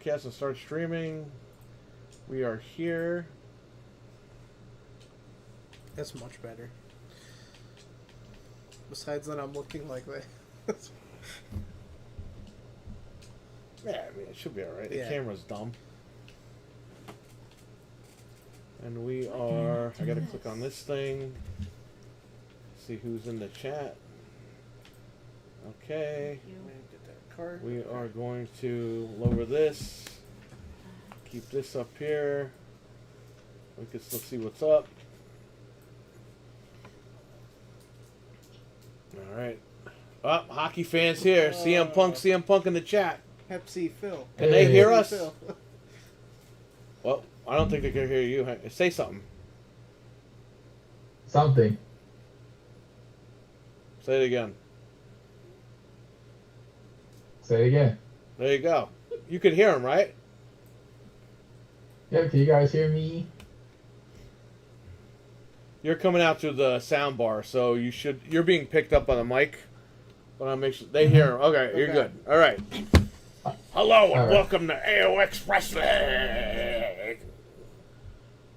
broadcast and start streaming. We are here. That's much better. Besides that, I'm looking like that. Yeah, I mean, it should be alright. Yeah. The camera's dumb. And we are... I gotta click on this thing. See who's in the chat. Okay. Get that card. We are going to lower this. Keep this up here. We can still see what's up. Alright. Oh, hockey fans here. CM Punk in the chat. Pepsi Phil. Can they hear Pepsi us? Phil. Well, I don't think they can hear you. Say something. Something. Say it again. Say it again. There you go. You can hear him, right? Yeah, can you guys hear me? You're coming out through the sound bar, so you're being picked up on the mic. But I'll make sure they hear him. Okay, you're good. All right. Hello and welcome to AoX Wrestling.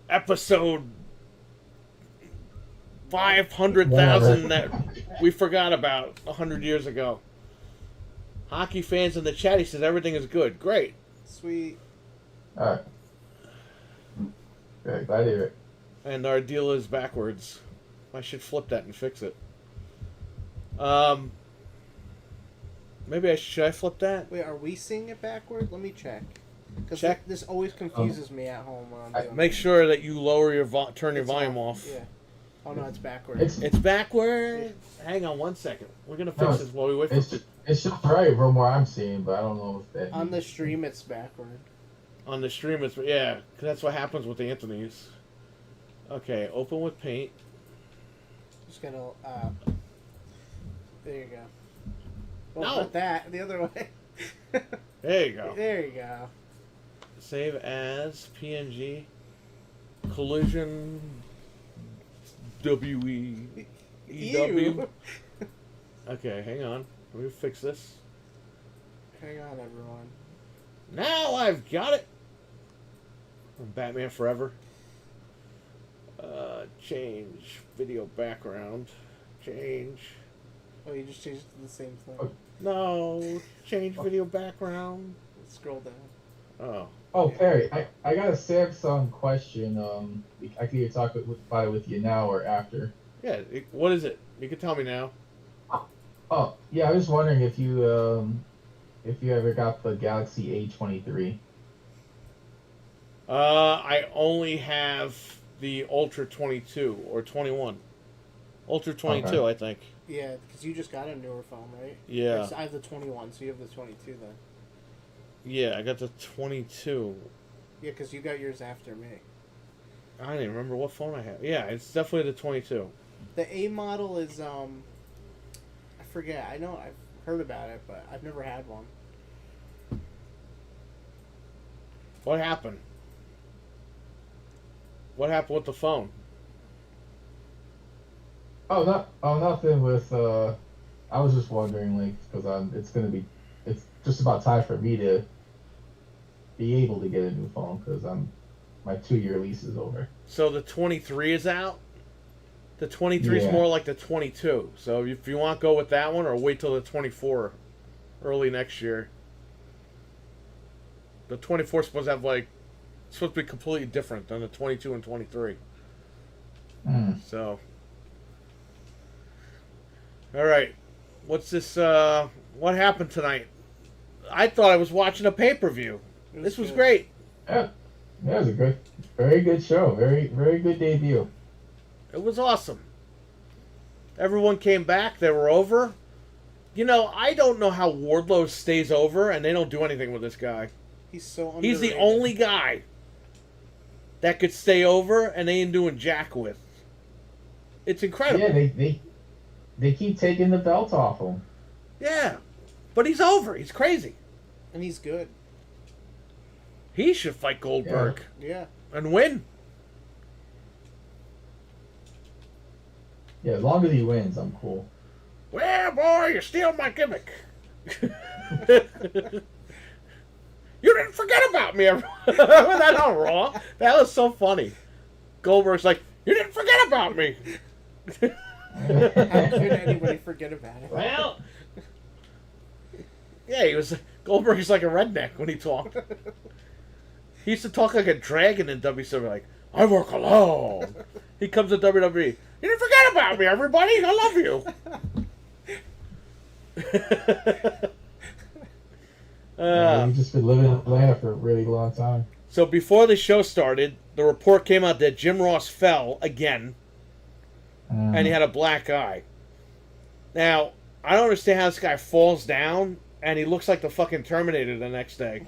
Episode 500,000 that we forgot about 100 years ago. Hockey fans in the chat, he says everything is good. Great. Sweet. Alright. Good, glad to hear it. And our deal is backwards. I should flip that and fix it. Maybe should I flip that? Wait, are we seeing it backward? Let me check. Because Check. this always confuses me at home when I'm doing Make sure that you lower your turn your volume off. Yeah. Oh no, it's backward. It's backward. Hang on 1 second. We're gonna fix this while we wait. It's just right from where I'm seeing, but I don't know if that. On the stream, it's backward. On the stream, it's yeah. 'Cause that's what happens with the Anthony's. Okay, open with paint. Just gonna. There you go. Well, No. not that. The other way. There you go. There you go. Save as PNG. Collision. WEEW. Ew. Okay, hang on. Let me fix this. Hang on, everyone. Now I've got it. Batman Forever. Change video background. Change. Oh, you just changed it to the same thing. Oh. No, change video background. Scroll down. Oh. Oh, Perry, I got a Samsung question. I can either talk about it with you now or after. Yeah, what is it? You can tell me now. Oh, yeah, I was wondering if you ever got the Galaxy A23. I only have the Ultra 22 or 21. Ultra 22, Okay. I think. Yeah, because you just got a newer phone, right? Yeah. I have the 21, so you have the 22 then. Yeah, I got the 22. Yeah, because you got yours after me. I don't even remember what phone I have. Yeah, it's definitely the 22. The A model is, I forget. I know I've heard about it, but I've never had one. What happened? What happened with the phone? Nothing with. I was just wondering, like, because it's just about time for me to be able to get a new phone because my 2-year lease is over. So the 23 is out? The 23 is more like the 22. So if you want to go with that one or wait till the 24 early next year. The 24 is supposed to have it's supposed to be completely different than the 22 and 23. So. All right. What's this? What happened tonight? I thought I was watching a pay-per-view. This was great. Yeah, it was a very good show. Very, very good debut. It was awesome. Everyone came back. They were over. You know, I don't know how Wardlow stays over and they don't do anything with this guy. He's so underrated. He's the only guy that could stay over and they ain't doing jack with. It's incredible. Yeah, they keep taking the belt off him. Yeah, but he's over. He's crazy. And he's good. He should fight Goldberg. Yeah. And win. Yeah, as long as he wins, I'm cool. Well, boy, you steal my gimmick. You didn't forget about me. Remember that on Raw? That was so funny. Goldberg's like, you didn't forget about me. How could anybody forget about it? Well, yeah, Goldberg's like a redneck when he talked. He used to talk like a dragon in WCW, like, I work alone. He comes to WWE. You didn't forget about me, everybody. I love you. He's just been living in Atlanta for a really long time. So before the show started, the report came out that Jim Ross fell again, and he had a black eye. Now, I don't understand how this guy falls down, and he looks like the fucking Terminator the next day.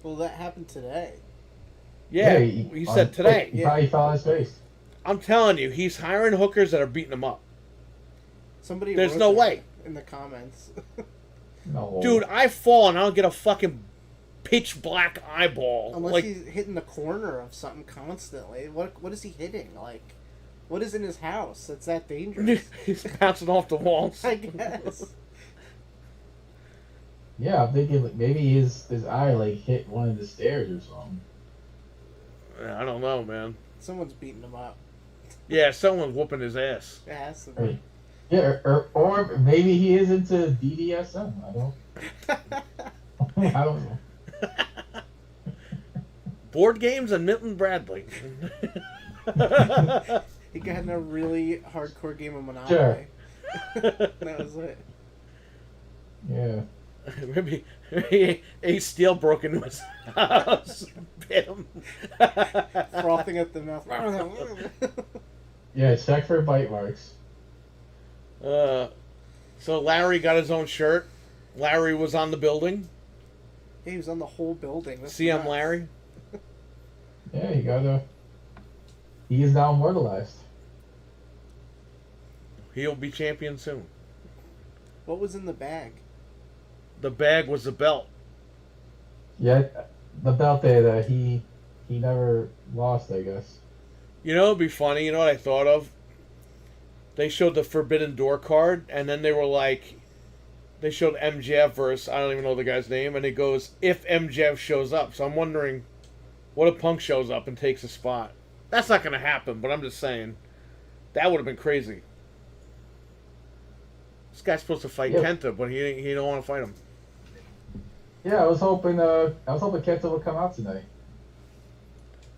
Well, that happened today. Yeah, he said today. He probably fell on his face. I'm telling you, he's hiring hookers that are beating him up. Somebody There's wrote no that way. in the comments. No. Dude, I fall and I don't get a fucking pitch black eyeball. Unless like, he's hitting the corner of something constantly. What is he hitting? Like, what is in his house that's that dangerous? he's bouncing off the walls. I guess. Yeah, I'm thinking like, maybe his eye like hit one of the stairs or something. I don't know, man. Someone's beating him up. Yeah, someone's whooping his ass. It has to Right. be. Yeah, or maybe he is into BDSM. I don't know. Board games and Milton Bradley. He got in a really hardcore game of Monopoly. Sure. That was it. Yeah. maybe Ace Steel broke into his house. Bit him. Frothing at the mouth. Yeah, check for bite marks. So Larry got his own shirt. Larry was on the building. He was on the whole building. That's CM nuts. Larry. Yeah, he is now immortalized. He'll be champion soon. What was in the bag? The bag was the belt. Yeah, the belt that he never lost, I guess. You know, it'd be funny. You know what I thought of? They showed the Forbidden Door card, and then they were like, they showed MJF versus, I don't even know the guy's name, and it goes, if MJF shows up. So I'm wondering, what if Punk shows up and takes a spot? That's not going to happen, but I'm just saying, that would have been crazy. This guy's supposed to fight Kenta, but he don't want to fight him. Yeah, I was hoping Kenta would come out tonight.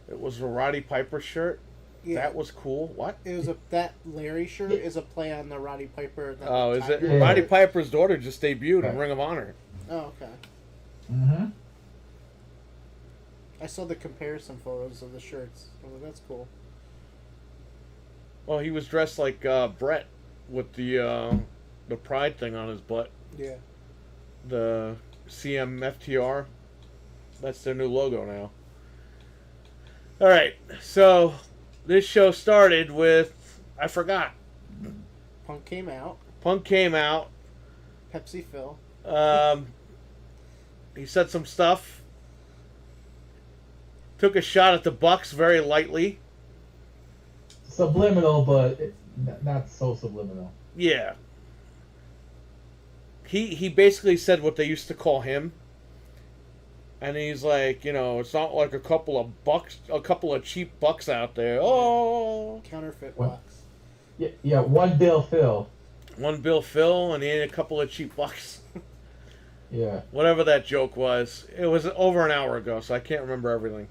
It was a Roddy Piper shirt. Yeah. That was cool. What? It was that Larry shirt is a play on the Roddy Piper. Oh, is it? Yeah. Roddy Piper's daughter just debuted in Right. Ring of Honor. Oh, okay. Mm-hmm. I saw the comparison photos of the shirts. I was like, that's cool. Well, he was dressed like Brett with the pride thing on his butt. Yeah. The CMFTR. That's their new logo now. All right, so this show started with, I forgot. Punk came out. Punk came out. Pepsi Phil. He said some stuff. Took a shot at the Bucks very lightly. Subliminal, but not so subliminal. Yeah. He basically said what they used to call him. And he's like, you know, it's not like a couple of cheap bucks out there. Oh, Counterfeit What? bucks. Yeah, one Bill Phil. one Bill Phil, and he ain't a couple of cheap bucks. Yeah. Whatever that joke was. It was over an hour ago, so I can't remember everything.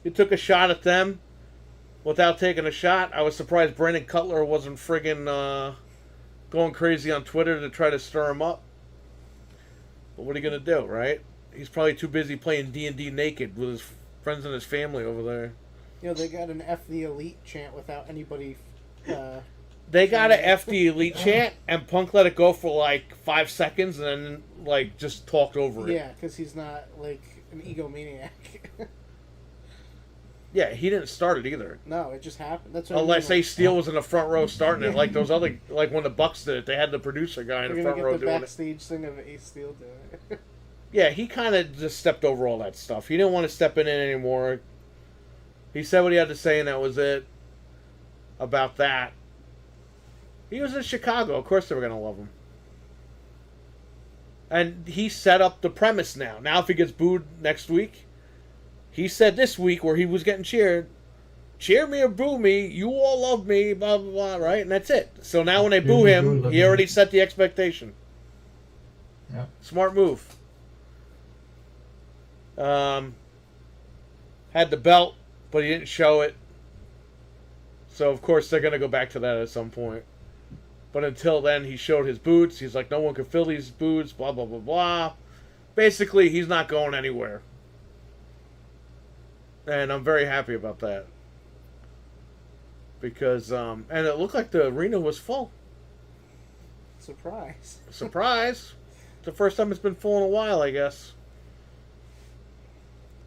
He took a shot at them without taking a shot. I was surprised Brandon Cutler wasn't friggin' going crazy on Twitter to try to stir him up. But what are you going to do, right? He's probably too busy playing D&D naked with his friends and his family over there. You know, they got an F the Elite chant without anybody... They got a F the Elite chant, and Punk let it go for like 5 seconds, and then like just talked over it. Yeah, because he's not, like, an egomaniac. Yeah, he didn't start it either. No, it just happened. That's what Unless I mean. Ace Steel was in the front row starting it, like those other, like when the Bucks did it, they had the producer guy in We're the gonna front row get the doing it. backstage thing of Ace Steel doing it. Yeah, he kind of just stepped over all that stuff. He didn't want to step in it anymore. He said what he had to say, and that was it about that. He was in Chicago. Of course they were going to love him. And he set up the premise now. Now if he gets booed next week, he said this week where he was getting cheered, cheer me or boo me, you all love me, blah, blah, blah, right? And that's it. So now when they boo him, he already set the expectation. Yeah. Smart move. Had the belt, but he didn't show it. So, of course, they're going to go back to that at some point. But until then, he showed his boots. He's like, no one can fill these boots, blah, blah, blah, blah. Basically, he's not going anywhere. And I'm very happy about that. Because, and it looked like the arena was full. Surprise. Surprise. It's the first time it's been full in a while, I guess.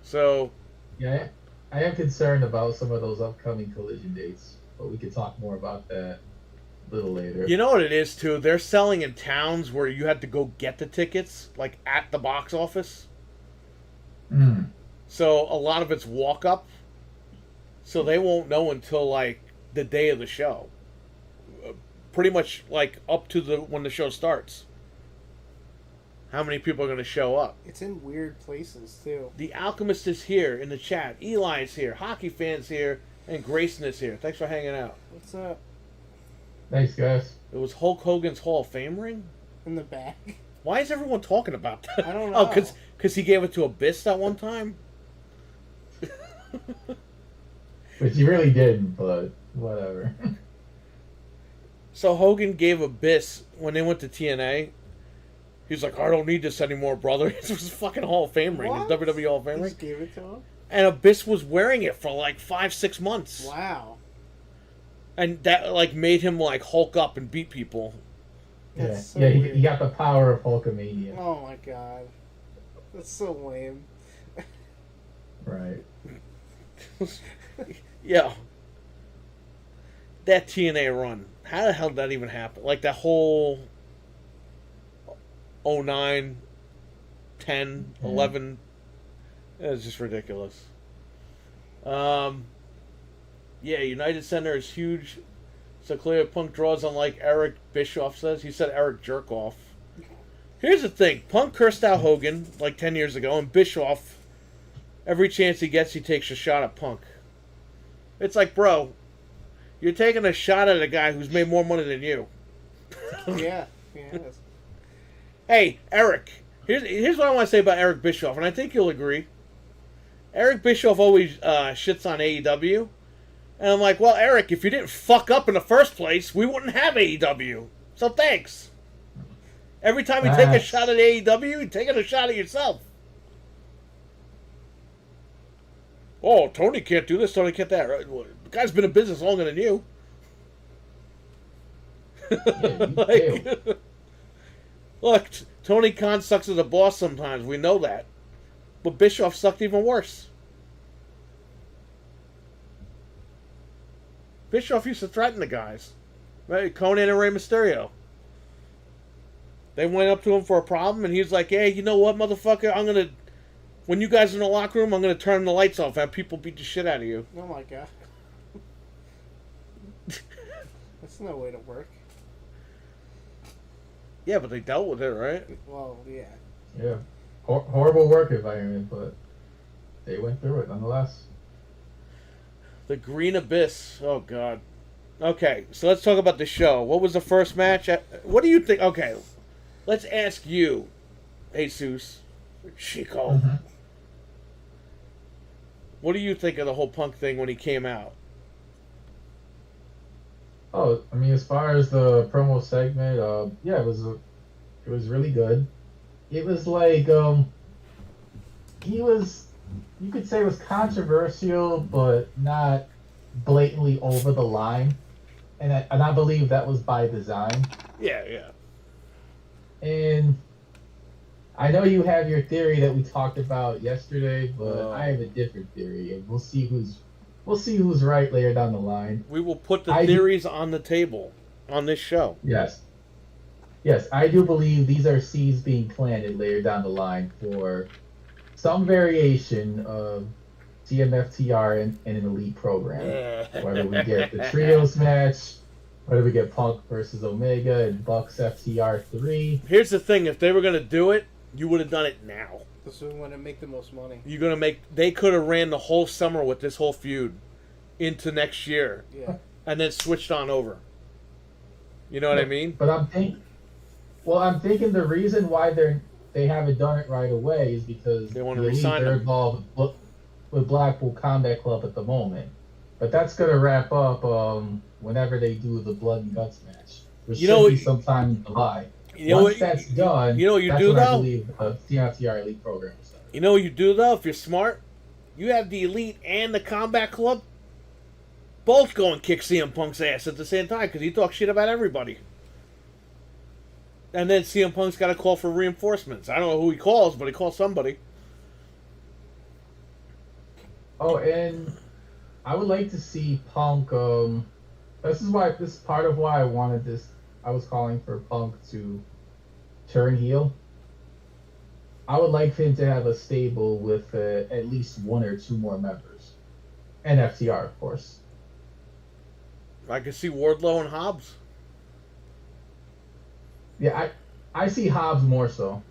So. Yeah, I am concerned about some of those upcoming Collision dates, but we could talk more about that a little later. You know what it is, too? They're selling in towns where you had to go get the tickets, like at the box office. Mm. So a lot of it's walk up. So they won't know until, like, the day of the show. Pretty much, like, up to when the show starts. How many people are going to show up? It's in weird places, too. The Alchemist is here in the chat. Eli is here. Hockey fans here. And Grayson is here. Thanks for hanging out. What's up? Thanks, guys. It was Hulk Hogan's Hall of Fame ring? In the back. Why is everyone talking about that? I don't know. Oh, because he gave it to Abyss that one time? Which you really didn't, but whatever. So Hogan gave Abyss, when they went to TNA, he's like, I don't need this anymore, brother. It was a fucking Hall of Fame ring. What? His WWE Hall of Fame He ring. just gave it to him? And Abyss was wearing it for like 5-6 months. Wow. And that like made him like Hulk up and beat people. Yeah, So yeah, weird. he got the power of Hulkamania. Oh my god. That's so lame. Right. Yeah. That TNA run. How the hell did that even happen? Like that whole 09, 10, 11. It was just ridiculous. Yeah, United Center is huge. So clear Punk draws on like Eric Bischoff says. He said Eric Jerkoff. Here's the thing. Punk cursed out Hogan like 10 years ago, and Bischoff, every chance he gets, he takes a shot at Punk. It's like, bro, you're taking a shot at a guy who's made more money than you. Yeah. Yes. Hey, Eric, here's what I want to say about Eric Bischoff, and I think you'll agree. Eric Bischoff always shits on AEW. And I'm like, well, Eric, if you didn't fuck up in the first place, we wouldn't have AEW. So thanks. Every time you take a shot at AEW, you're taking a shot at yourself. Oh, Tony can't do this, Tony can't that. Right? Well, the guy's been in business longer than you. Yeah, Look, Tony Khan sucks as a boss sometimes. We know that. But Bischoff sucked even worse. Bischoff used to threaten the guys. Right? Conan and Rey Mysterio. They went up to him for a problem, and he was like, hey, you know what, motherfucker? I'm going to... When you guys are in the locker room, I'm going to turn the lights off and have people beat the shit out of you. Oh my god. That's no way to work. Yeah, but they dealt with it, right? Well, yeah. Yeah. Horrible work environment, but they went through it nonetheless. The Green Abyss. Oh, God. Okay, so let's talk about the show. What was the first match? What do you think? Okay, let's ask you, Jesus, Chico. Mm-hmm. What do you think of the whole Punk thing when he came out? Oh, I mean, as far as the promo segment, yeah, it was really good. It was like you could say it was controversial, but not blatantly over the line, and I believe that was by design. Yeah. And I know you have your theory that we talked about yesterday, but I have a different theory, and we'll see who's right later down the line. We will put the theories on the table on this show. Yes, I do believe these are seeds being planted later down the line for some variation of TMFTR in an elite program. Whether we get the trios match, What do we get? Punk versus Omega and Bucks FTR 3. Here's the thing: if they were gonna do it, you would have done it now. This is when I make the most money. You're gonna make. They could have ran the whole summer with this whole feud into next year, Yeah. and then switched on over. You know what I mean? But I'm thinking the reason why they haven't done it right away is because They wanna the Elite, re-sign they're them. involved with Blackpool Combat Club at the moment. But that's gonna wrap up whenever they do the Blood and Guts match, which You should know be what- sometime in July. You know Once what? that's done, you know what you that's do, when I though? believe CNTR Elite program will start. You know what you do though? If you're smart, you have the Elite and the Combat Club both go and kick CM Punk's ass at the same time because he talks shit about everybody. And then CM Punk's got to call for reinforcements. I don't know who he calls, but he calls somebody. Oh, and I would like to see Punk. This is part of why I wanted this. I was calling for Punk to turn heel. I would like him to have a stable with at least one or two more members, and FTR, of course. I can see Wardlow and Hobbs. Yeah, I see Hobbs more so.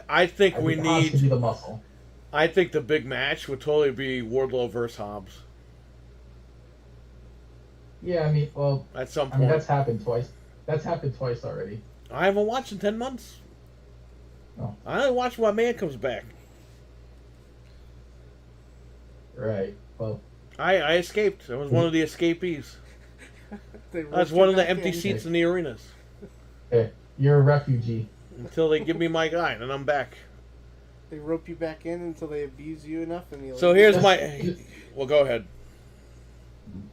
I think I we think Hobbs could be need. the muscle. I think the big match would totally be Wardlow versus Hobbs Yeah, I mean, well, at some I mean point. that's happened twice. That's happened twice already. I haven't watched in 10 months. Oh. I only watch when my man comes back. Right. Well, I escaped. I was one of the escapees. They I was roast one you of the back empty in. seats in the arenas. hey, you're a refugee. Until they give me my guy, and I'm back. They rope you back in until they abuse you enough, and you. So here's my. Well, go ahead.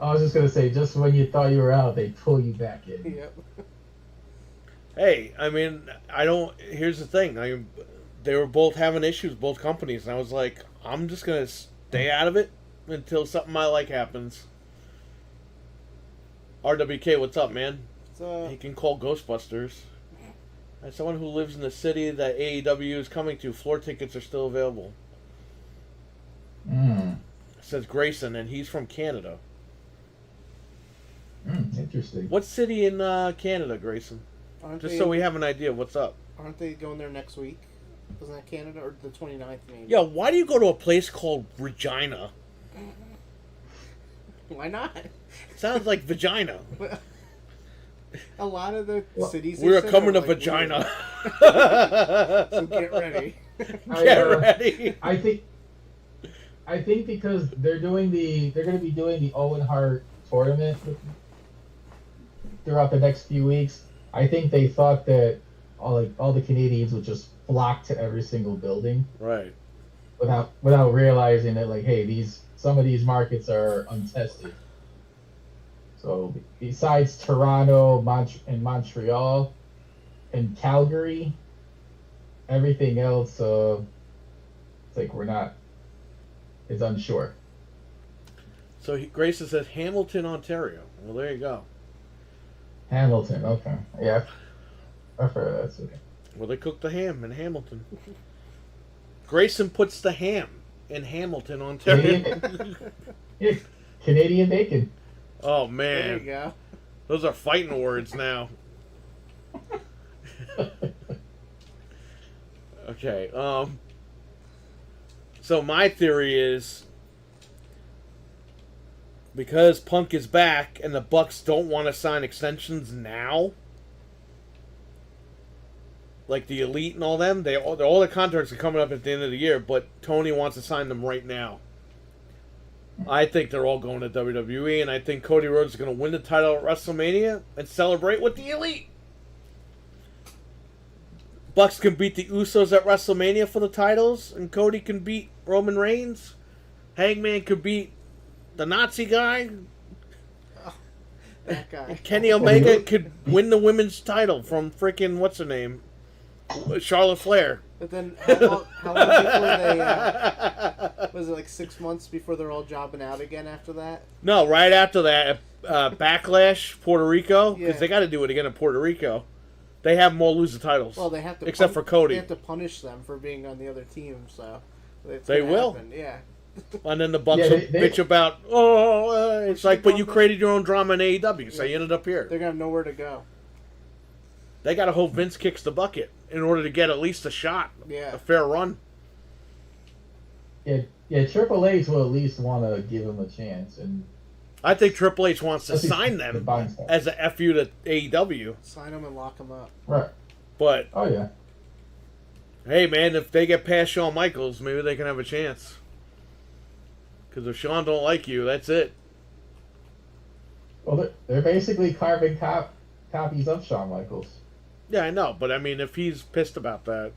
I was just gonna say, just when you thought you were out, they pull you back in. Yep. Hey, I mean, I don't. Here's the thing. They were both having issues, both companies, and I was like, I'm just gonna stay out of it until something I like happens. RWK, what's up, man? So He can call Ghostbusters. As someone who lives in the city that AEW is coming to, floor tickets are still available. Says Grayson, and he's from Canada. Interesting. What city in Canada, Grayson? aren't Just they, so we have an idea of what's up. aren't they going there next week? Isn't that Canada or the 29th maybe? Yeah, why do you go to a place called Regina? Why not? Sounds like vagina. A lot of the cities. they We're said coming are, to like, vagina. weird. So get ready. Get ready. I think because they're going to be doing the Owen Hart tournament throughout the next few weeks. I think they thought that all the Canadians would just flock to every single building Right. without realizing that, like, hey, some of these markets are untested. So besides Toronto, and Montreal, and Calgary, everything else, it's like it's unsure. So Grayson says Hamilton, Ontario. Well, there you go. Hamilton, okay, yeah, I've heard of that. Okay. Where they cook the ham in Hamilton. Grayson puts the ham in Hamilton, Ontario. Yeah, Canadian bacon. Oh There man, you go. those are fighting words now. Okay. So my theory is because Punk is back and the Bucks don't want to sign extensions now, like the Elite and all them, all their contracts are coming up at the end of the year, but Tony wants to sign them right now. I think they're all going to WWE, and I think Cody Rhodes is going to win the title at WrestleMania and celebrate with the Elite. Bucks can beat the Usos at WrestleMania for the titles, and Cody can beat Roman Reigns. Hangman could beat the Nazi guy. That guy. Kenny Omega could win the women's title from frickin' what's her name, Charlotte Flair. But then, how long before they? Was it like 6 months before they're all jobbing out again after that? No, right after that, Backlash, Puerto Rico, because Yeah. they got to do it again in Puerto Rico. They have them all lose the titles. Well, they have to. Except for Cody. They have to punish them for being on the other team, so it's They gonna will. happen. Yeah. And then the Bucks Yeah, will they- bitch about, it's like, but you created your own drama in AEW, so you ended up here. They're gonna have nowhere to go. They got to hope Vince kicks the bucket in order to get at least a shot, Yeah. a fair run. Yeah, Triple H will at least want to give him a chance, and I think Triple H wants to That's sign the them buying side. as a FU to AEW. Sign them and lock them up. right. But, Oh yeah. hey, man, if they get past Shawn Michaels, maybe they can have a chance. Because if Shawn don't like you, that's it. Well, they're basically carbon copies of Shawn Michaels. Yeah, I know. But, I mean, if he's pissed about that,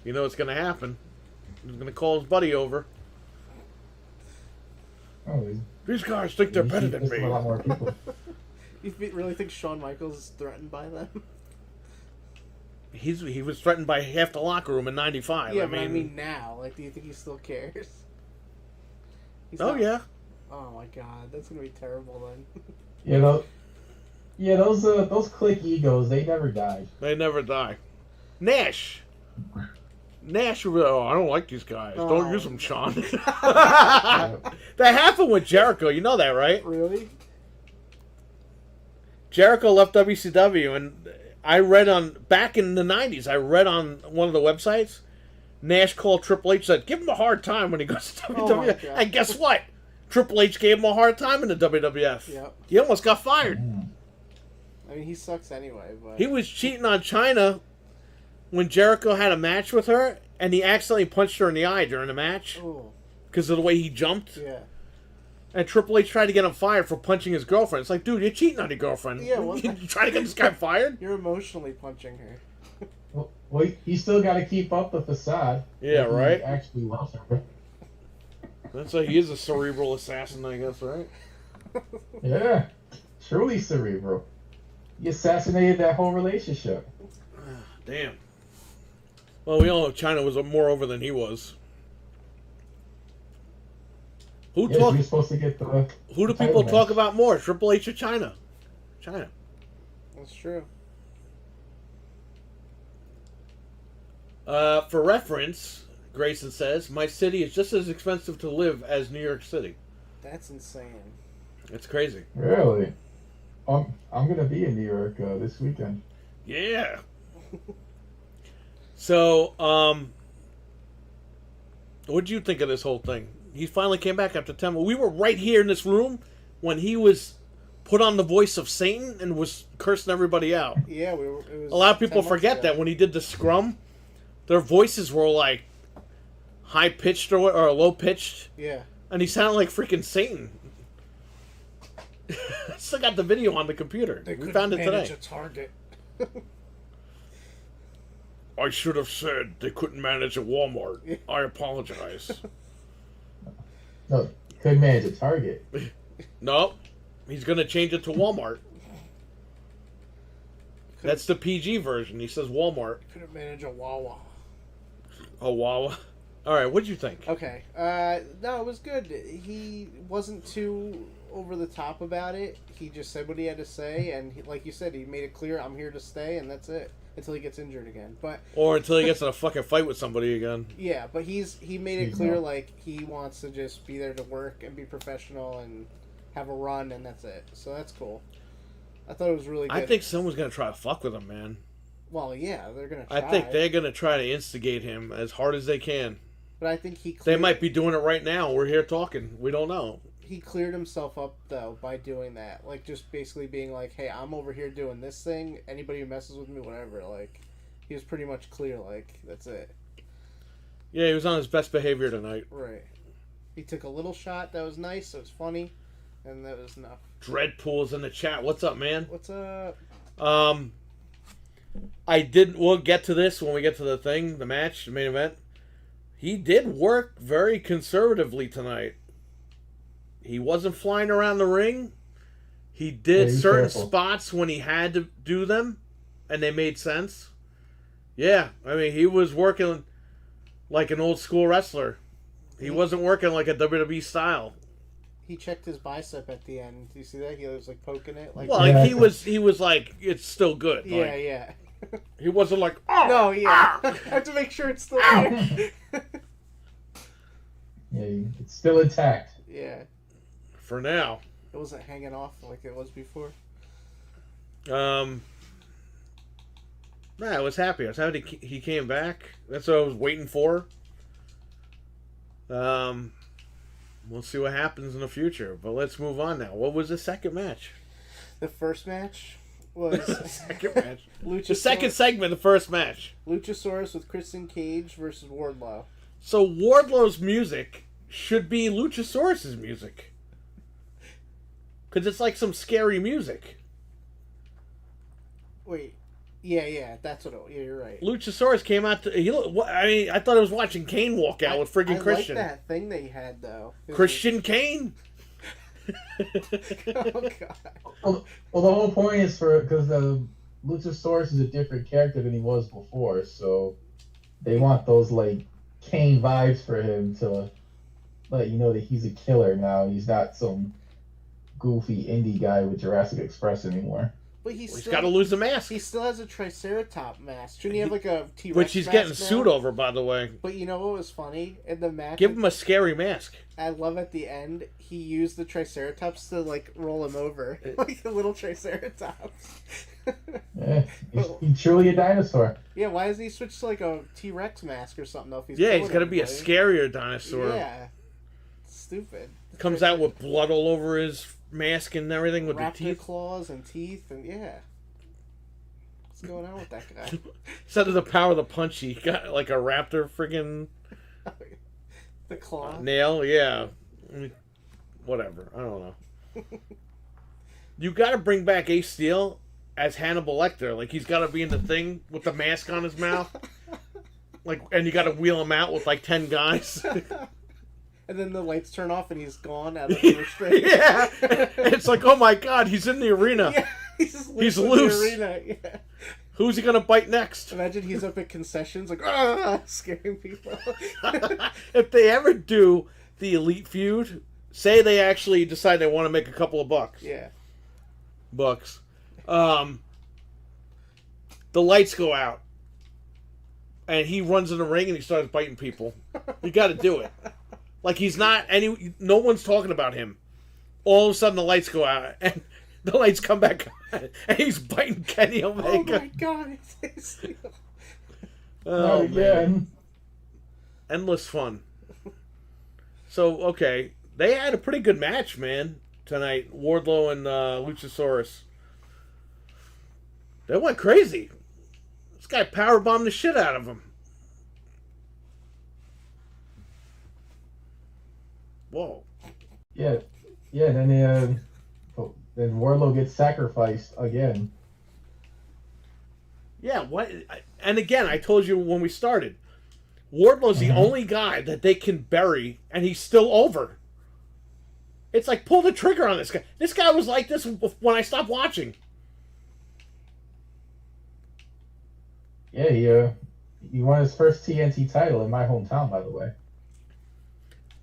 you know what's going to happen. He's going to call his buddy over. Oh, These guys think they're better than a lot me. more people. You really think Shawn Michaels is threatened by them? He was threatened by half the locker room in '95. Yeah, but I mean now. Like, do you think he still cares? He's not- yeah. Oh my god, that's gonna be terrible then. Those click egos, they never die. They never die. Nash, will be like, I don't like these guys. Don't use them, Sean. That happened with Jericho. You know that, right? Really? Jericho left WCW, and I read back in the '90s. I read on one of the websites. Nash called Triple H, said, "Give him a hard time when he goes to Oh my WWF." God. And guess what? Triple H gave him a hard time in the WWF. Yep. He almost got fired. I mean, he sucks anyway, but... He was cheating on Chyna when Jericho had a match with her, and he accidentally punched her in the eye during the match Oh, because of the way he jumped. yeah. And Triple H tried to get him fired for punching his girlfriend. It's like, dude, you're cheating on your girlfriend. Yeah, well- You trying to get this guy fired? You're emotionally punching her. Well, he still got to keep up the facade. Yeah, if he right? actually loves her. That's he is a cerebral assassin, I guess, right? Yeah, truly cerebral. He assassinated that whole relationship. Damn. Well, we all know China was more over than he was. Who Yeah, talk? he was supposed to get the. Who do title people talk match. about more, Triple H or China? China. That's true. For reference, Grayson says, "My city is just as expensive to live as New York City." That's insane. It's crazy. Really? I'm gonna be in New York this weekend. Yeah. So, what did you think of this whole thing? He finally came back after 10. We were right here in this room when he was put on the voice of Satan and was cursing everybody out. Yeah, it was A lot of people 10 months forget ago. that when he did the scrum, their voices were like high pitched or low pitched, Yeah. and he sounded like freaking Satan. Still got the video on the computer. We found it today. a target. I should have said they couldn't manage a Walmart. I apologize. No, could manage a target. No, he's going to change it to Walmart. That's the PG version. He says Walmart. Couldn't manage a Wawa. Oh, wow. All right, what'd you think? Okay. No, it was good. He wasn't too over the top about it. He just said what he had to say, and like you said, he made it clear, I'm here to stay, and that's it. Until he gets injured again. But Or until he gets in a fucking fight with somebody again. yeah, but he made it He's clear not. like he wants to just be there to work and be professional and have a run, and that's it. So that's cool. I thought it was really good. I think someone's going to try to fuck with him, man. Well, yeah, they're gonna try. I think they're going to try to instigate him as hard as they can. But I think he They cleared, might be doing it right now. We're here talking. We don't know. he cleared himself up though by doing that. Like just basically being like, "Hey, I'm over here doing this thing. Anybody who messes with me, whatever." Like he was pretty much clear. Like that's it. Yeah, he was on his best behavior tonight. Right. He took a little shot that was nice. It was funny, and that was enough. Dreadpool's in the chat. What's up, man? What's up? We'll get to this when we get to the thing, the match, the main event. He did work very conservatively tonight. He wasn't flying around the ring. He did Yeah, he's certain careful. spots when he had to do them, and they made sense. Yeah, I mean, he was working like an old school wrestler. He wasn't working like a WWE style. He checked his bicep at the end. Do you see that? He was like poking it. Like Well, Yeah. like, he was like, it's still good. yeah, Like, yeah. he wasn't like, oh, No, yeah. I have to make sure it's still there. Yeah, everything. It's still intact. Yeah. For now. It wasn't hanging off like it was before. I was happy. I was happy he came back. That's what I was waiting for. We'll see what happens in the future. But let's move on now. What was the second match? The first match was second match. The second segment, the first match. Luchasaurus with Christian Cage versus Wardlow. So Wardlow's music should be Luchasaurus's music. Because it's like some scary music. Wait. Yeah, that's what yeah, you're right. Luchasaurus came out to... I thought I was watching Kane walk out with friggin' Christian. I like that thing they had, though. Christian Kane? Oh, God. Well, the whole point is because the Luchasaurus is a different character than he was before, so they want those, like, Kane vibes for him to let you know that he's a killer now. He's not some goofy indie guy with Jurassic Express anymore. But he's got to lose the mask. He still has a Triceratops mask. Shouldn't he have like a T-Rex which he's mask getting now? sued over, by the way. But you know what was funny? In the match... Give him a scary mask. I love at the end, he used the Triceratops to, like, roll him over. Like a little Triceratops. Yeah, he's truly a dinosaur. Yeah, why doesn't he switch to, like, a T-Rex mask or something? If he's he's got to be a scarier dinosaur. Yeah. Stupid. Comes out with blood all over his mask and everything with Raptor the teeth. claws and teeth, and yeah. What's going on with that guy? Instead of the power of the punch, he got like a raptor friggin' The claw. nail. Yeah. Whatever. I don't know. You got to bring back Ace Steel as Hannibal Lecter. Like, he's got to be in the thing with the mask on his mouth. Like, and you got to wheel him out with like 10 guys. And then the lights turn off and he's gone out of the restraint. Yeah. It's like, oh my God, he's in the arena. Yeah, he's loose. in the arena. Yeah. Who's he going to bite next? Imagine he's up at concessions, like, scaring people. If they ever do the Elite feud, say they actually decide they want to make a couple of bucks. Yeah. Bucks. The lights go out. And he runs in the ring and he starts biting people. You got to do it. Like, he's not no one's talking about him. All of a sudden the lights go out and the lights come back on and he's biting Kenny Omega. Oh my God, it's Oh, again. man. Endless fun. So, okay. They had a pretty good match, man, tonight. Wardlow and Luchasaurus. They went crazy. This guy powerbombed the shit out of him. Whoa. Yeah, then Wardlow gets sacrificed again. Yeah, what? And again, I told you when we started, Wardlow's the only guy that they can bury, and he's still over. It's like, pull the trigger on this guy. This guy was like this when I stopped watching. Yeah, he won his first TNT title in my hometown, by the way.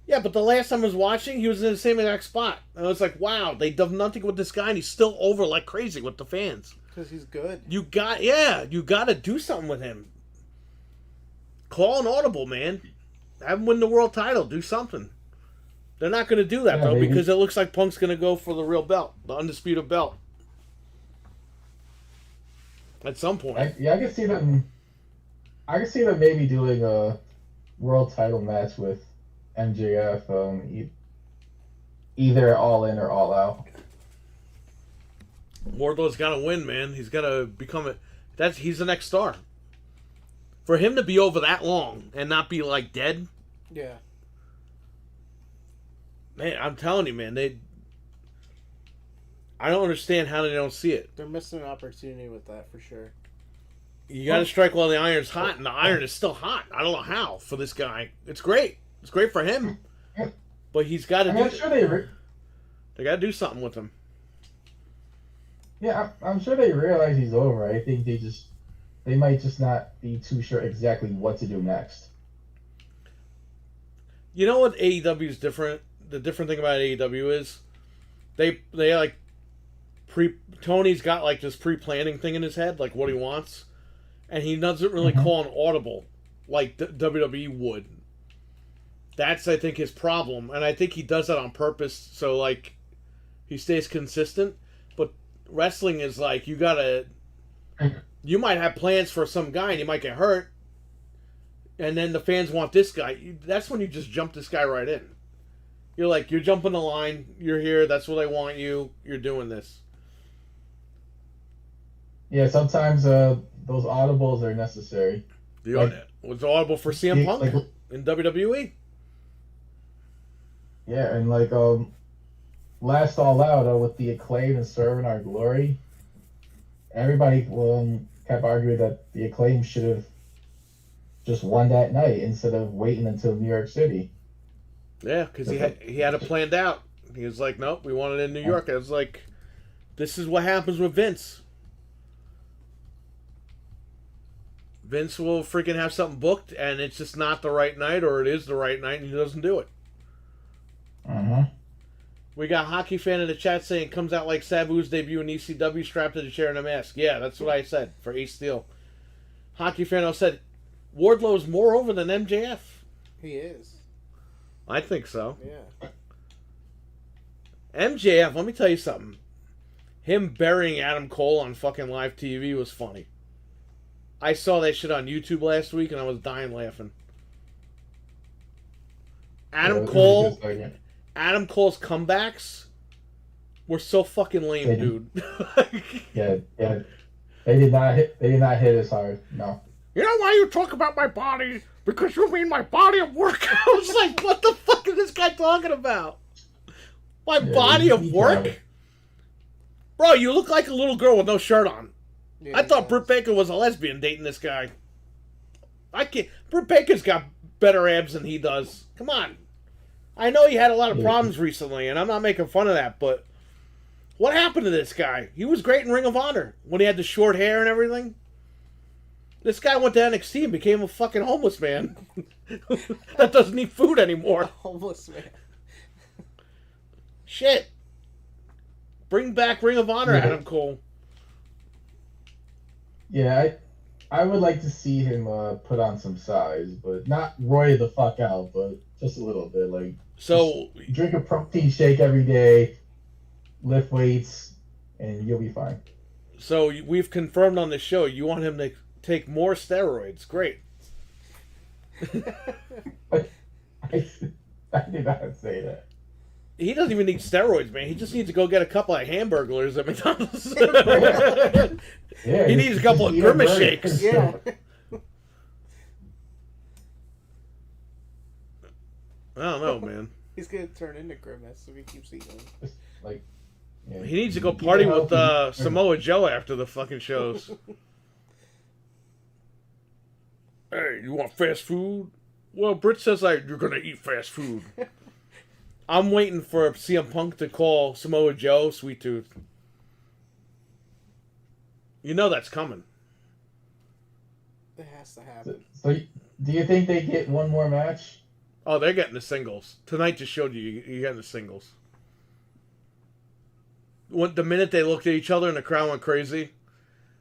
Yeah, but the last time I was watching, he was in the same exact spot. And I was like, wow, they done nothing with this guy, and he's still over like crazy with the fans. Because he's good. You got to do something with him. Call an audible, man. Have him win the world title. Do something. They're not going to do that, though, maybe. because it looks like Punk's going to go for the real belt, the undisputed belt. At some point. I can see them. I can see them maybe doing a world title match with MJF, either all in or all out. Wardlow's got to win, man. He's got to become he's the next star. For him to be over that long and not be like dead. Yeah. Man, I'm telling you, man, I don't understand how they don't see it. They're missing an opportunity with that for sure. You got to strike while the iron's hot, and the iron is still hot. I don't know how for this guy. It's great. It's great for him, but he's got to I'm sure they got to do something with him. Yeah, I'm sure they realize he's over. I think they might just not be too sure exactly what to do next. You know what AEW is different? The different thing about AEW is they like Tony's got like this pre-planning thing in his head, like what he wants, and he doesn't really call an audible like WWE would. That's, I think, his problem. And I think he does that on purpose so, like, he stays consistent. But wrestling is like, you gotta... You might have plans for some guy and you might get hurt. And then the fans want this guy. That's when you just jump this guy right in. You're like, you're jumping the line. You're here. That's what I want you. You're doing this. Yeah, sometimes those audibles are necessary. Was audible for CM Punk in WWE. Yeah, and like last All Out with the Acclaim and Serving Our Glory, everybody kept arguing that the Acclaim should have just won that night instead of waiting until New York City. Yeah, because he had it planned out. He was like, nope, we want it in New York. I was like, this is what happens with Vince. Vince will freaking have something booked, and it's just not the right night, or it is the right night, and he doesn't do it. Uh-huh. We got Hockey Fan in the chat saying, comes out like Sabu's debut in ECW, strapped to the chair and a mask. Yeah, that's what I said for Ace Steel. Hockey Fan said, Wardlow's more over than MJF. He is. I think so. Yeah. MJF, let me tell you something. Him burying Adam Cole on fucking live TV was funny. I saw that shit on YouTube last week and I was dying laughing. Adam Cole's comebacks were so fucking lame, dude. yeah. They did not hit as hard. No. You know why you talk about my body? Because you mean my body of work. I was like, what the fuck is this guy talking about? My body of work? Bro, you look like a little girl with no shirt on. Yeah, I thought Britt Baker was a lesbian dating this guy. I can't. Britt Baker's got better abs than he does. Come on. I know he had a lot of problems recently, and I'm not making fun of that, but what happened to this guy? He was great in Ring of Honor when he had the short hair and everything. This guy went to NXT and became a fucking homeless man that doesn't eat food anymore. Homeless man. Shit. Bring back Ring of Honor, Adam Cole. Yeah, I would like to see him put on some size, but not roid the fuck out, but just a little bit. Like, so drink a protein shake every day, lift weights, and you'll be fine. So we've confirmed on the show you want him to take more steroids. Great. I did not say that. He doesn't even need steroids, man. He just needs to go get a couple of hamburglers at McDonald's. Yeah, he needs a couple of grimace shakes. Yeah. I don't know, man. He's gonna turn into Grimace if he keeps eating. Like, yeah. He needs to go party with Samoa Joe after the fucking shows. Hey, you want fast food? Well, Britt says you're gonna eat fast food. I'm waiting for CM Punk to call Samoa Joe Sweet Tooth. You know that's coming. It has to happen. So do you think they get one more match? Oh, they're getting the singles. Tonight just showed you're getting the singles. The minute they looked at each other and the crowd went crazy,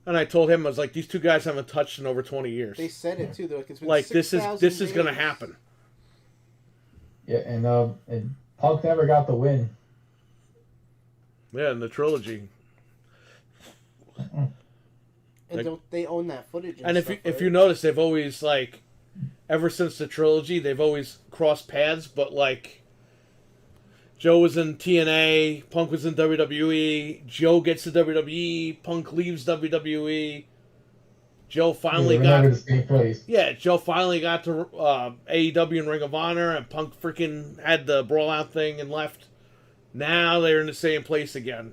and I told him, I was like, these two guys haven't touched in over 20 years. They said it too. They're like, it's been like 6,000 this is days. gonna happen. Yeah, and Punk never got the win. Yeah, in the trilogy. And don't they own that footage? And stuff, if right? you notice, they've always ever since the trilogy, they've always crossed paths. But Joe was in TNA, Punk was in WWE. Joe gets to WWE, Punk leaves WWE. Joe finally got the same place. Yeah, Joe finally got to AEW and Ring of Honor, and Punk freaking had the brawl out thing and left. Now they're in the same place again.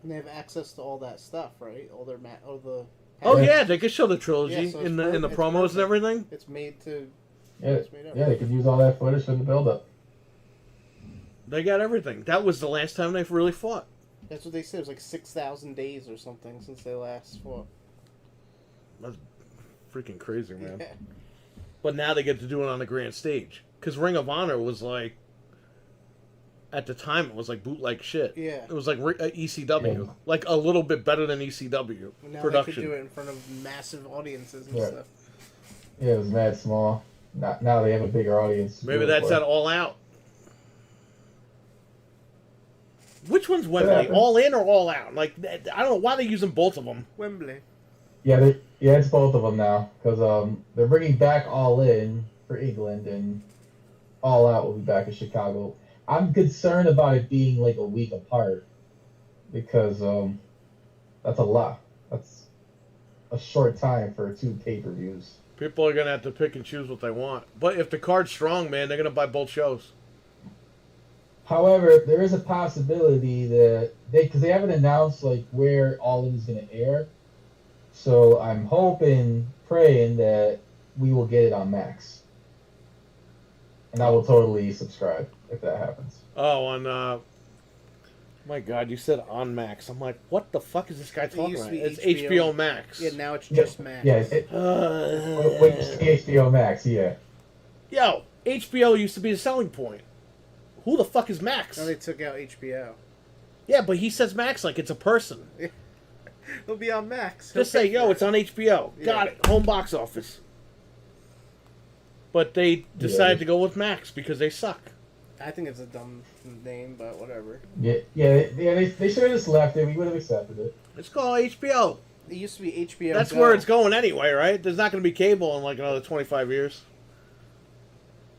And they have access to all that stuff, right? All their yeah, they could show the trilogy so in the promos perfect. and everything. It's made to. Yeah, it's made up. they could use all that footage from the build-up. They got everything. That was the last time they really fought. That's what they said. It was like 6,000 days or something since they last fought. That's freaking crazy, man. Yeah. But now they get to do it on the grand stage. Because Ring of Honor was at the time, it was like bootleg shit. Yeah. It was like ECW. Yeah. Like a little bit better than ECW And now production. they could do it in front of massive audiences and Yeah. stuff. Yeah, it was mad small. Now they have a bigger audience. Maybe that's at All Out. Which one's Wembley? All In or All Out? Like, I don't know why they're using both of them. Wembley. Yeah, it's both of them now because they're bringing back All In for England and All Out will be back in Chicago. I'm concerned about it being like a week apart because that's a lot. That's a short time for 2 pay-per-views. People are gonna have to pick and choose what they want. But if the card's strong, man, they're gonna buy both shows. However, there is a possibility that because they haven't announced like where All In is going to air, so I'm hoping, praying that we will get it on Max, and I will totally subscribe if that happens. Oh, on my God, you said on Max. I'm like, what the fuck is this guy talking about? It's HBO Max. Yeah, now it's just Max. Yeah, when you say HBO Max, yeah. Yo, HBO used to be the selling point. Who the fuck is Max? Now they took out HBO. Yeah, but he says Max like it's a person. They'll be on Max. Just say, yo, it's on HBO. Yeah. Got it. Home box office. But they decided to go with Max because they suck. I think it's a dumb name, but whatever. Yeah. They should have just left it. We would have accepted it. It's called HBO. It used to be HBO. That's where it's going anyway, right? There's not going to be cable in like another 25 years.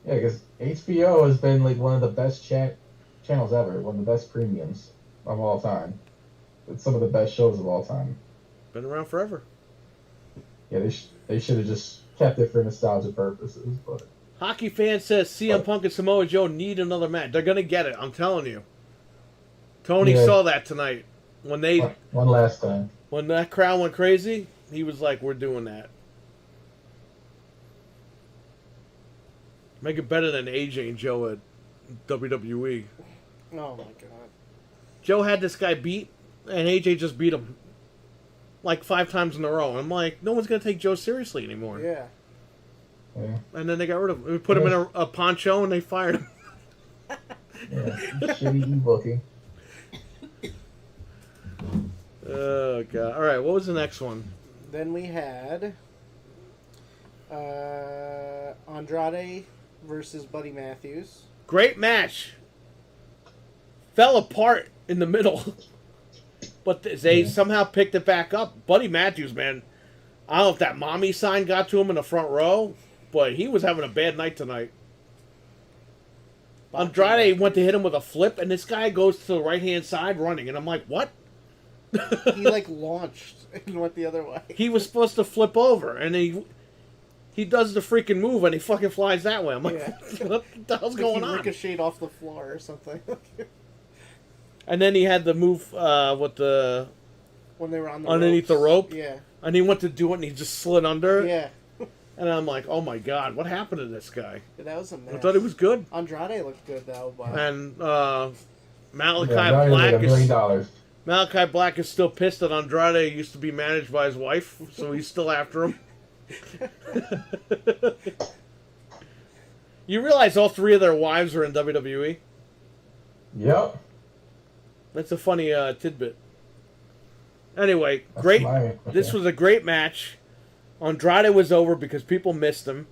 Yeah, because HBO has been like one of the best channels ever, one of the best premiums of all time. It's some of the best shows of all time. Been around forever. Yeah, they should have just kept it for nostalgia purposes. But Hockey fan says CM Punk and Samoa Joe need another match. They're gonna get it. I'm telling you. Tony saw that tonight when they one last time when that crowd went crazy. He was like, "We're doing that." Make it better than AJ and Joe at WWE. Oh my God. Joe had this guy beat, and AJ just beat him like 5 times in a row. I'm like, no one's gonna take Joe seriously anymore. Yeah. And then they got rid of him. We put him in a poncho, and they fired him. Shitty e-booking. Oh God! All right, what was the next one? Then we had Andrade versus Buddy Matthews. Great match. Fell apart in the middle, but they somehow picked it back up. Buddy Matthews, man, I don't know if that mommy sign got to him in the front row, but he was having a bad night tonight. Andrade went to hit him with a flip, and this guy goes to the right-hand side running, and I'm like, what? He, like, launched and went the other way. He was supposed to flip over, and he does the freaking move, and he fucking flies that way. I'm like, what the hell's going on? He ricocheted off the floor or something. And then he had the move with the... When they were on the underneath the rope? Yeah. And he went to do it, and he just slid under. Yeah. And I'm like, oh my God, what happened to this guy? Yeah, that was a mess. I thought he was good. Andrade looked good, though. But... And Malachi Black Malachi Black is still pissed that Andrade used to be managed by his wife, so he's still after him. You realize all 3 of their wives are in WWE? Yep. That's a funny tidbit. Anyway, great. This was a great match. Andrade was over because people missed him.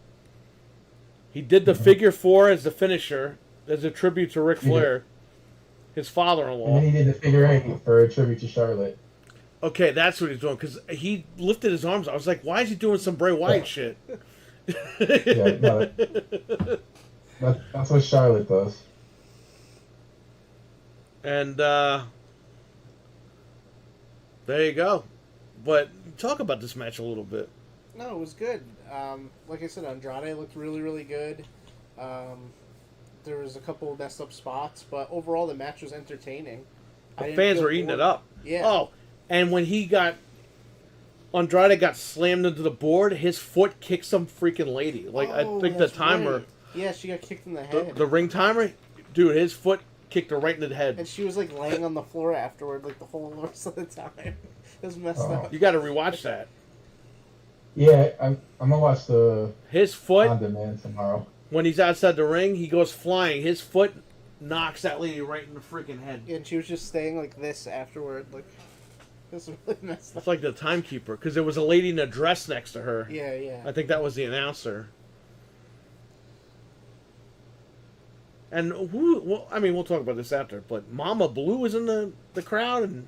He did the figure 4 as the finisher, as a tribute to Ric Flair, his father-in-law. And then he did the figure 8 for a tribute to Charlotte. Okay, that's what he's doing, because he lifted his arms. I was like, why is he doing some Bray Wyatt shit? No, that's what Charlotte does. And there you go. But talk about this match a little bit. No, it was good. Like I said, Andrade looked really, really good. There was a couple of messed up spots, but overall the match was entertaining. The fans were eating it up. Yeah. Oh, and when Andrade got slammed into the board, his foot kicked some freaking lady. Like, I think the timer... Right. Yeah, she got kicked in the head. The ring timer? Dude, his foot kicked her right in the head. And she was, like, laying on the floor afterward, like, the whole rest of the time. It was messed up. You gotta rewatch that. Yeah, I'm gonna watch his foot on demand tomorrow. When he's outside the ring, he goes flying. His foot knocks that lady right in the freaking head. Yeah, and she was just staying like this afterward. Like, it was really messed up. It's like the timekeeper, because there was a lady in a dress next to her. Yeah, yeah. I think that was the announcer. And who? Well, I mean, we'll talk about this after. But Mama Blue was in the crowd, and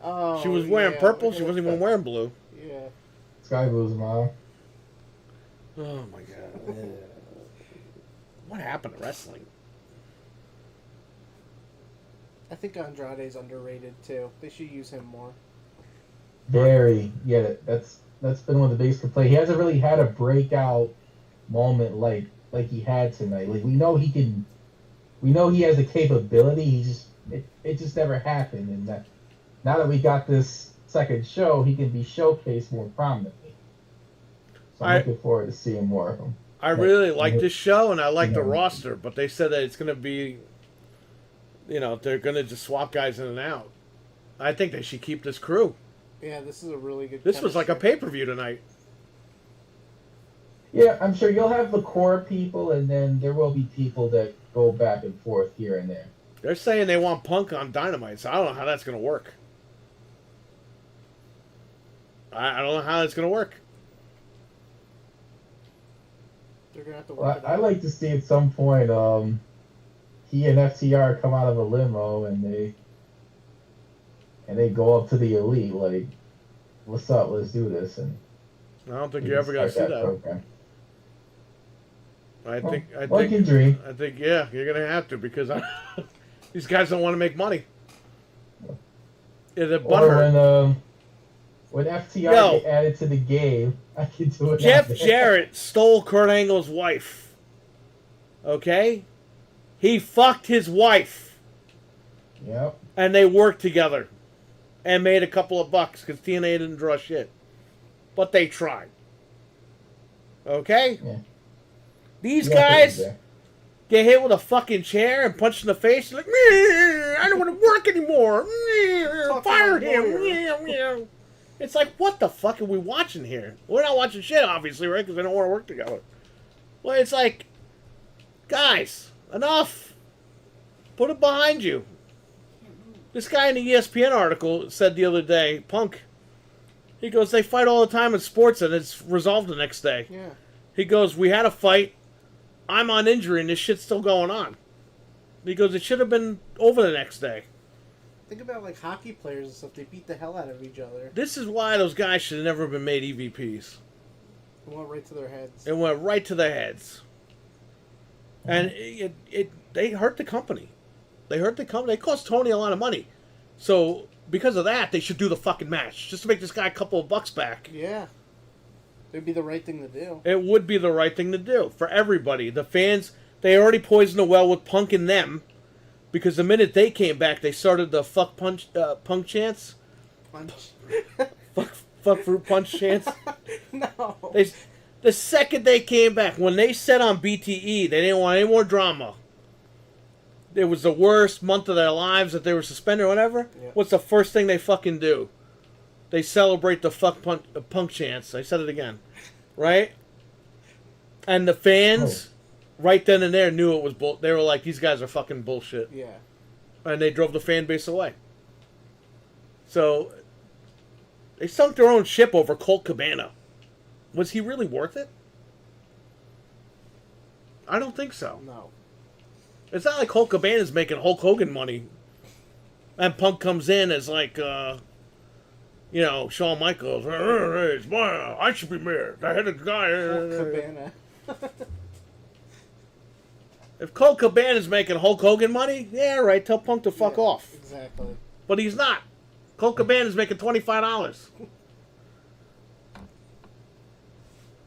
Oh, she was wearing yeah, purple. She wasn't even wearing blue. Yeah. Sky Blue's mom. Oh my god! What happened to wrestling? I think Andrade's underrated too. They should use him more. Very. Yeah, that's been one of the biggest complaints. He hasn't really had a breakout moment like he had tonight. Like we know he can. We know he has the capability. It just never happened. And that now that we got this second show, he can be showcased more prominently. So I'm looking forward to seeing more of him. I really like this show, and I like the roster, but they said that it's going to be, they're going to just swap guys in and out. I think they should keep this crew. Yeah, this is a really good. This was like a pay-per-view tonight. Yeah, I'm sure you'll have the core people, and then there will be people that go back and forth here and there. They're saying they want Punk on Dynamite, so I don't know how that's going to work. I don't know how that's going to work. They're gonna have to work it out. I'd like to see at some point he and FTR come out of a limo and they go up to the Elite like, what's up, let's do this. And I don't think you're ever going to see that. Program. I think can dream. I think you're going to have to, because these guys don't want to make money. Yeah, they're butthurt. When FTR get added to the game, I can do it. Jeff Jarrett stole Kurt Angle's wife. Okay? He fucked his wife. Yep. And they worked together. And made a couple of bucks, because TNA didn't draw shit. But they tried. Okay? Yeah. These guys get hit with a fucking chair and punched in the face. Like, I don't want to work anymore. Fire him. It's like, what the fuck are we watching here? We're not watching shit, obviously, right? Because they don't want to work together. Well, it's like, guys, enough. Put it behind you. This guy in the ESPN article said the other day, Punk, he goes, they fight all the time in sports and it's resolved the next day. Yeah. He goes, we had a fight. I'm on injury and this shit's still going on. He goes, it should have been over the next day. Think about like hockey players and stuff. They beat the hell out of each other. This is why those guys should have never been made EVPs. It went right to their heads. It went right to their heads. And they hurt the company. They hurt the company. They cost Tony a lot of money. So, because of that, they should do the fucking match. Just to make this guy a couple of bucks back. Yeah. It'd be the right thing to do. It would be the right thing to do. For everybody. The fans, they already poisoned the well with Punk and them. Because the minute they came back, they started the Punk chants. Punch. fuck fruit punch chants. No. The second they came back, when they said on BTE they didn't want any more drama, it was the worst month of their lives that they were suspended or whatever. Yeah. What's the first thing they fucking do? They celebrate the punk chants. I said it again. Right? And the fans, right then and there, knew it was bull. They were like, these guys are fucking bullshit. Yeah. And they drove the fan base away. So, they sunk their own ship over Colt Cabana. Was he really worth it? I don't think so. No. It's not like Colt Cabana's making Hulk Hogan money. And Punk comes in as like, Shawn Michaels. I should be mayor. The head of the guy. Colt Cabana. If Colt Cabana's making Hulk Hogan money, yeah, right, tell Punk to fuck off. Exactly. But he's not. Colt Cabana's making $25.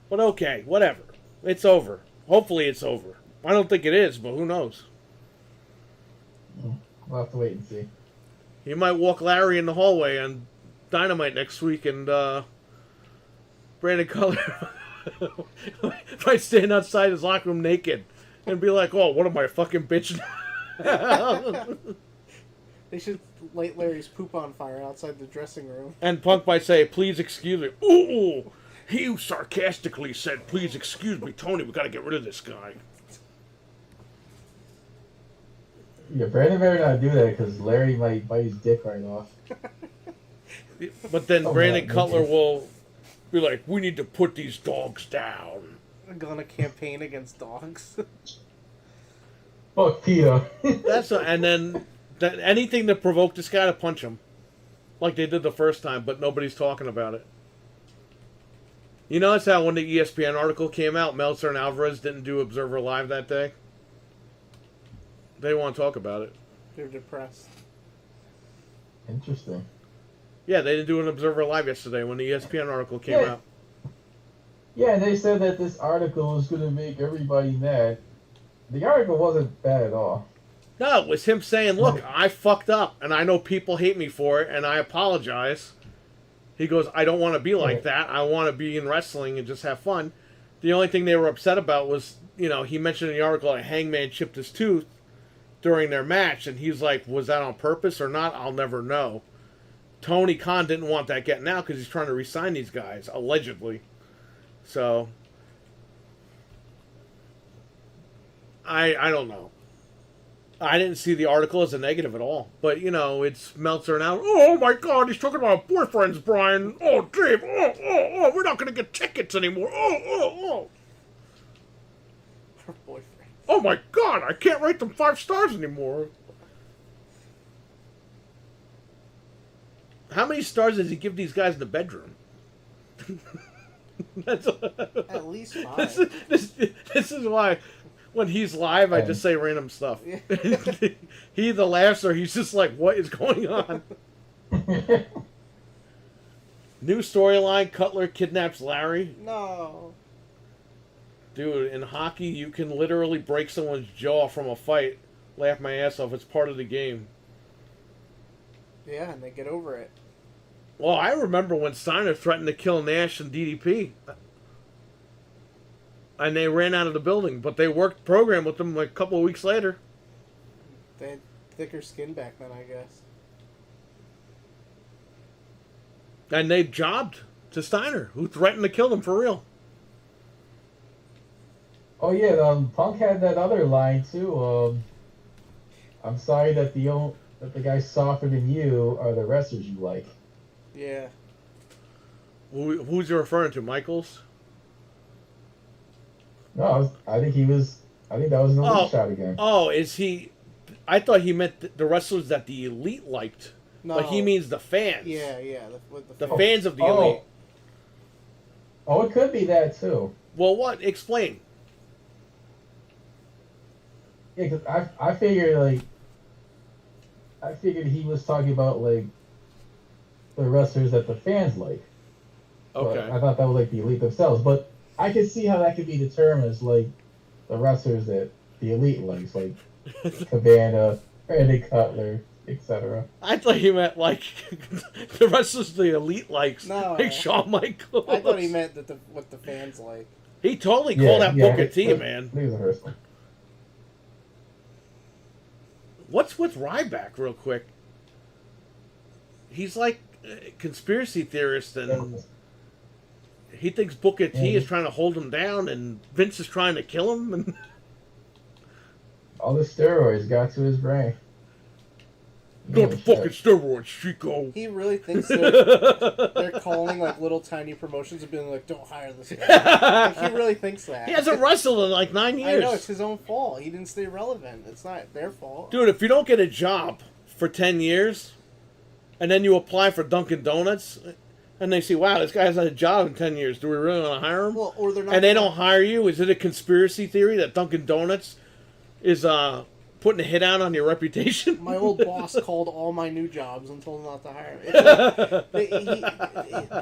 But okay, whatever. It's over. Hopefully it's over. I don't think it is, but who knows? We'll have to wait and see. He might walk Larry in the hallway on Dynamite next week, and Brandon Cutler might stand outside his locker room naked and be like, "Oh, what am I, fucking bitch?" They should light Larry's poop on fire outside the dressing room. And Punk might say, "Please excuse me." Ooh, he sarcastically said, "Please excuse me, Tony. We got to get rid of this guy." Yeah, Brandon better not do that because Larry might bite his dick right off. But then Brandon Cutler will be like, "We need to put these dogs down." Go on a campaign against dogs. Fuck PETA. And then anything to provoke this guy to punch him, like they did the first time, but nobody's talking about it. You notice how when the ESPN article came out, Meltzer and Alvarez didn't do Observer Live that day? They didn't want to talk about it. They're depressed. Interesting. Yeah, they didn't do an Observer Live yesterday when the ESPN article came out. Yeah, they said that this article was going to make everybody mad. The article wasn't bad at all. No, it was him saying, look, I fucked up, and I know people hate me for it, and I apologize. He goes, I don't want to be like that. I want to be in wrestling and just have fun. The only thing they were upset about was, he mentioned in the article that Hangman chipped his tooth during their match, and he's like, was that on purpose or not? I'll never know. Tony Khan didn't want that getting out because he's trying to re-sign these guys, allegedly. So, I don't know. I didn't see the article as a negative at all. But, it's Meltzer now. Oh, my God, he's talking about boyfriends, Brian. Oh, Dave. Oh, we're not going to get tickets anymore. Oh. Her boyfriend. Oh, my God, I can't rate them 5 stars anymore. How many stars does he give these guys in the bedroom? At least 5. This is why when he's live, I just say random stuff. He either laughs or he's just like, what is going on? New storyline, Cutler kidnaps Larry. No. Dude, in hockey, you can literally break someone's jaw from a fight. Laugh my ass off. It's part of the game. Yeah, and they get over it. Well, I remember when Steiner threatened to kill Nash and DDP. And they ran out of the building, but they worked program with them like a couple of weeks later. They had thicker skin back then, I guess. And they jobbed to Steiner, who threatened to kill them for real. Oh yeah, Punk had that other line too. I'm sorry that the guys softer than you are the wrestlers you like. Yeah. Who's you referring to, Michaels? No, I think that was an elite shot again. Oh, is he? I thought he meant the wrestlers that the elite liked. No. But he means the fans. Yeah. The fans of the elite. Oh, it could be that too. Well, what? Explain. Yeah, because I figured he was talking about like the wrestlers that the fans like. Okay. But I thought that was like the elite themselves, but I could see how that could be determined as like the wrestlers that the elite likes, like Cabana, Randy Cutler, etc. I thought he meant like the wrestlers the elite likes, No, like Shawn Michaels. I thought he meant that what the fans like. He totally called out Booker T, man. He was a wrestler. What's with Ryback, real quick? He's like a conspiracy theorist, and he thinks Booker T is trying to hold him down, and Vince is trying to kill him. And all the steroids got to his brain. not the fucking steroids, Chico. He really thinks they're calling like little tiny promotions and being like, "Don't hire this guy." Like, he really thinks that. He hasn't wrestled in like 9 years. I know, it's his own fault. He didn't stay relevant. It's not their fault. Dude, if you don't get a job for 10 years, and then you apply for Dunkin' Donuts, and they see, wow, this guy hasn't had a job in 10 years. Do we really want to hire him? Well, or they're not. And they don't hire you? Is it a conspiracy theory that Dunkin' Donuts is putting a hit out on your reputation? My old boss called all my new jobs and told them not to hire him.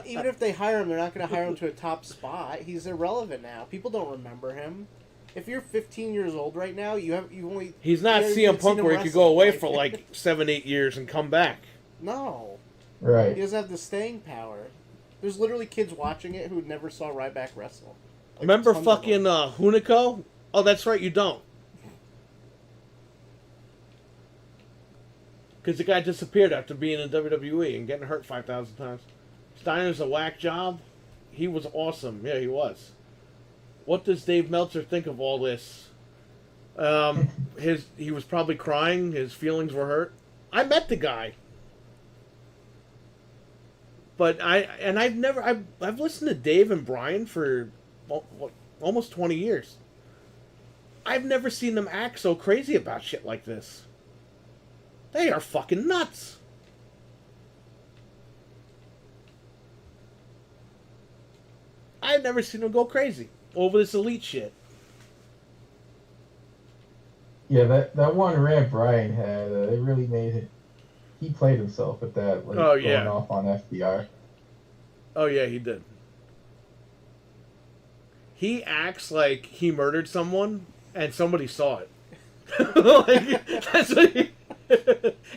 Even if they hire him, they're not going to hire him to a top spot. He's irrelevant now. People don't remember him. If you're 15 years old right now, you only. He's not CM Punk where he could go away for like 7-8 years and come back. No. Right. He doesn't have the staying power. There's literally kids watching it who never saw Ryback wrestle. Like, remember fucking Hunico? Oh, that's right, you don't. Because the guy disappeared after being in WWE and getting hurt 5,000 times. Steiner's a whack job. He was awesome. Yeah, he was. What does Dave Meltzer think of all this? He was probably crying. His feelings were hurt. I met the guy. But I've listened to Dave and Brian for almost 20 years. I've never seen them act so crazy about shit like this. They are fucking nuts. I've never seen them go crazy over this elite shit. Yeah, that one rant Brian had, it really made it. He played himself with that, like going off on FDR. Oh yeah, he did. He acts like he murdered someone and somebody saw it. Like, that's what he,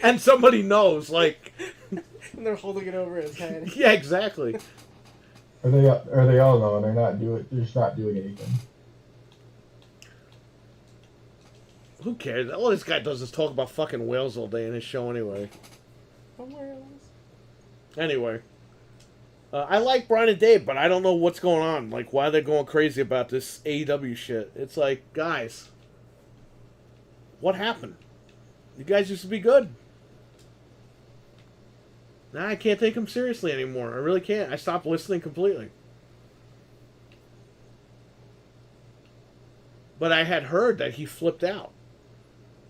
and somebody knows, like. And they're holding it over his head. Yeah, exactly. Or they all know, and they're just not doing anything. Who cares? All this guy does is talk about fucking whales all day in his show anyway. Whales. Anyway. I like Brian and Dave, but I don't know what's going on. Like, why they're going crazy about this AEW shit. It's like, guys, what happened? You guys used to be good. Now I can't take him seriously anymore. I really can't. I stopped listening completely. But I had heard that he flipped out.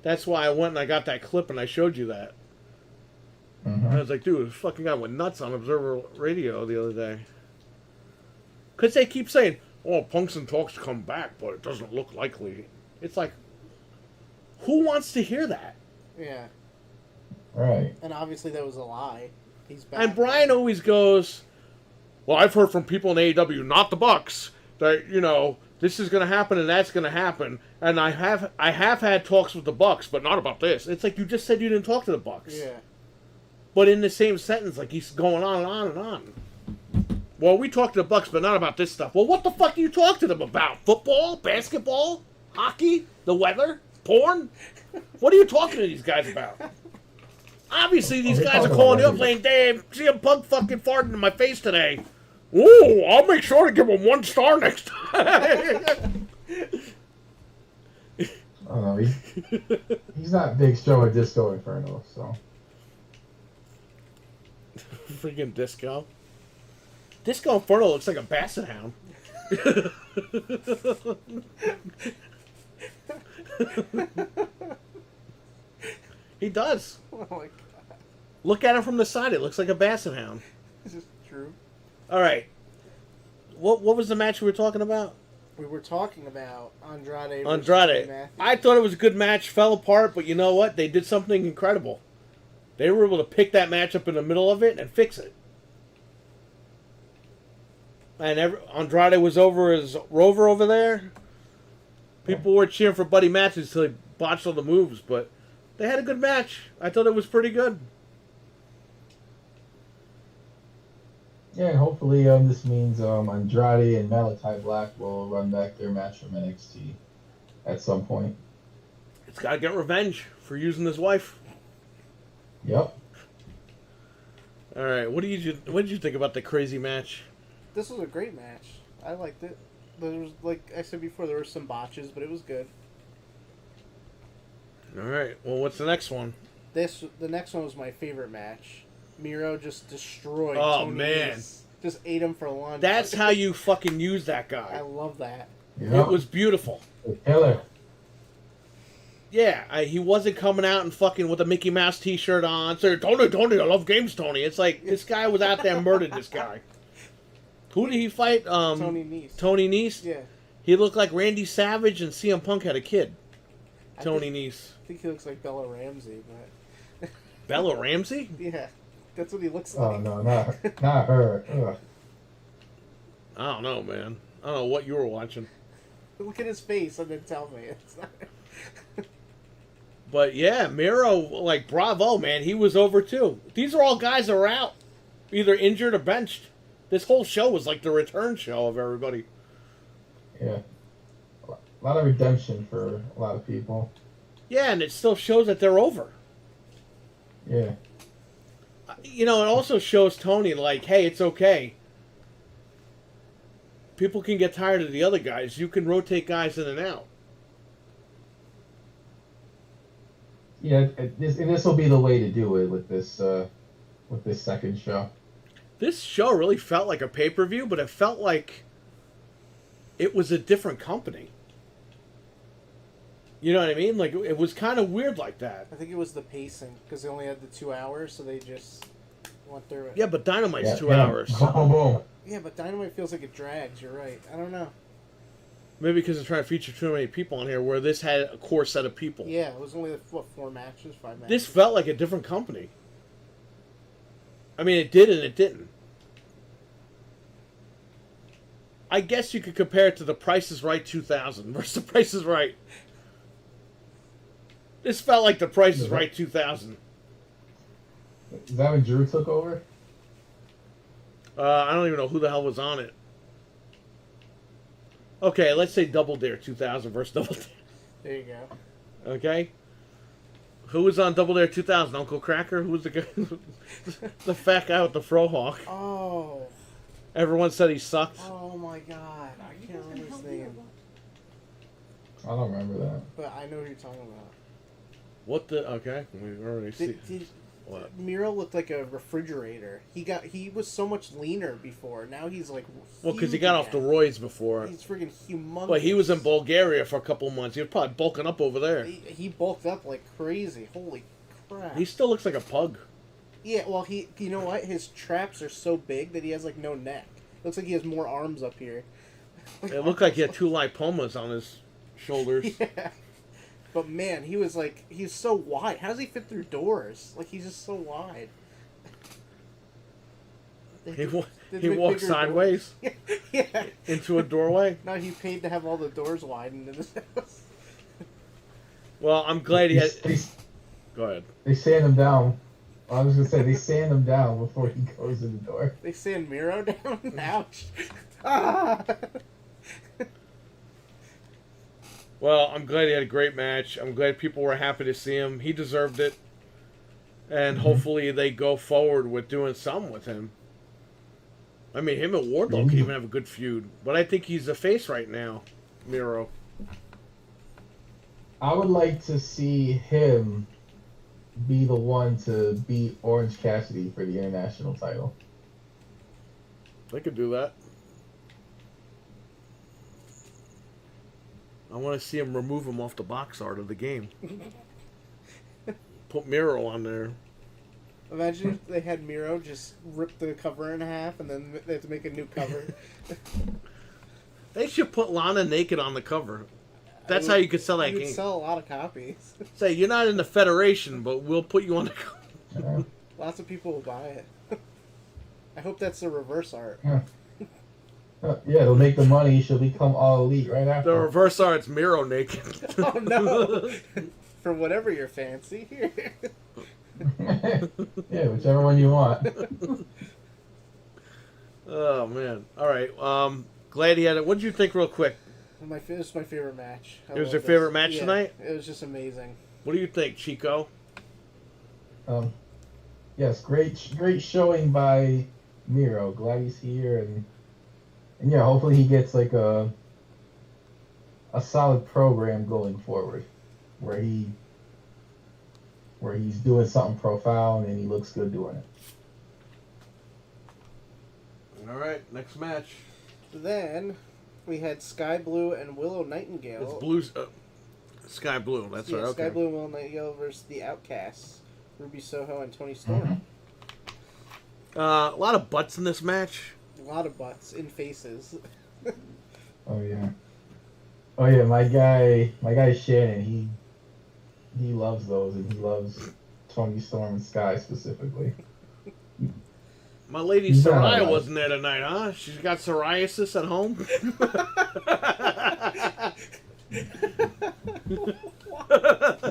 That's why I went and I got that clip and I showed you that. Mm-hmm. I was like, dude, this fucking guy went nuts on Observer Radio the other day. Because they keep saying, oh, Punks and Talks come back, but it doesn't look likely. It's like, who wants to hear that? Yeah. Right. And obviously that was a lie. He's back. And Brian always goes, well, I've heard from people in AEW, not the Bucks, that, you know, this is going to happen and that's going to happen. And I have had talks with the Bucks, but not about this. It's like you just said you didn't talk to the Bucks. Yeah. But in the same sentence, like he's going on and on and on. Well, we talked to the Bucks, but not about this stuff. Well, what the fuck do you talk to them about? Football? Basketball? Hockey? The weather? Porn? What are you talking to these guys about? Obviously, these guys are calling you up saying, Dave, CM Punk fucking farted in my face today. Ooh, I'll make sure to give him 1 star next time. I don't know. He's not Big Show or Disco Inferno, so. Freaking Disco. Disco Inferno looks like a basset hound. He does. Oh my god. Look at him from the side. It looks like a basset hound. This is true. All right. What was the match we were talking about? We were talking about Andrade. Andrade. I thought it was a good match. Fell apart, but you know what? They did something incredible. They were able to pick that match up in the middle of it and fix it. And Andrade was over as Rover over there. People were cheering for Buddy Matthews until he botched all the moves, but they had a good match. I thought it was pretty good. Yeah, and hopefully this means Andrade and Malachi Black will run back their match from NXT at some point. It's got to get revenge for using his wife. Yep. All right, what did you think about the crazy match? This was a great match. I liked it. There was, like I said before, there were some botches, but it was good. All right. Well, what's the next one? The next one was my favorite match. Miro just destroyed. Oh, Tony man. Nese. Just ate him for lunch. That's how you fucking use that I guy. love that. Yep. It was beautiful. Killer. Yeah, he wasn't coming out and fucking with a Mickey Mouse T-shirt on. Saying, Tony, I love games, Tony. It's like, this guy was out there and murdered this guy. Who did he fight? Tony Nese. Tony Nese? Yeah. He looked like Randy Savage and CM Punk had a kid. Tony Nese. I think he looks like Bella Ramsey, but... Bella Ramsey? Yeah. That's what he looks Oh, like. no, not her. Ugh. I don't know, man. I don't know what you were watching. Look at his face and then tell me. It's not... But yeah, Miro, like, bravo, man. He was over too. These are all guys that are out. Either injured or benched. This whole show was like the return show of everybody. Yeah. A lot of redemption for a lot of people. Yeah, and it still shows that they're over. Yeah. You know, it also shows Tony, like, hey, it's okay. People can get tired of the other guys. You can rotate guys in and out. Yeah, this will be the way to do it with this second show. This show really felt like a pay-per-view, but it felt like it was a different company. You know what I mean? Like, it was kind of weird like that. I think it was the pacing because they only had the 2 hours, so they just went through it. Yeah, but Dynamite's 2 yeah. hours. Boom, boom. Yeah, but Dynamite feels like it drags. You're right. I don't know. Maybe because they're trying to feature too many people on here, where this had a core set of people. Yeah, it was only, what, 4 matches, 5 matches? This felt like a different company. I mean, it did and it didn't. I guess you could compare it to The Price is Right 2000 versus The Price is Right. This felt like The Price is Right 2000. Is that when Drew took over? I don't even know who the hell was on it. Okay, let's say Double Dare 2000 versus Double Dare. There you go. Okay? Who was on Double Dare 2000? Uncle Cracker? Who was the guy? The fat guy with the frohawk. Oh. Everyone said he sucked. Oh my god. I can't remember his name. I don't remember that. But I know who you're talking about. What the? Okay, we already see. Did What? Miro looked like a refrigerator. He was so much leaner before. Now he's like Well, because he huge got off the again. roids before. He's freaking humongous. But he was in Bulgaria for a couple months. He was probably bulking up over there. He bulked up like crazy. Holy crap. He still looks like a pug. Yeah, well, you know what? His traps are so big that he has like no neck. Looks like he has more arms up here. It looked like he had 2 lipomas on his shoulders. Yeah. But man, he's so wide. How does he fit through doors? Like, he's just so wide. He make walked bigger sideways doors. Yeah. into a doorway. Now he paid to have all the doors widened in his house. Well, I'm glad he had. Go ahead. They sand him down. I was gonna say they sand him down before he goes in the door. They sand Miro down? Ouch. Ah! Well, I'm glad he had a great match. I'm glad people were happy to see him. He deserved it. And hopefully they go forward with doing something with him. I mean, him and Wardlow can even have a good feud. But I think he's a face right now, Miro. I would like to see him be the one to beat Orange Cassidy for the international title. They could do that. I want to see him remove him off the box art of the game. Put Miro on there. Imagine if they had Miro just rip the cover in half and then they have to make a new cover. They should put Lana naked on the cover. That's how you could sell that You would game. sell a lot of copies. Say, you're not in the Federation, but we'll put you on the cover. Lots of people will buy it. I hope that's the reverse art. Yeah, they'll make the money. She'll become all elite right The after. reverse art's Miro naked. Oh no! For whatever your fancy. Yeah, whichever one you want. Oh, man. All right. Glad he had it. What did you think real quick? It was my favorite match. It was your favorite match tonight? It was just amazing. What do you think, Chico? Yes, great showing by Miro. Glad he's here, and yeah, hopefully he gets like a solid program going forward, where he's doing something profound and he looks good doing it. All right, next match. Then we had Sky Blue and Willow Nightingale. It's Blue, Sky Blue. That's right. Okay. Sky Blue and Willow Nightingale versus the Outcasts, Ruby Soho and Tony Storm. A lot of butts in this match. A lot of butts in faces. Oh yeah. My guy Shannon. He loves those, and he loves Tony Storm and Sky specifically. My lady He's not Soraya alright. wasn't there tonight, huh? She's got psoriasis at home.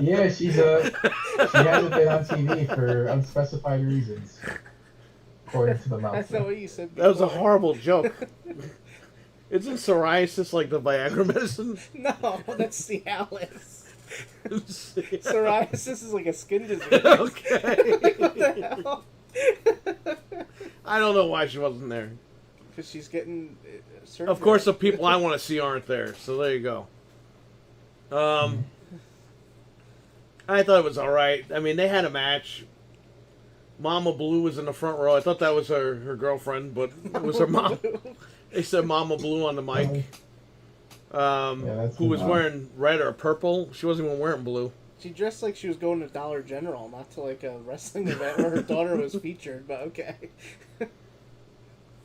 Yeah, she hasn't been on TV for unspecified reasons, according to the That's not announcer. what you said That was a before. horrible joke. Isn't psoriasis like the Viagra medicine? No, that's Cialis. Psoriasis is like a skin disease. Okay. What the hell? I don't know why she wasn't there. Because she's getting surgery. Of course, the people I want to see aren't there, so there you go. I thought it was all right. I mean, they had a match. Mama Blue was in the front row. I thought that was her girlfriend, but it was her mom. They said Mama Blue on the mic. that's who was odd. wearing red or purple. She wasn't even wearing blue. She dressed like she was going to Dollar General, not to like a wrestling event where her daughter was featured, but okay.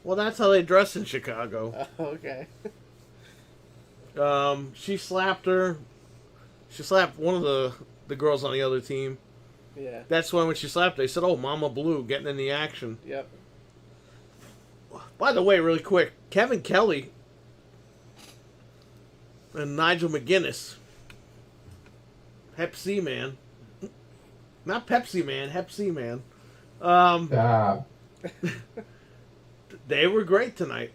Well, that's how they dress in Chicago. Okay. She slapped her. She slapped one of the girls on the other team. Yeah. That's when she slapped, they said, "Oh, Mama Blue, getting in the action." Yep. By the way, really quick, Kevin Kelly and Nigel McGuinness, Hep C Man, not Pepsi Man, Hep C Man. They were great tonight.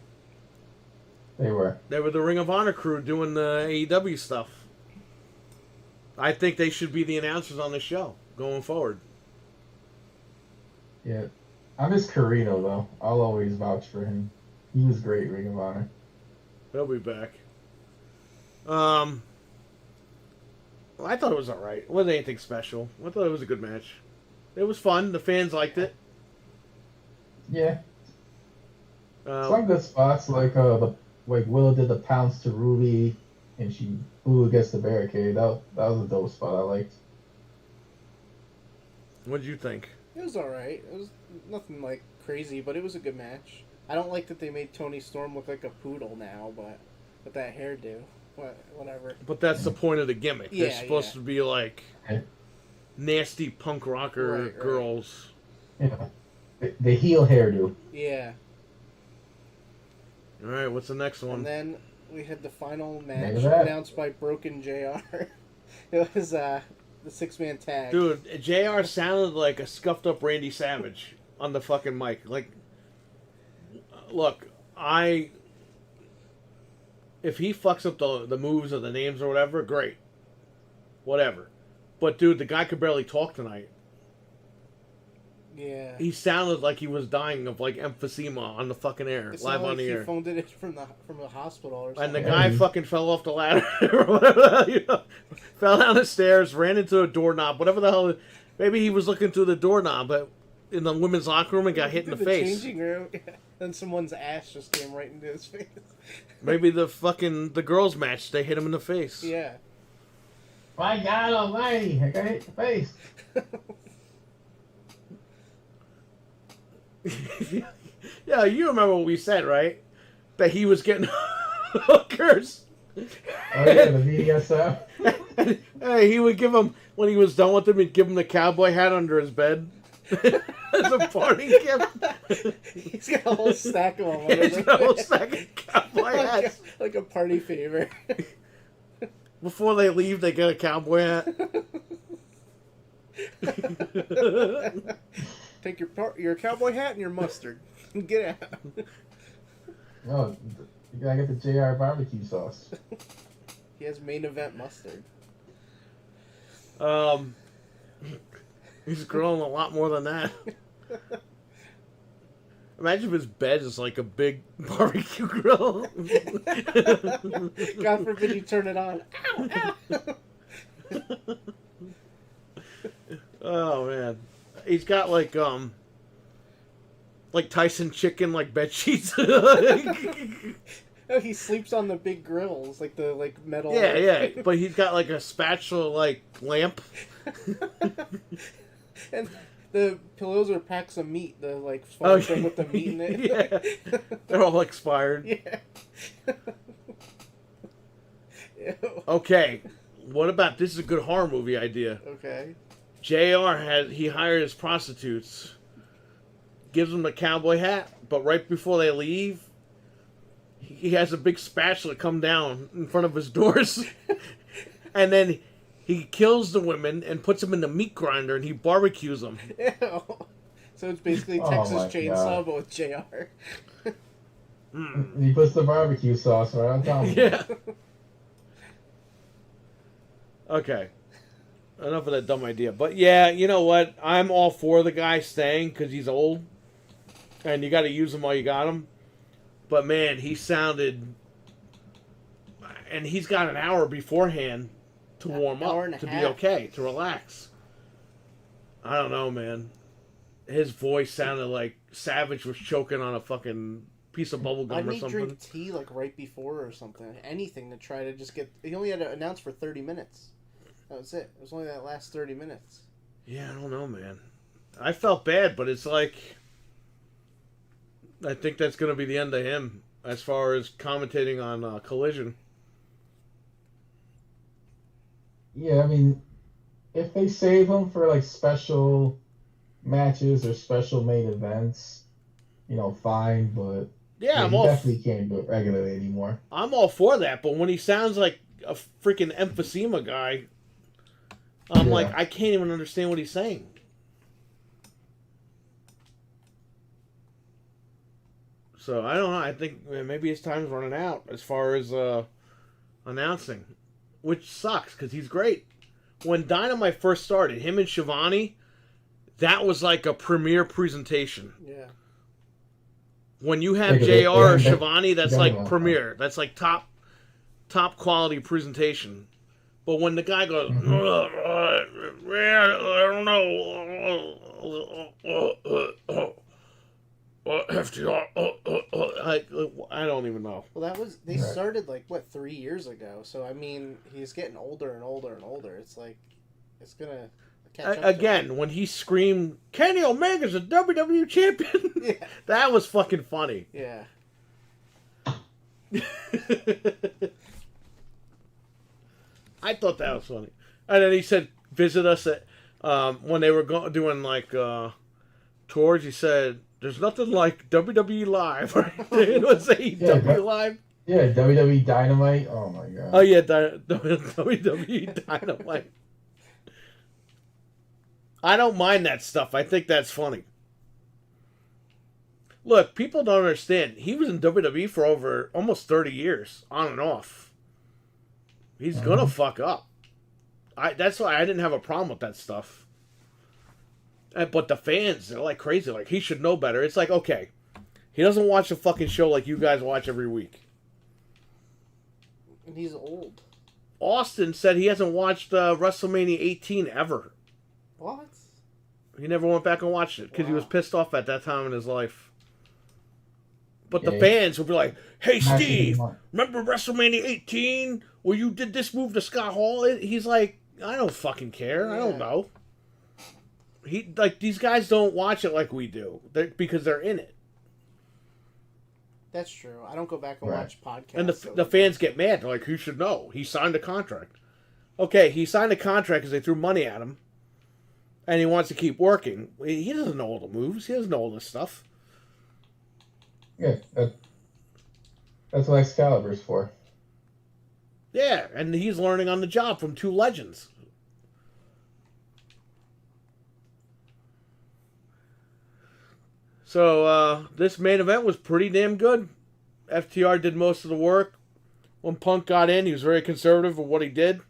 They were. They were the Ring of Honor crew doing the AEW stuff. I think they should be the announcers on the show going forward. Yeah. I miss Carino, though. I'll always vouch for him. He was great, Ring of Honor. He'll be back. Well, I thought it was alright. It wasn't anything special. I thought it was a good match. It was fun. The fans liked it. Yeah. Some good spots, like Willow did the pounce to Ruby, and she flew against the barricade. That was a dope spot I liked. What'd you think? It was alright. It was nothing like crazy, but it was a good match. I don't like that they made Tony Storm look like a poodle now, but with that hairdo, whatever. But that's the point of the gimmick. Yeah, They're supposed to be like nasty punk rocker Right. girls. Yeah. The heel hairdo. Yeah. All right, what's the next one? And then we had the final match Look at that. announced by Broken JR. It was the 6-man tag. Dude, JR sounded like a scuffed up Randy Savage on the fucking mic. Like, look, if he fucks up the moves or the names or whatever, great. Whatever. But, dude, the guy could barely talk tonight. Yeah. He sounded like he was dying of, like, emphysema on the fucking air, It live sounded on like the he air. phoned it from the hospital or something. And the Yeah, guy he- fucking fell off the ladder or whatever, you know, fell down the stairs, ran into a doorknob, whatever the hell. Maybe he was looking through the doorknob in the women's locker room and got hit in the face. Changing room, and someone's ass just came right into his face. Maybe the girls match, they hit him in the face. Yeah. My God Almighty! I got hit in the face. Yeah, you remember what we said, right? That he was getting hookers. Oh yeah, the BDSM. Hey, he would give him, when he was done with them, he'd give him the cowboy hat under his bed. As a party gift. He's got a whole stack of them. He's got a whole stack of cowboy hats. Like a party favor. Before they leave, they get a cowboy hat. Take your cowboy hat and your mustard. Get out. No, you gotta get the JR barbecue sauce. He has main event mustard. He's growing a lot more than that. Imagine if his bed is like a big barbecue grill. God forbid you turn it on. Ow, ow. Oh man, he's got like Tyson chicken like bed sheets. Oh, he sleeps on the big grills, like the metal. Yeah, but he's got like a spatula like lamp. And the pillows are packs of meat, the foam thing with the meat in it. Yeah, they're all expired. Yeah. Ew. Okay, what about this? Is a good horror movie idea. Okay. He hires prostitutes, gives them a cowboy hat, but right before they leave, he has a big spatula come down in front of his doors, and then he kills the women and puts them in the meat grinder and he barbecues them. Ew. So it's basically Oh Texas my Chainsaw, God. but with JR. He puts the barbecue sauce right on top of it. Yeah. Okay. Enough of that dumb idea. But yeah, you know what? I'm all for the guy staying because he's old. And you got to use him while you got him. But man, he sounded... And he's got an hour beforehand to warm hour up, and a to be half. okay, to relax. I don't know, man. His voice sounded like Savage was choking on a fucking piece of bubble Why gum or didn't he something. drink tea like right before or something? Anything to try to just get. He only had to announce for 30 minutes. That was it. It was only that last 30 minutes. Yeah, I don't know, man. I felt bad, but it's like I think that's going to be the end of him as far as commentating on Collision. Yeah, I mean, if they save him for like special matches or special main events, fine. But Yeah, he definitely can't do it regularly anymore. I'm all for that, but when he sounds like a freaking emphysema guy, I'm like, I can't even understand what he's saying. So I don't know. I think maybe his time's running out as far as announcing, which sucks because he's great. When Dynamite first started, him and Shivani, that was like a premiere presentation. Yeah. When you have JR or Shivani, that's like premiere. That's like top quality presentation. But when the guy goes, I don't know. FTR, I don't even know. Well, they started like 3 years ago. So I mean, he's getting older and older and older. It's like it's gonna catch up again when he screamed, "Kenny Omega's a WWE champion." Yeah. That was fucking funny. Yeah. I thought that was funny. And then he said, "Visit us at when they were doing like tours." He said, "There's nothing like WWE Live." Right? It was AEW Live. Yeah, WWE Dynamite. Oh my god. Oh yeah, WWE Dynamite. I don't mind that stuff. I think that's funny. Look, people don't understand. He was in WWE for over almost 30 years, on and off. He's gonna fuck up. That's why I didn't have a problem with that stuff. But the fans, they're like crazy. Like, he should know better. It's like, okay, he doesn't watch a fucking show like you guys watch every week. And he's old. Austin said he hasn't watched WrestleMania 18 ever. What? He never went back and watched it because he was pissed off at that time in his life. But the fans would be like, "Hey, Steve, remember WrestleMania 18 where you did this move to Scott Hall?" He's like, "I don't fucking care. I don't know." These guys don't watch it like we do because they're in it. That's true. I don't go back and watch podcasts. And the fans get mad. They're like, "Who should know? He signed a contract." Okay, he signed a contract because they threw money at him. And he wants to keep working. He doesn't know all the moves. He doesn't know all this stuff. Yeah, that's what Excalibur's for. Yeah, and he's learning on the job from two legends. So, this main event was pretty damn good. FTR did most of the work. When Punk got in, he was very conservative with what he did.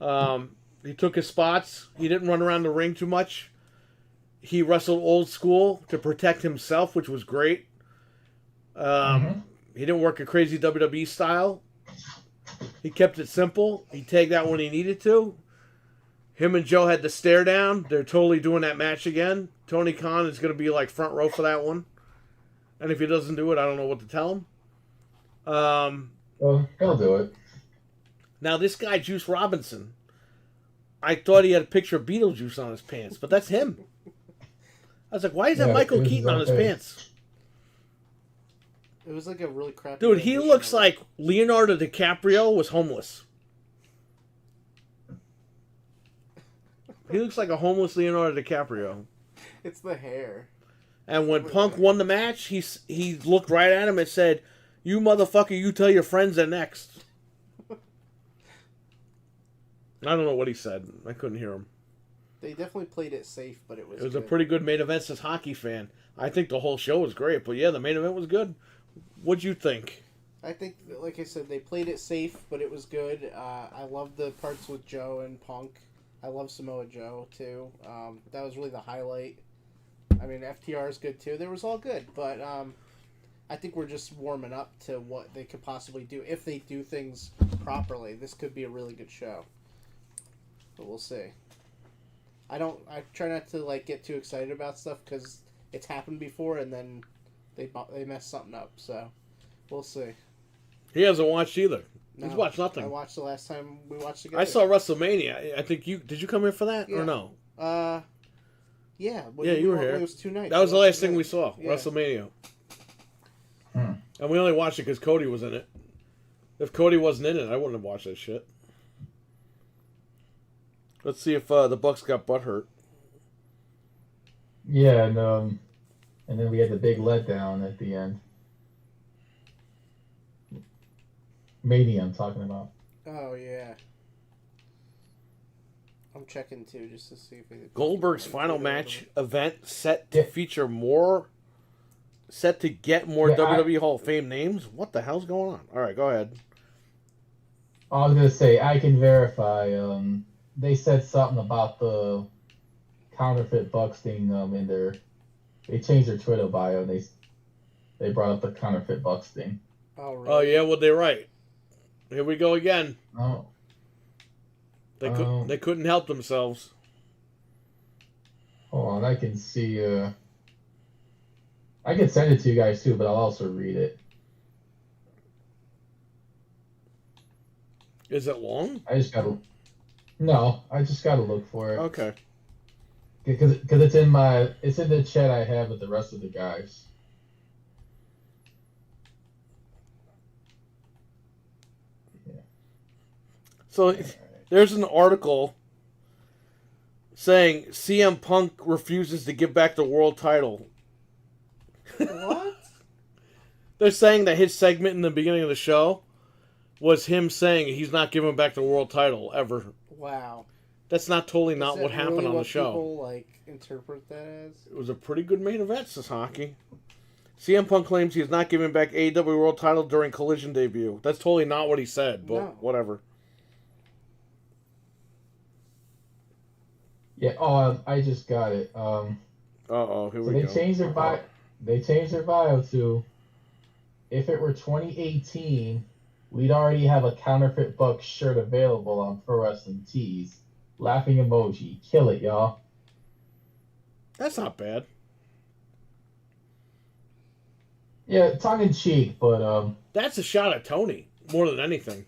He took his spots. He didn't run around the ring too much. He wrestled old school to protect himself, which was great. He didn't work a crazy WWE style. He kept it simple. He tagged out when he needed to. Him and Joe had the stare down. They're totally doing that match again. Tony Khan is going to be like front row for that one. And if he doesn't do it, I don't know what to tell him. Well, he'll do it. Now, this guy, Juice Robinson, I thought he had a picture of Beetlejuice on his pants, but that's him. I was like, why is that Michael Keaton on his pants? It was like a really crappy... Dude, he looks like Leonardo DiCaprio was homeless. He looks like a homeless Leonardo DiCaprio. It's the hair. And when Punk won the match, he looked right at him and said, "You motherfucker, you tell your friends they're next." I don't know what he said. I couldn't hear him. They definitely played it safe, but it was a pretty good main event as a hockey fan. I think the whole show was great, but yeah, the main event was good. What'd you think? I think, like I said, they played it safe, but it was good. I love the parts with Joe and Punk. I love Samoa Joe, too. That was really the highlight. I mean, FTR is good, too. They was all good, but I think we're just warming up to what they could possibly do. If they do things properly, this could be a really good show. But we'll see. I try not to, get too excited about stuff, because it's happened before, and then they messed something up. So we'll see. He hasn't watched either. No, He's watched nothing. I watched the last time we watched together. I saw WrestleMania. I think did you come here for that or no? Yeah. You were here. It was 2 nights. That was the last thing we saw. Yeah. WrestleMania. And we only watched it because Cody was in it. If Cody wasn't in it, I wouldn't have watched that shit. Let's see if the Bucks got butt hurt. Yeah, and then we had the big letdown at the end. Mania, I'm talking about. Oh yeah. I'm checking too just to see if it. Goldberg's final match event set to feature more. Set to get more WWE Hall of Fame names. What the hell's going on? All right, go ahead. I was gonna say I can verify. They said something about the counterfeit Bucks thing in their. They changed their Twitter bio and they brought up the counterfeit Bucks thing. Oh really? Oh yeah, what they write? Here we go again. Oh. They couldn't help themselves. Hold on, I can see. I can send it to you guys too, but I'll also read it. Is it long? I just gotta look for it. Okay. Because it's in the chat I have with the rest of the guys. Yeah. So there's an article saying CM Punk refuses to give back the world title. What? They're saying that his segment in the beginning of the show was him saying he's not giving back the world title ever. Wow. That's not what happened really on the show. People interpret that as? It was a pretty good main event, Sasaki. CM Punk claims he is not giving back AEW world title during Collision debut. That's totally not what he said, but No. whatever. Yeah. I just got it. Here we go. They changed their bio to, if it were 2018, we'd already have a counterfeit Bucks shirt available on Pro Wrestling Tees. Laughing emoji. Kill it, y'all. That's not bad. Yeah, tongue in cheek, but That's a shot at Tony more than anything.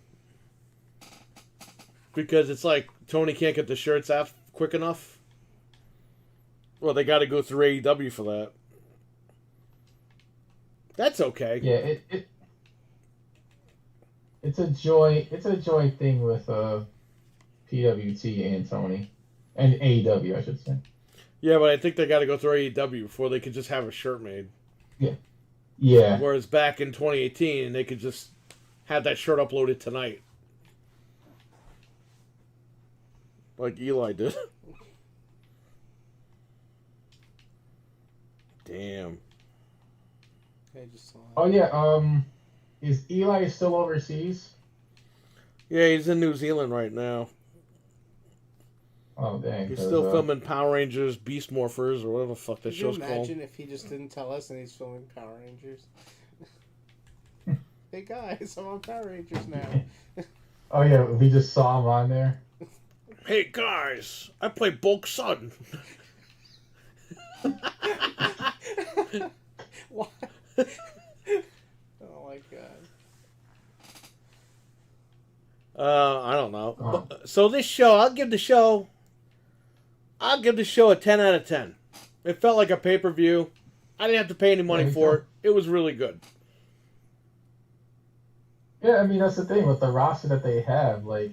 Because it's like Tony can't get the shirts out quick enough. Well, they got to go through AEW for that. That's okay. yeah, it's a joint thing with PWT and Tony and AEW, I should say. Yeah, but I think they got to go through AEW before they could just have a shirt made. Yeah. Whereas back in 2018, they could just have that shirt uploaded tonight. Like Eli did. Damn. I just saw it. Oh yeah. Is Eli still overseas? Yeah, he's in New Zealand right now. Oh dang. He's still filming Power Rangers, Beast Morphers, or whatever the fuck that Could you show's called. imagine if he just didn't tell us and he's filming Power Rangers? Hey guys, I'm on Power Rangers now. Oh yeah, we just saw him on there. Hey guys, I play Bulk Sun. What? Oh my god. I don't know. But, so this show, I'll give the show a 10 out of 10. It felt like a pay-per-view. I didn't have to pay any money for it. It was really good. Yeah, I mean that's the thing with the roster that they have. Like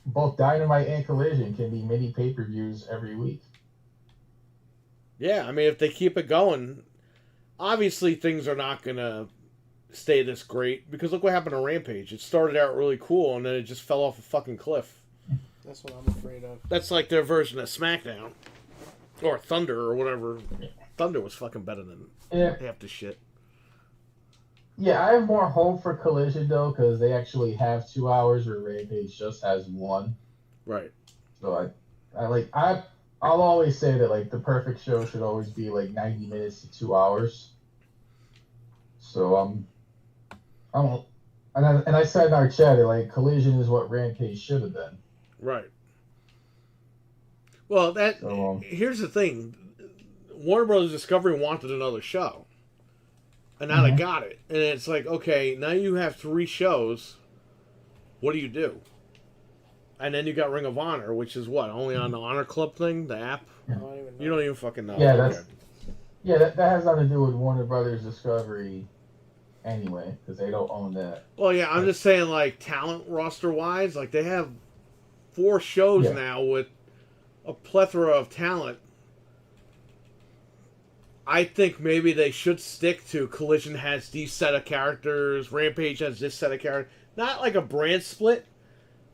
both Dynamite and Collision can be mini pay-per-views every week. Yeah, I mean if they keep it going, obviously things are not gonna stay this great because look what happened to Rampage. It started out really cool and then it just fell off a fucking cliff. That's what I'm afraid of. That's like their version of SmackDown. Or Thunder or whatever. Thunder was fucking better than half the shit. Yeah, I have more hope for Collision though because they actually have 2 hours where Rampage just has 1. Right. So I'll always say that like the perfect show should always be like 90 minutes to 2 hours. So and I said in our chat that like Collision is what Rampage should have been. Right. Well, here's the thing. Warner Brothers Discovery wanted another show. and now they got it. And it's like, okay, now you have 3 shows. What do you do? And then you got Ring of Honor, which is what? Only on the Honor Club thing, the app? I don't even know. You don't even fucking know. Yeah, Okay. that has nothing to do with Warner Brothers Discovery anyway, because they don't own that. Well, yeah, I'm just saying, like, talent roster-wise, like, they have 4 shows now with a plethora of talent. I think maybe they should stick to Collision has these set of characters, Rampage has this set of characters. Not like a brand split,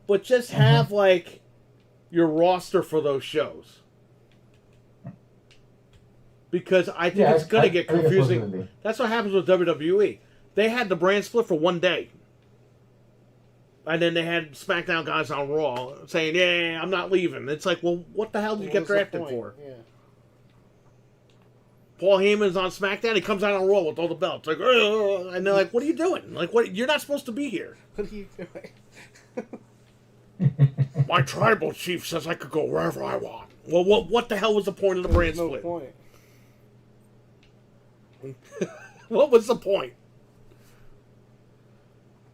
but just have, like, your roster for those shows. Because I think it's going to get confusing. That's what happens with WWE. They had the brand split for one day. And then they had SmackDown guys on Raw saying, yeah, I'm not leaving. It's like, well, what the hell did you get drafted for? Yeah. Paul Heyman's on SmackDown. He comes out on Raw with all the belts. Like, ugh, and they're like, what are you doing? Like, what? You're not supposed to be here. What are you doing? My tribal chief says I could go wherever I want. Well, what the hell was the point of the brand No split? point. What was the point?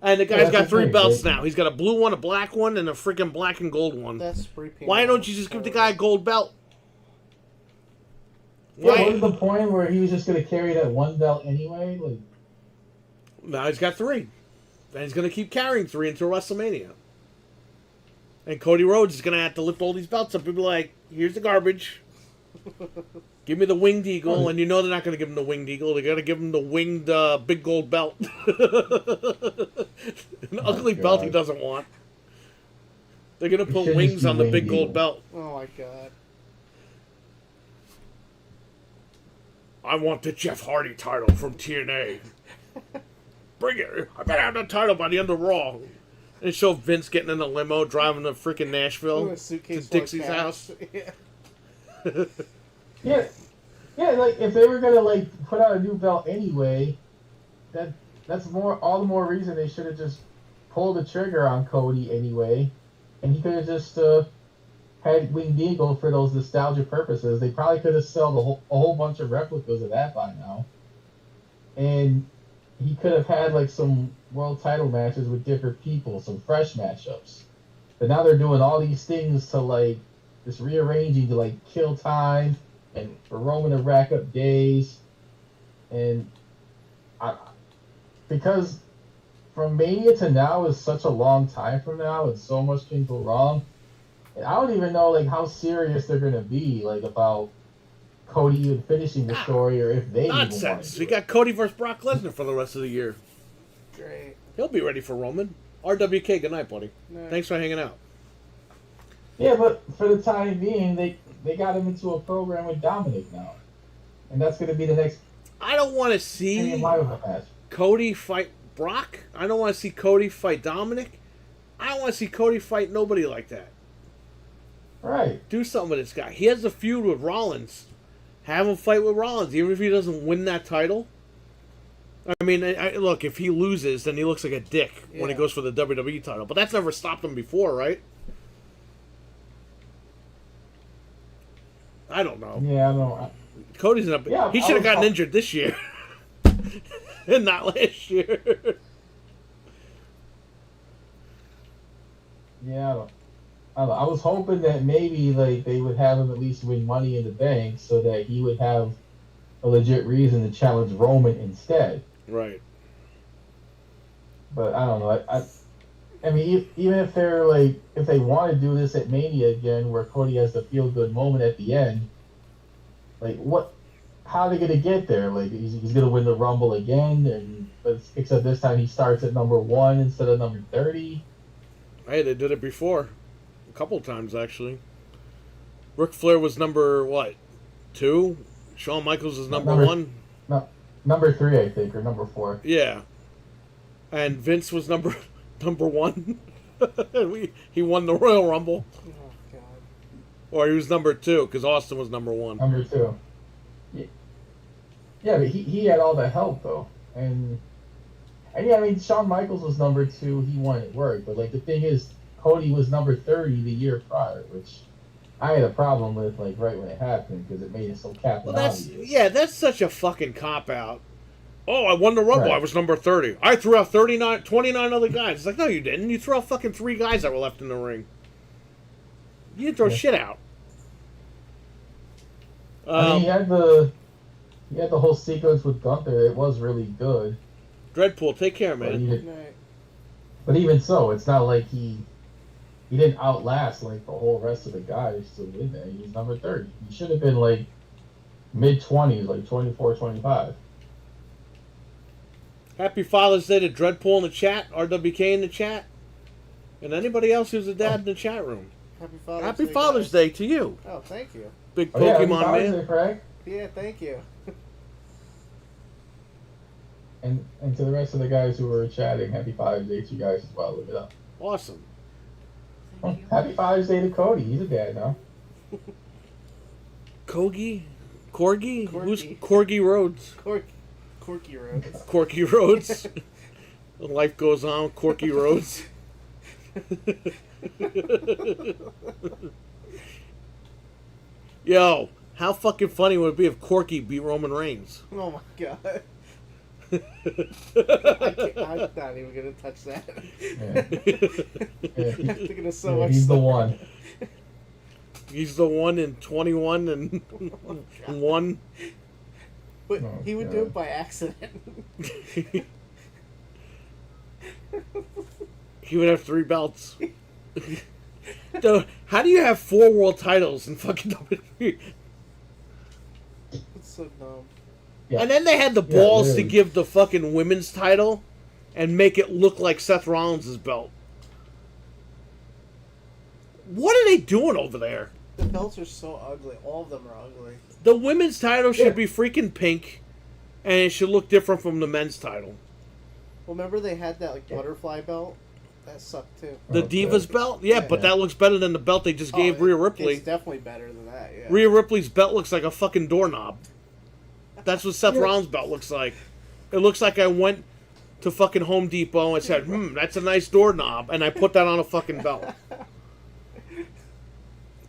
And the guy's got 3 belts now. He's got a blue one, a black one, and a freaking black and gold one. That's spray paint. Why don't you just give the guy a gold belt? Yeah, what was the point where he was just going to carry that one belt anyway? Like, now he's got 3. And he's going to keep carrying 3 until WrestleMania. And Cody Rhodes is going to have to lift all these belts up and be like, here's the garbage. Give me the Winged Eagle. And you know they're not going to give him the Winged Eagle. They're going to give him the winged big gold belt. An ugly belt he doesn't want. They're going to put wings on the big gold belt. Oh my god. I want the Jeff Hardy title from TNA. Bring it. I better have the title by the end of Raw. And show Vince getting in a limo, driving to freaking Nashville to Dixie's house. Yeah. Yeah, like, if they were going to, like, put out a new belt anyway, that's all the more reason they should have just pulled the trigger on Cody anyway. And he could have just had Winged Eagle for those nostalgia purposes. They probably could have sold a whole bunch of replicas of that by now. And he could have had, like, some world title matches with different people, some fresh matchups. But now they're doing all these things to, like, just rearranging to, like, kill time and for Roman to rack up days. And because from Mania to now is such a long time from now and so much can go wrong, and I don't even know, like, how serious they're going to be, like, about Cody even finishing the story, or if they even want to Nonsense. We got Cody versus Brock Lesnar for the rest of the year. Great. He'll be ready for Roman. RWK, good night, buddy. No. Thanks for hanging out. Yeah, but for the time being, they got him into a program with Dominic now. And that's going to be the next I don't want to see live match. Cody fight Brock. I don't want to see Cody fight Dominic. I don't want to see Cody fight nobody like that. Right. Do something with this guy. He has a feud with Rollins. Have him fight with Rollins, even if he doesn't win that title. I mean, look, if he loses, then he looks like a dick when he goes for the WWE title. But that's never stopped him before, right? I don't know. Yeah, I know. Cody's in a... Yeah, he should have gotten injured this year. And not last year. Yeah, I don't know. I was hoping that maybe, like, they would have him at least win Money in the Bank so that he would have a legit reason to challenge Roman instead. Right. But I don't know. I mean, even if they're like, if they want to do this at Mania again, where Cody has the feel good moment at the end, like, how are they gonna get there? Like, he's gonna win the Rumble again, except this time he starts at number 1 instead of number 30. Hey, they did it before, a couple times actually. Ric Flair was number 2. Shawn Michaels is number 1. No, number 3, I think, or number 4. Yeah, and Vince was number 1. He won the Royal Rumble. Oh god. Or he was number 2 because Austin was number 1. Number 2. Yeah, but he had all the help though, and yeah, I mean, Shawn Michaels was number 2. He won at work, but like the thing is, Cody was number 30 the year prior, which I had a problem with, like, right when it happened, because it made it so captain obvious. That's such a fucking cop out. Oh, I won the Rumble. Right. I was number 30. I threw out 29 other guys. It's like, no, you didn't. You threw out fucking 3 guys that were left in the ring. You didn't throw shit out. I mean, he had the whole sequence with Gunther. It was really good. Dreadpool, take care, man. But even so, it's not like he didn't outlast like the whole rest of the guys to win that. He was number 30. He should have been like mid-20s, like 24, 25. Happy Father's Day to Dreadpool in the chat, RWK in the chat, and anybody else who's a dad in the chat room. Happy Father's Day to you. Oh, thank you. Big Oh, yeah, Pokemon happy man. Father's Day, Frank. Yeah, thank you. And to the rest of the guys who were chatting, happy Father's Day to you guys as well. Look it up. Awesome. Oh, happy Father's Day to Cody. He's a dad now. Corgi? Who's Corgi. Corgi Rhodes? Corky Road. Corky Rhodes. Life goes on, Corky Rhodes. Yo, how fucking funny would it be if Corky beat Roman Reigns? Oh my god. I'm not even gonna touch that. Yeah. I'm thinking of so much He's stuff. the one. He's the one in 21 and 1. But Oh, he would do it by accident. He would have 3 belts. Dude, how do you have 4 world titles in fucking WWE? It's so dumb. Yeah. And then they had the balls to literally. give the fucking women's title and make it look like Seth Rollins' belt. What are they doing over there? The belts are so ugly. All of them are ugly. The women's title should Yeah. be freaking pink, and it should look different from the men's title. Well, remember they had that like butterfly belt? That sucked too. The Okay. Divas belt? Yeah, but Yeah. that looks better than the belt they just gave Rhea Ripley. It's definitely better than that, yeah. Rhea Ripley's belt looks like a fucking doorknob. That's what Seth Yeah. Rollins' belt looks like. It looks like I went to fucking Home Depot and said, that's a nice doorknob, and I put that on a fucking belt.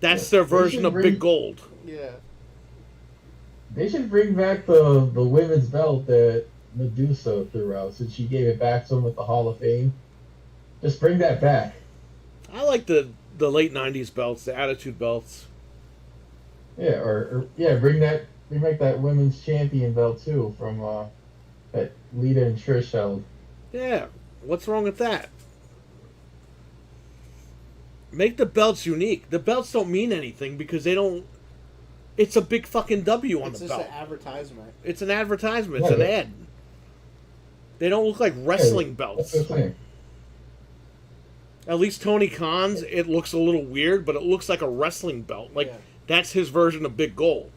That's their version of Big Gold. Yeah. They should bring back the women's belt that Medusa threw out since she gave it back to him at the Hall of Fame. Just bring that back. I like the late 90s belts, the Attitude belts. Yeah, or bring back that women's champion belt too from that Lita and Trish held. Yeah, what's wrong with that? Make the belts unique. The belts don't mean anything because they don't... It's a big fucking W on It's the just belt. an advertisement. It's an advertisement. It's an Yeah. ad. They don't look like wrestling belts. That's the thing. At least Tony Khan's, it looks a little weird, but it looks like a wrestling belt. Like, Yeah. that's his version of Big Gold.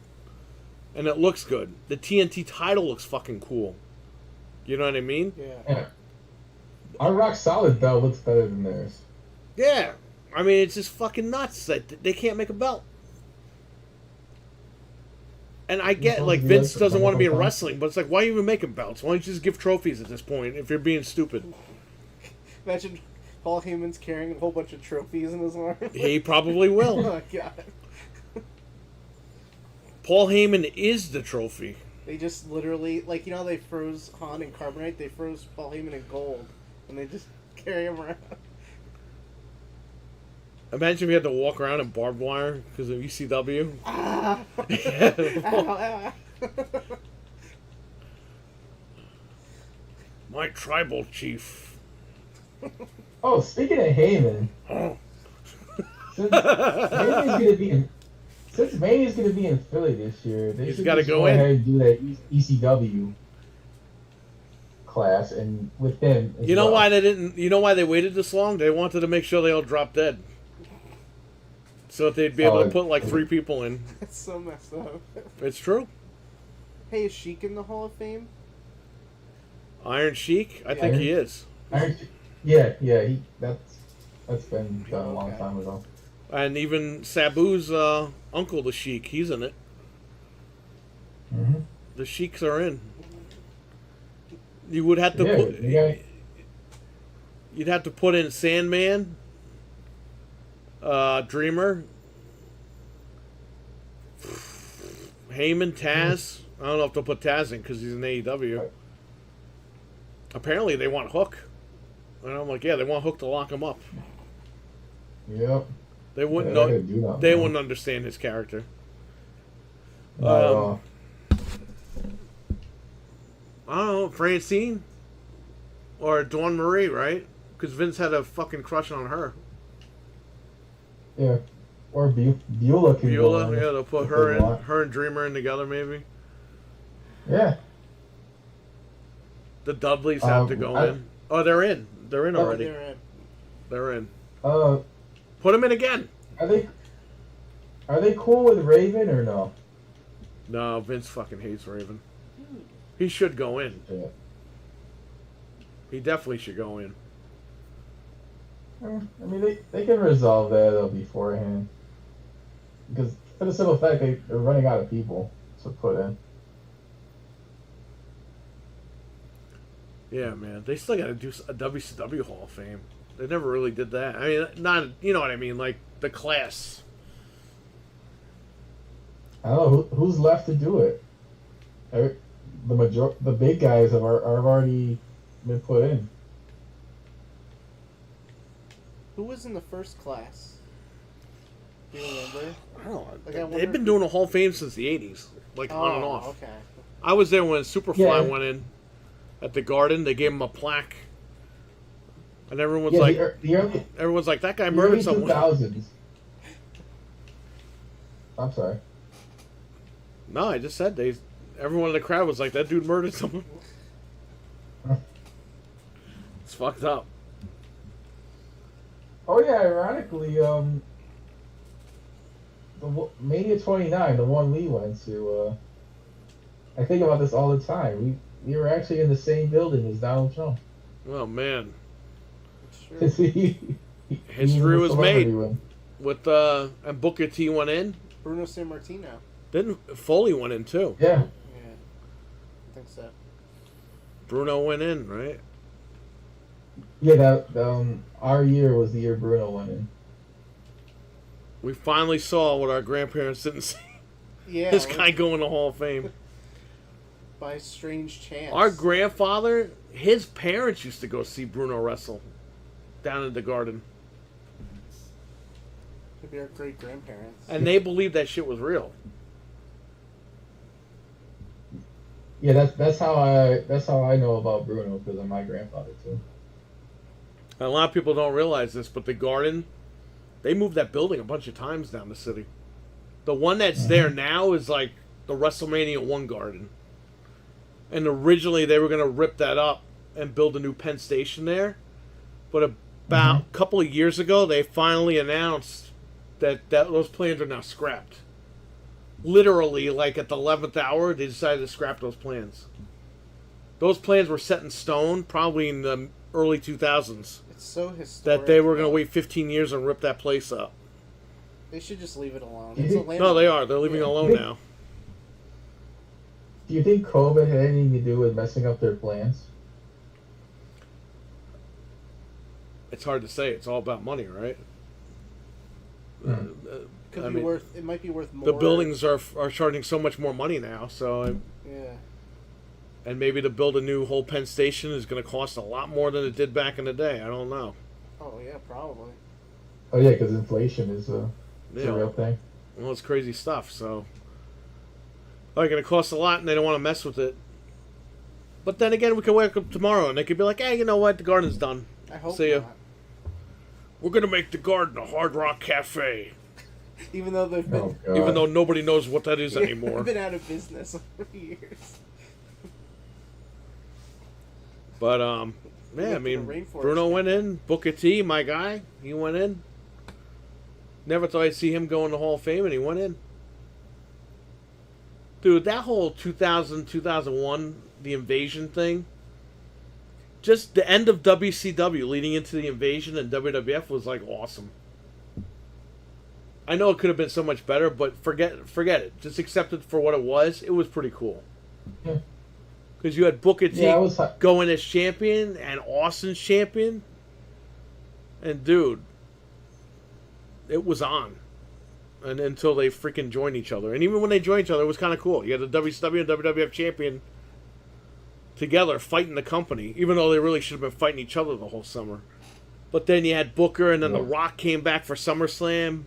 And it looks good. The TNT title looks fucking cool. You know what I mean? Yeah. Yeah. Our Rock Solid belt looks better than theirs. Yeah. I mean, it's just fucking nuts that they can't make a belt. And I get, like, Vince doesn't want to be in wrestling, but it's like, why are you even making belts? Why don't you just give trophies at this point if you're being stupid? Imagine Paul Heyman's carrying a whole bunch of trophies in his arm. He probably Oh will. my god. Paul Heyman is the trophy. They just literally, like, you know how they froze Han in carbonite? They froze Paul Heyman in gold. And they just carry him around. Imagine if you had to walk around in barbed wire because of ECW. Ah! Yeah. Ow, ow. My tribal chief. Oh, speaking of Heyman, Oh. since Mania's gonna be in Philly this year, they He's should gotta just go go in. ahead and do that ECW class, and with them. As You know well. why they didn't? You know why they waited this long? They wanted to make sure they all dropped dead, so that they'd be able to put like 3 people in. That's so messed up. It's true. Hey, is Sheik in the Hall of Fame? Iron Sheik, I think he is, Yeah, that's been done a long Okay. time ago. and even Sabu's uncle, the Sheik, he's in it. Mm-hmm. The Sheiks are in. You would have to Yeah, put. yeah. You'd have to put in Sandman, Dreamer, Heyman, Taz. I don't know if they'll put Taz in because he's in AEW. Apparently, they want Hook. And I'm like, yeah, they want Hook to lock him up. Yep. They wouldn't Yeah, know. do that, They man. wouldn't understand his character. No. I don't know, Francine or Dawn Marie, right? Because Vince had a fucking crush on her. Yeah. Or Beulah can go Viola, in yeah, they'll put if her they in, want. her and Dreamer in together, maybe. Yeah. The Dudleys have to go in. Oh, they're in. They're in already. They're in. They're in. Uh, Put them in again. are they cool with Raven or no? No, Vince fucking hates Raven. He should go in. Yeah. He definitely should go in. I mean, they can resolve that beforehand. Because for the simple fact they're running out of people to put in. Yeah, man. They still got to do a WCW Hall of Fame. They never really did that. I mean, not, you know what I mean, like the class. I don't know who's left to do it. The big guys have already been put in. Who was in the first class? Do you remember? I don't know. Like, I wonder They've been if- doing a Hall of Fame since the 80s, like on and off. Okay. I was there when Superfly Yeah. went in at the Garden. They gave him a plaque, and everyone was Yeah, like, the early that guy murdered someone. 2000s. I'm sorry. No, I just said everyone in the crowd was like, that dude murdered someone. It's fucked up. Oh yeah, ironically, Mania 29, the one we went to. I think about this all the time. We were actually in the same building as Donald Trump. Oh man, It's true. history was made Win. with and Booker T went in. Bruno Sammartino. Then Foley went in too. Yeah, Yeah. I think so. Bruno went in, right? yeah. That our year was the year Bruno went in. We finally saw what our grandparents didn't see. Yeah. This like, guy going to Hall of Fame. by strange chance. Our grandfather, his parents used to go see Bruno wrestle down in the Garden. Maybe our great grandparents. And they believed that shit was real. Yeah, that's how I know about Bruno because of my grandfather too. And a lot of people don't realize this, but the Garden, they moved that building a bunch of times down the city. The one that's there now is like the WrestleMania 1 Garden. And originally they were going to rip that up and build a new Penn Station there. But about a couple of years ago, they finally announced that those plans are now scrapped. Literally, like at the 11th hour, they decided to scrap those plans. Those plans were set in stone probably in the early 2000s. It's so historic. That they were going to wait 15 years and rip that place up. They should just leave it alone. You It's a think- land- No, they are. They're leaving it alone now. Do you think COVID had anything to do with messing up their plans? It's hard to say. It's all about money, right? Could I be mean, worth. It might be worth more. the buildings are charging so much more money now, so Yeah. and maybe to build a new whole Penn Station is going to cost a lot more than it did back in the day. I don't know. Oh yeah, probably. Oh yeah, because inflation is a Yeah. real thing. Well, it's crazy stuff. So, they're going to cost a lot, and they don't want to mess with it. But then again, we could wake up tomorrow, and they could be like, "Hey, you know what? The Garden's done. I hope See ya. not. We're going to make the Garden a Hard Rock Cafe," Even though they've been, Oh god. even though nobody knows what that is they've anymore. been out of business for years. But yeah, I Look at mean, the rainforest. Bruno went in. Booker T, my guy, he went in. Never thought I'd see him go in the Hall of Fame, and he went in. Dude, that whole 2000, 2001, the invasion thing, just the end of WCW leading into the invasion and WWF was like awesome. I know it could have been so much better, but forget it. Just accept it for what it was. It was pretty cool. Yeah. Because you had Booker T Yeah, I was. going as champion and Austin's champion. And dude, it was on. And until they freaking joined each other. And even when they joined each other, it was kind of cool. You had the WCW and WWF champion together fighting the company, even though they really should have been fighting each other the whole summer. But then you had Booker, and then The Rock came back for SummerSlam,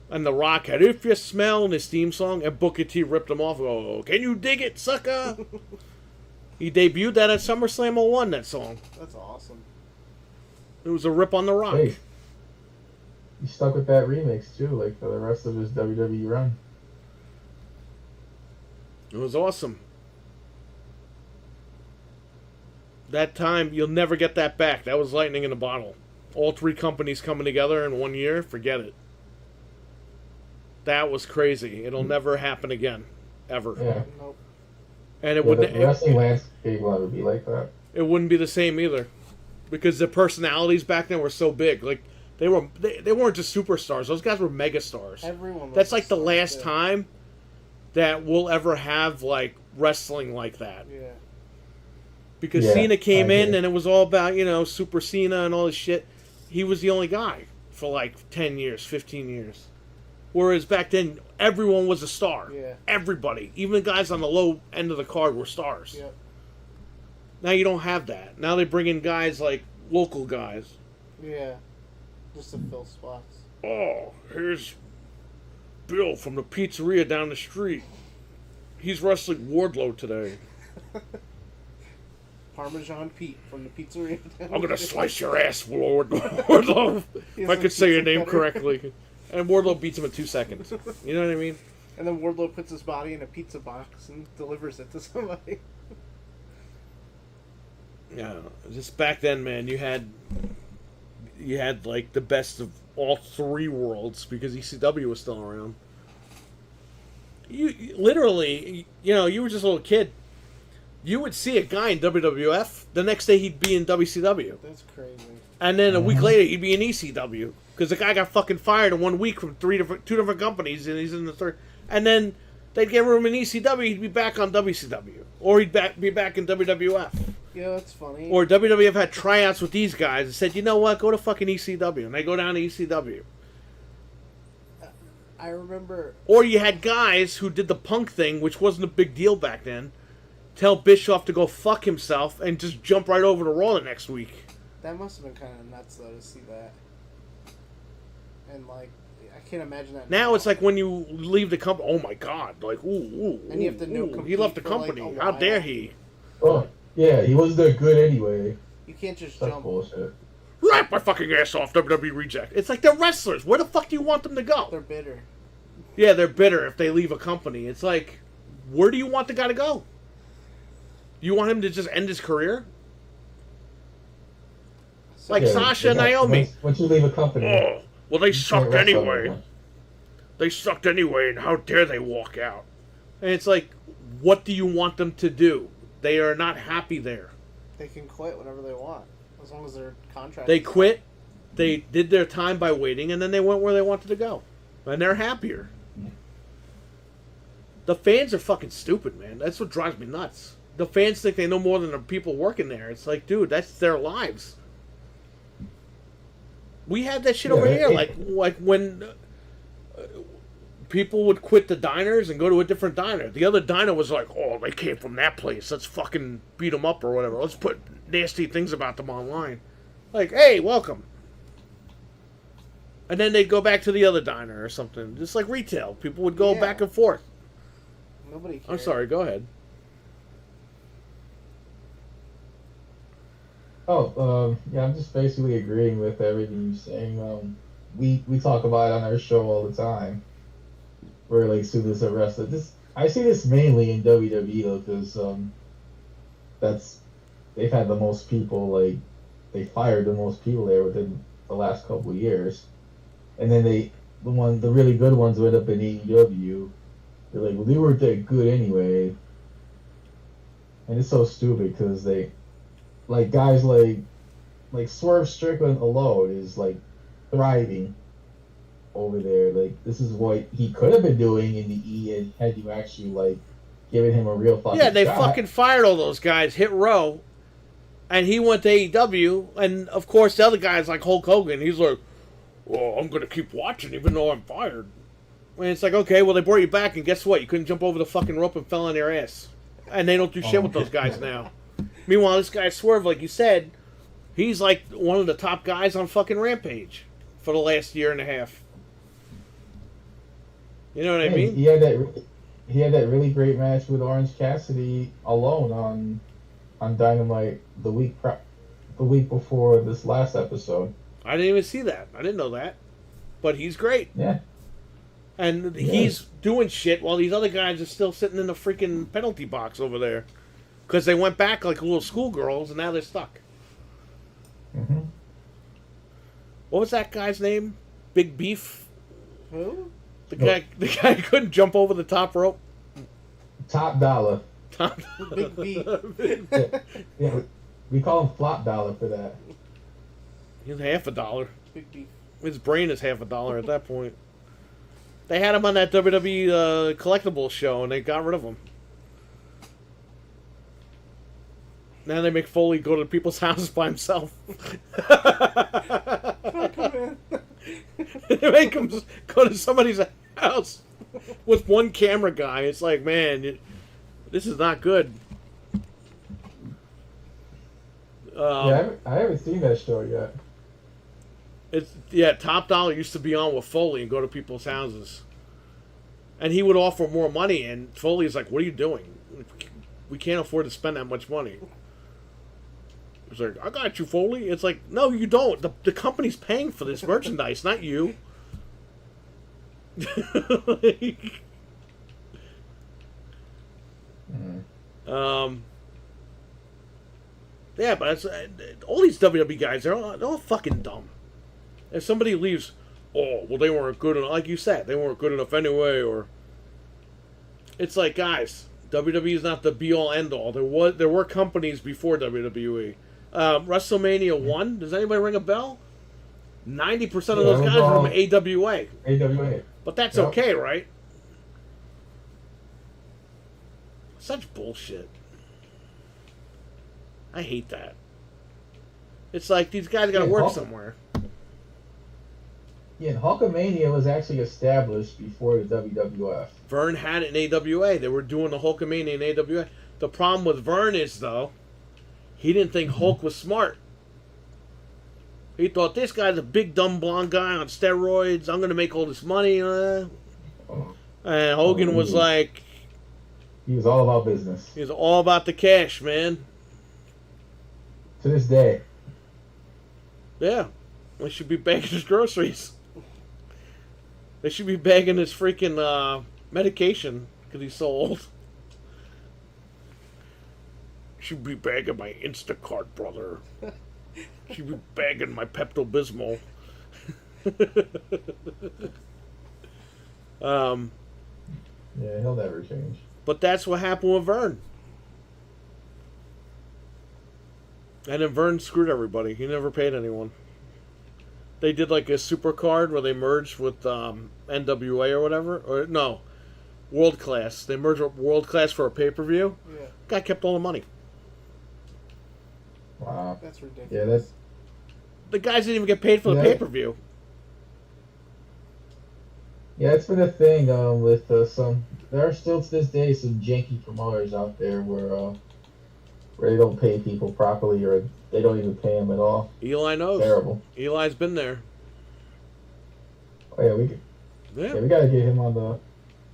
and The Rock had "If You Smell" in his theme song, and Booker T ripped him off. Oh, can you dig it, sucker? He debuted that at SummerSlam 01, that song. That's awesome. It was a rip on The Rock. Hey, he stuck with that remix too, like for the rest of his WWE run. It was awesome. That time, you'll never get that back. That was lightning in a bottle. All three companies coming together in 1 year, forget it. That was crazy. It'll never happen again. Ever. Yeah. Nope. And it The wouldn't. wrestling landscape will never be like that. It wouldn't be the same either, because the personalities back then were so big. Like they weren't just superstars; those guys were megastars. Everyone. Was That's like the so last good. time that we'll ever have like wrestling like that. Yeah. Because Yeah, Cena came I in agree. and it was all about Super Cena and all this shit. He was the only guy for like 10 years, 15 years. Whereas back then, everyone was a star. Yeah. Everybody, even the guys on the low end of the card, were stars. Yep. Now you don't have that. Now they bring in guys like local guys. Yeah. Just to fill spots. Oh, here's Bill from the pizzeria down the street. He's wrestling Wardlow today. Parmesan Pete from the pizzeria. I'm gonna slice your ass, Wardlow. If I could say your name correctly. And Wardlow beats him in 2 seconds. You know what I mean? And then Wardlow puts his body in a pizza box and delivers it to somebody. Yeah, just back then, man, you had like the best of all three worlds because ECW was still around. You literally, you were just a little kid. You would see a guy in WWF, the next day he'd be in WCW. That's crazy. And then a week later he'd be in ECW. Because the guy got fucking fired in 1 week from two different companies, and he's in the third. And then they'd give him in ECW, he'd be back on WCW. Or he'd be back in WWF. Yeah, that's funny. Or WWF had tryouts with these guys and said, you know what, go to fucking ECW. And they go down to ECW. I remember... Or you had guys who did the punk thing, which wasn't a big deal back then, tell Bischoff to go fuck himself and just jump right over to Raw the next week. That must have been kind of nuts, though, to see that. And, like, I can't imagine that. Now it's like when you leave the company, oh my god, like, ooh, And you have to ooh, compete he left the for, like, company. a How while. dare he? Oh, yeah, he wasn't that good anyway. You can't just That's jump. bullshit. Rip my fucking ass off, WWE reject. It's like they're wrestlers. Where the fuck do you want them to go? They're bitter. Yeah, they're bitter if they leave a company. It's like, where do you want the guy to go? You want him to just end his career? So, Like Sasha and Naomi. Once you leave a company, Oh, well, they you can't sucked wrestle anyway. anymore. They sucked anyway, and how dare they walk out? And it's like, what do you want them to do? They are not happy there. they can quit whenever they want, as long as their contract. They is up. quit. They did their time by waiting, and then they went where they wanted to go. And they're happier. The fans are fucking stupid, man. That's what drives me nuts. The fans think they know more than the people working there. It's like, dude, that's their lives. We had that shit Yeah, over here. it- Like when people would quit the diners and go to a different diner. The other diner was like, oh, they came from that place. Let's fucking beat them up or whatever. Let's put nasty things about them online. Like, hey, welcome. And then they'd go back to the other diner or something. Just like retail. People would go Yeah. back and forth. Nobody cares. I'm sorry, go ahead. Yeah, I'm just basically agreeing with everything you're saying. We talk about it on our show all the time. Where like soon as a wrestler, I see this mainly in WWE though, because they've had the most people, like they fired the most people there within the last couple of years, and then the really good ones went up in AEW. They're like, well, they weren't that good anyway, and it's so stupid because they, like guys like Swerve Strickland alone is like thriving over there. Like this is what he could have been doing in the E, and had you actually like given him a real fucking Yeah, they shot. fucking fired all those guys, hit row, and he went to AEW, and of course the other guy's like Hulk Hogan. He's like, well, I'm going to keep watching even though I'm fired. And it's like, okay, well, they brought you back, and guess what? You couldn't jump over the fucking rope and fell on your ass. And they don't do shit with those guys now. Meanwhile, this guy Swerve, like you said, he's like one of the top guys on fucking Rampage for the last year and a half. You know what I mean? He had that really great match with Orange Cassidy alone on Dynamite the week before this last episode. I didn't even see that. I didn't know that. But he's great. Yeah. And he's doing shit while these other guys are still sitting in the freaking penalty box over there. Because they went back like little schoolgirls and now they're stuck. Mm-hmm. What was that guy's name? Big Beef? Who? The guy who couldn't jump over the top rope? Top Dollar. Big B. Yeah, we call him Flop Dollar for that. He's $50. Big B. His brain is $50 at that point. They had him on that WWE collectibles show, and they got rid of him. Now they make Foley go to people's houses by himself. They make him go to somebody's house with one camera guy. It's like, man, this is not good. I haven't seen that show yet. Top Dollar used to be on with Foley and go to people's houses. And he would offer more money, and Foley's like, what are you doing? We can't afford to spend that much money. It's like, I got you, Foley. It's like, no, you don't. The company's paying for this merchandise, not you. Yeah, but it's, all these WWE guys, they're all fucking dumb. If somebody leaves, oh, well, they weren't good enough, like you said, they weren't good enough anyway, or... It's like, guys, WWE is not the be-all, end-all. There were companies before WWE. WrestleMania 1, does anybody ring a bell? 90% of those guys were from AWA. AWA. But that's okay, right? Such bullshit. I hate that. It's like, these guys gotta work somewhere. Yeah, Hulkamania was actually established before the WWF. Vern had it in AWA. They were doing the Hulkamania in AWA. The problem with Vern is, though, he didn't think Hulk was smart. He thought, this guy's a big, dumb, blonde guy on steroids. I'm going to make all this money. And Hogan was like... He was all about business. He was all about the cash, man. To this day. Yeah. They should be bagging his groceries. They should be bagging his freaking medication because he's so old. Should be bagging my Instacart, brother. Should be bagging my Pepto-Bismol. Yeah, he'll never change. But that's what happened with Vern. And then Vern screwed everybody. He never paid anyone. They did like a super card where they merged with NWA or whatever. Or no, World Class. They merged with World Class for a pay-per-view. Yeah. Guy kept all the money. Wow. That's ridiculous. Yeah, that's... The guys didn't even get paid for the pay-per-view. Yeah, it's been a thing with some... There are still to this day some janky promoters out there where they don't pay people properly or they don't even pay them at all. Eli knows. Terrible. Eli's been there. Oh, yeah, we got to get him on the...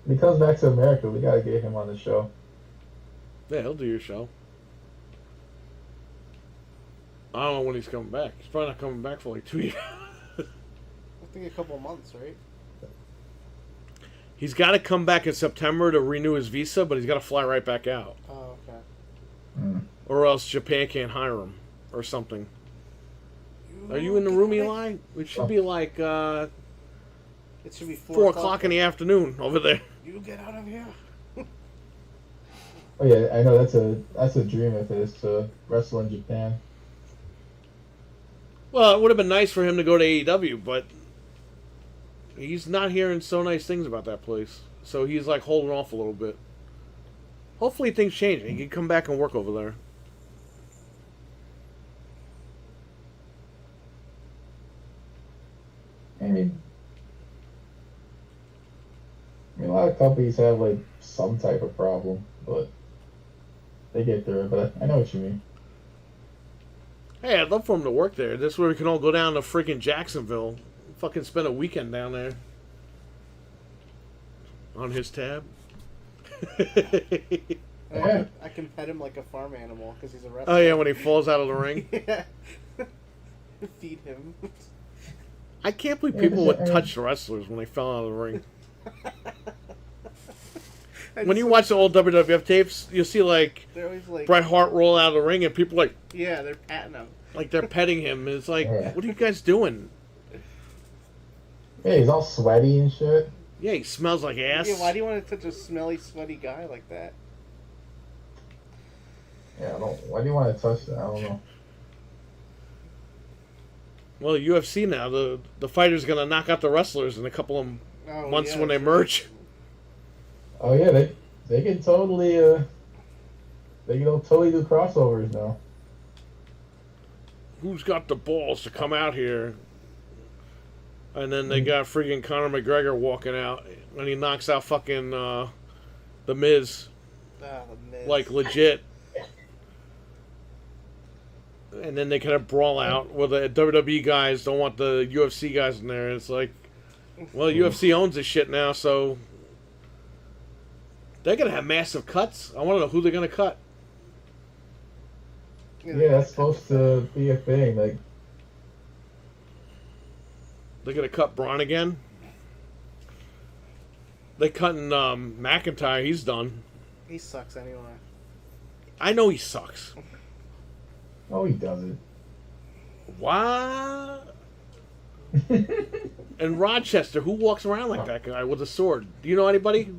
When he comes back to America, we got to get him on the show. Yeah, he'll do your show. I don't know when he's coming back. He's probably not coming back for like 2 years. I think a couple of months, right? He's got to come back in September to renew his visa, but he's got to fly right back out. Oh, okay. Or else Japan can't hire him or something. Are you in the room, Eli? It should be like it should be 4 o'clock in the afternoon over there. You get out of here. Oh yeah, I know that's a dream of his to wrestle in Japan. Well, it would have been nice for him to go to AEW, but he's not hearing so nice things about that place. So he's like holding off a little bit. Hopefully things change. He can come back and work over there. I mean, a lot of companies have like some type of problem, but they get through it. But I know what you mean. Hey, I'd love for him to work there. This way we can all go down to freaking Jacksonville. Fucking spend a weekend down there. On his tab. Yeah. I can pet him like a farm animal because he's a wrestler. Oh, yeah, when he falls out of the ring. Yeah. Feed him. I can't believe people would touch wrestlers when they fell out of the ring. When you watch the old WWF tapes, you'll see, like, they're always like, Bret Hart roll out of the ring and people, like... yeah, they're patting him. Like, they're petting him. It's like, Yeah. what are you guys doing? Yeah, he's all sweaty and shit. Yeah, he smells like ass. Yeah, why do you want to touch a smelly, sweaty guy like that? Yeah, I don't. Why do you want to touch that? I don't know. Well, UFC now, the fighter's going to knock out the wrestlers in a couple of months when they merge. Oh yeah, they can totally they can totally do crossovers now. Who's got the balls to come out here? And then they got freaking Conor McGregor walking out, and he knocks out fucking The Miz. The Miz. Like, legit. And then they kind of brawl out where the WWE guys don't want the UFC guys in there. It's like, well, UFC owns this shit now, so they're going to have massive cuts. I want to know who they're going to cut. Yeah, that's supposed to be a thing. Like, They're going to cut Braun again. They cutting McIntyre. He's done. He sucks anyway. I know he sucks. oh, he doesn't. What? And Rochester, who walks around like that guy with a sword? Do you know anybody?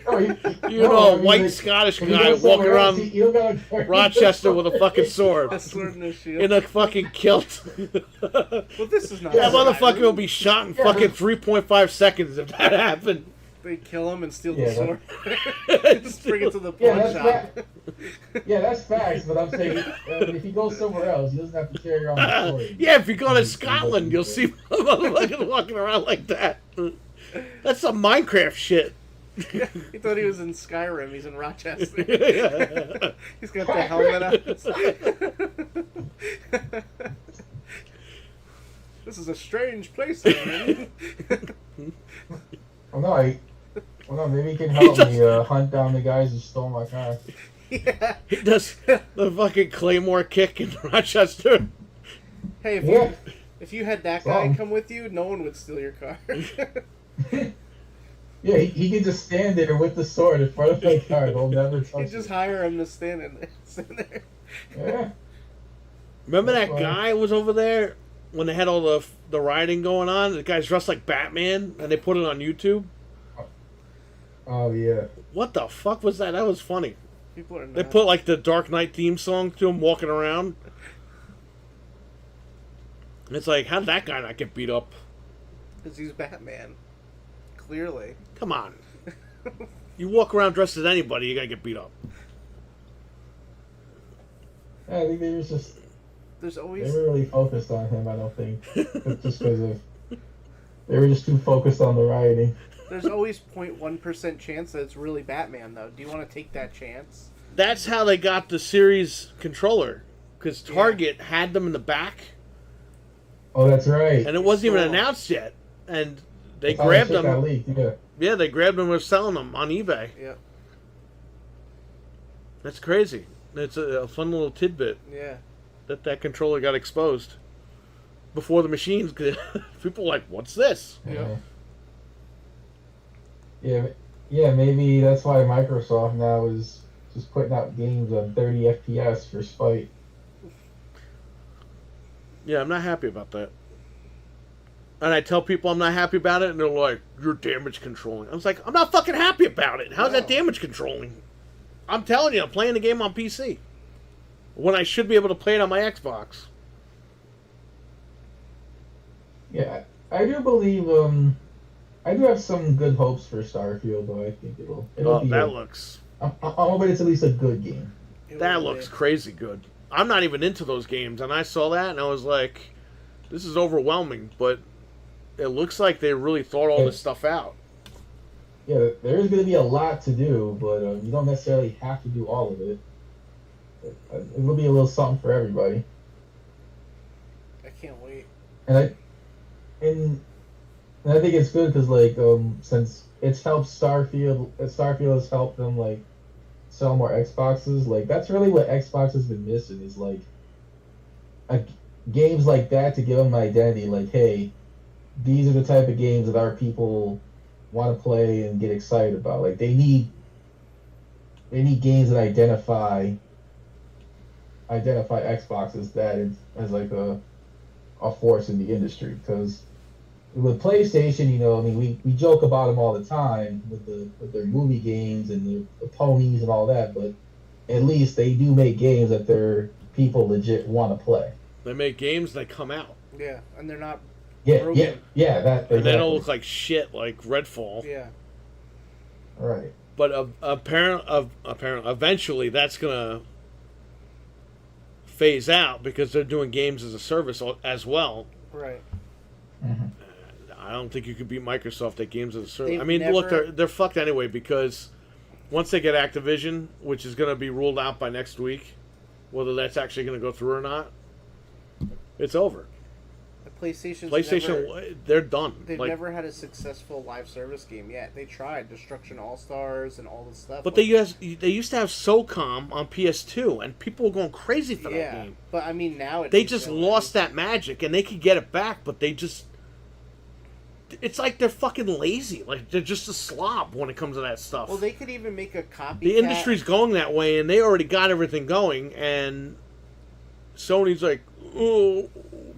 Oh, You know, a white Scottish guy walking around Rochester with a fucking sword. A sword and a shield. In a fucking kilt. Well, this is not. That motherfucker will be shot in fucking 3.5 seconds if that happened. They kill him and steal Yeah, the sword. Just bring it to the pawn shop. Yeah, that's facts. But I'm saying, if he goes somewhere else, he doesn't have to carry around the sword. Yeah, if you go to Scotland, you'll see motherfuckers walking around like that. That's some Minecraft shit. He thought he was in Skyrim. He's in Rochester. Yeah. He's got the helmet on. This is a strange place, man. Well, no, maybe he can help me hunt down the guys who stole my car. Yeah. He does the fucking Claymore kick in Rochester. Hey, if you had that guy come with you, no one would steal your car. Yeah, he can just stand there with the sword in front of my car. They'll never touch You it. just hire him to stand there. Yeah. Remember that That's guy was over there when they had all the rioting going on? The guy's dressed like Batman, and they put it on YouTube. Oh yeah. What the fuck was that? That was funny. People are nuts. They put like the Dark Knight theme song to him walking around. And it's like, how did that guy not get beat up? Because he's Batman. Clearly. Come on. You walk around dressed as anybody, you're gonna get beat up. Yeah, I think they were just There's they always were really focused on him. I don't think just because of they were just too focused on the rioting. there's always 0.1% chance that it's really Batman, though. Do you want to take that chance? That's how they got the series controller. Because Target had them in the back. Oh, that's right. And it wasn't even announced yet. And they grabbed them. Got leaked, yeah. Yeah, they grabbed them and were selling them on eBay. Yeah. That's crazy. It's a fun little tidbit Yeah. that controller got exposed. Before the machines, people were like, what's this? Yeah. Yeah, maybe that's why Microsoft now is just putting out games on 30 FPS for spite. Yeah, I'm not happy about that. And I tell people I'm not happy about it, and they're like, you're damage controlling. I was like, I'm not fucking happy about it. How's that damage controlling? I'm telling you, I'm playing the game on PC. When I should be able to play it on my Xbox. Yeah, I do believe, I do have some good hopes for Starfield, though. I think it'll Oh, be that looks... I'm hoping it's at least a good game. That looks crazy good. I'm not even into those games, and I saw that, and I was like, this is overwhelming, but it looks like they really thought all this stuff out. yeah, there is going to be a lot to do, but you don't necessarily have to do all of it. It'll be a little something for everybody. I can't wait. And and I think it's good because like since it's helped Starfield has helped them like sell more Xboxes. Like that's really what Xbox has been missing is like a, games like that to give them an identity. Like, hey, these are the type of games that our people want to play and get excited about. Like they need games that identify Xbox as that as like a force in the industry. Because with PlayStation, I mean, we joke about them all the time with their movie games and the ponies and all that, but at least they do make games that their people legit want to play. They make games that come out. Yeah, and they're not. Yeah, broken. that. Exactly. And they don't look like shit like Redfall. Yeah. Right. But eventually that's gonna phase out because they're doing games as a service as well. Right. Mm-hmm. I don't think you could beat Microsoft at games as a service. They've I mean, never... look, they're fucked anyway because once they get Activision, which is going to be ruled out by next week, whether that's actually going to go through or not, it's over. PlayStation, they're done. They've never had a successful live service game yet. They tried Destruction All Stars and all this stuff. But they used to have SOCOM on PS2, and people were going crazy for that game. But I mean, now they just lost that magic, and they could get it back, but they just. It's like they're fucking lazy. Like they're just a slob when it comes to that stuff. Well, they could even make a copy. The industry's going that way, and they already got everything going, and Sony's like, oh,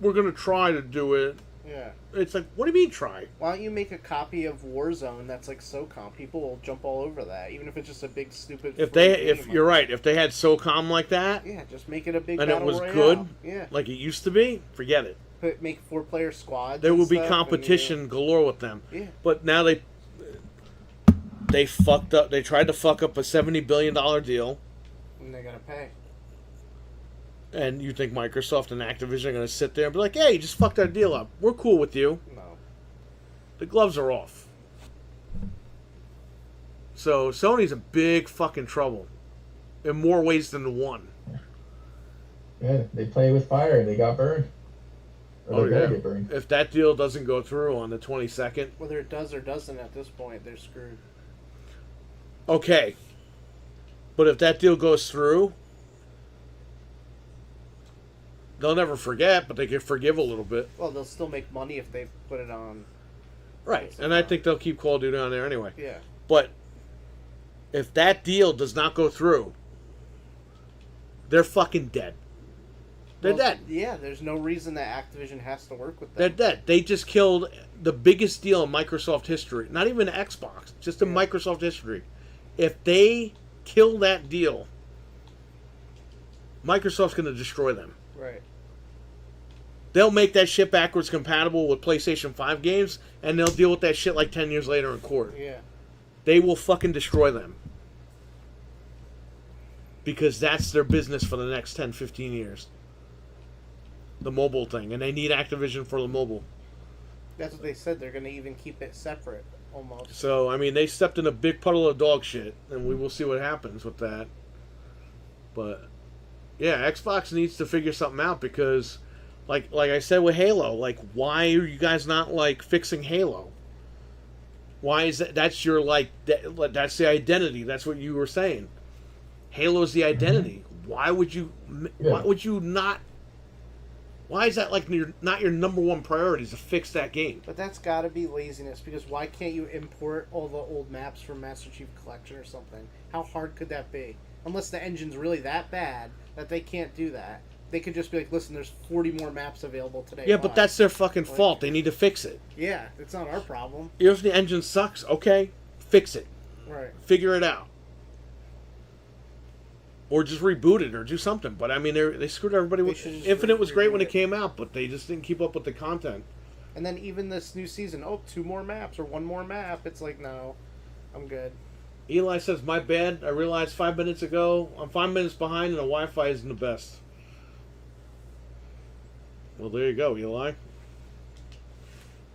we're going to try to do it. Yeah. It's like, what do you mean try? Why don't you make a copy of Warzone that's like SOCOM? People will jump all over that, even if it's just a big stupid. If you're right, if they had SOCOM like that, yeah, just make it a big. And it was Royale. good, yeah, like it used to be. Forget it. Make 4-player squads. There will be competition galore with them. Yeah. But now they fucked up. They tried to fuck up a $70 billion deal. And they're gonna pay. And you think Microsoft and Activision are going to sit there and be like, hey, you just fucked our deal up. We're cool with you. No. The gloves are off. So Sony's in big fucking trouble. In more ways than one. Yeah, they play with fire and they got burned. Or they're gonna get burned. If that deal doesn't go through on the 22nd. Whether it does or doesn't at this point, they're screwed. Okay. But if that deal goes through, they'll never forget, but they can forgive a little bit. Well, they'll still make money if they put it on. Right, and I think they'll keep Call of Duty on there anyway. Yeah. But if that deal does not go through, they're fucking dead. They're dead. Yeah, there's no reason that Activision has to work with them. They're dead. They just killed the biggest deal in Microsoft history. Not even Xbox, just in Microsoft history. If they kill that deal, Microsoft's going to destroy them. Right. They'll make that shit backwards compatible with PlayStation 5 games, and they'll deal with that shit like 10 years later in court. Yeah. They will fucking destroy them. Because that's their business for the next 10, 15 years. The mobile thing. And they need Activision for the mobile. That's what they said. They're going to even keep it separate, almost. So, I mean, they stepped in a big puddle of dog shit, and we will see what happens with that. But, yeah, Xbox needs to figure something out because, like I said with Halo, like, why are you guys not, like, fixing Halo? Why is that? That's your, like, that's the identity. That's what you were saying. Halo's the identity. Why would you not? Why is that like not your number one priority is to fix that game? But that's got to be laziness because why can't you import all the old maps from Master Chief Collection or something? How hard could that be? Unless the engine's really that bad that they can't do that. They could just be like, listen, there's 40 more maps available today. Yeah, but that's their fucking fault. They need to fix it. Yeah, it's not our problem. If the engine sucks, okay, fix it. Right. Figure it out. Or just reboot it or do something. But I mean, they screwed everybody with Infinite was great when it came out, but they just didn't keep up with the content. And then even this new season, 2 more maps or 1 more map. It's like, no, I'm good. Eli says, my bad. I realized 5 minutes ago. I'm 5 minutes behind and the Wi-Fi isn't the best. Well, there you go, Eli.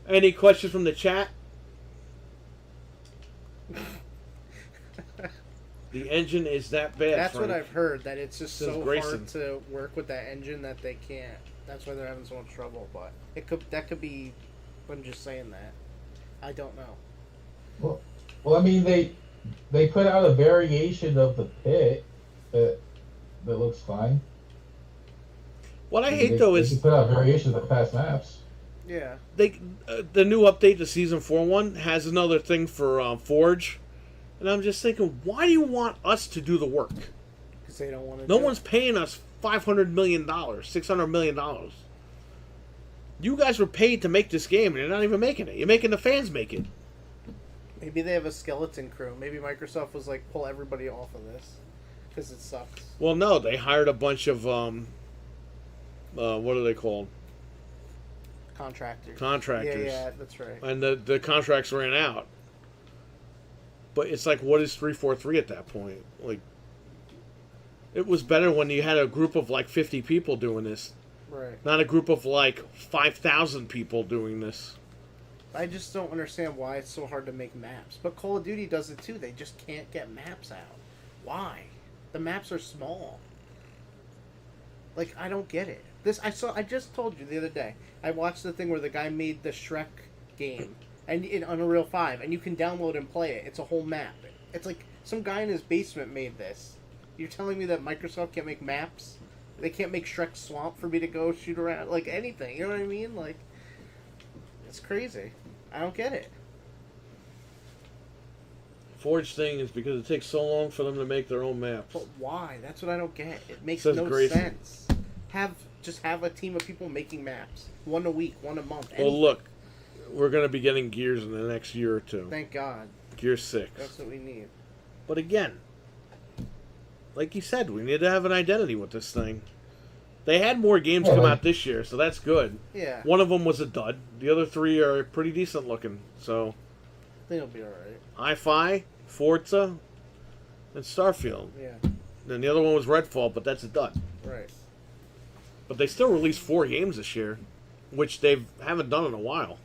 Any questions from the chat? The engine is that bad. That's Frank. what I've heard. That it's just Says so Grayson. hard to work with that engine that they can't. That's why they're having so much trouble. But that could be. I'm just saying that. I don't know. Well, I mean they put out a variation of the pit that looks fine. What I hate though they is can put out variations of past maps. Yeah. The new update to Season 4 one has another thing for Forge, and I'm just thinking, why do you want us to do the work? Because they don't want to. No one's paying us $500 million, $600 million. You guys were paid to make this game, and you're not even making it. You're making the fans make it. Maybe they have a skeleton crew. Maybe Microsoft was like, pull everybody off of this because it sucks. Well, no, they hired a bunch of what are they called? Contractors. Yeah, that's right. And the contracts ran out. But it's like, what is 343 at that point? Like, it was better when you had a group of like 50 people doing this. Right. Not a group of like 5,000 people doing this. I just don't understand why it's so hard to make maps. But Call of Duty does it too. They just can't get maps out. Why? The maps are small. Like, I don't get it. I just told you the other day. I watched the thing where the guy made the Shrek game and in Unreal 5, and you can download and play it. It's a whole map. It's like some guy in his basement made this. You're telling me that Microsoft can't make maps? They can't make Shrek Swamp for me to go shoot around? Like, anything. You know what I mean? Like, it's crazy. I don't get it. Forge thing is because it takes so long for them to make their own maps. But why? That's what I don't get. It makes Says no Grayson. sense. Just have a team of people making maps. One a week, one a month. Well, look, we're going to be getting Gears in the next year or two. Thank God. Gears 6. That's what we need. But again, like you said, we need to have an identity with this thing. They had more games come out this year, so that's good. Yeah. One of them was a dud. The other three are pretty decent looking. So, I think it'll be alright. Hi-Fi, Forza, and Starfield. Yeah. And the other one was Redfall, but that's a dud. Right. But they still released 4 games this year, which they haven't done in a while.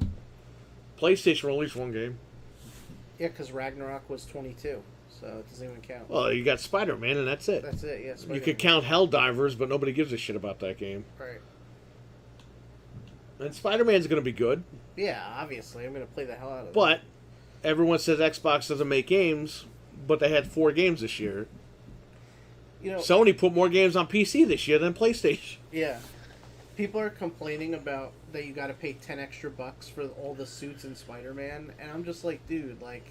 PlayStation released 1 game. Yeah, because Ragnarok was 22, so it doesn't even count. Well, you got Spider-Man, and that's it. That's it, yeah. You Spider-Man. could count Helldivers, but nobody gives a shit about that game. Right. And Spider-Man's going to be good. Yeah, obviously. I'm going to play the hell out of it. But everyone says Xbox doesn't make games, but they had 4 games this year. You know, Sony put more games on PC this year than PlayStation. yeah. People are complaining about that you got to pay 10 extra bucks for all the suits in Spider-Man, and I'm just like, dude, like,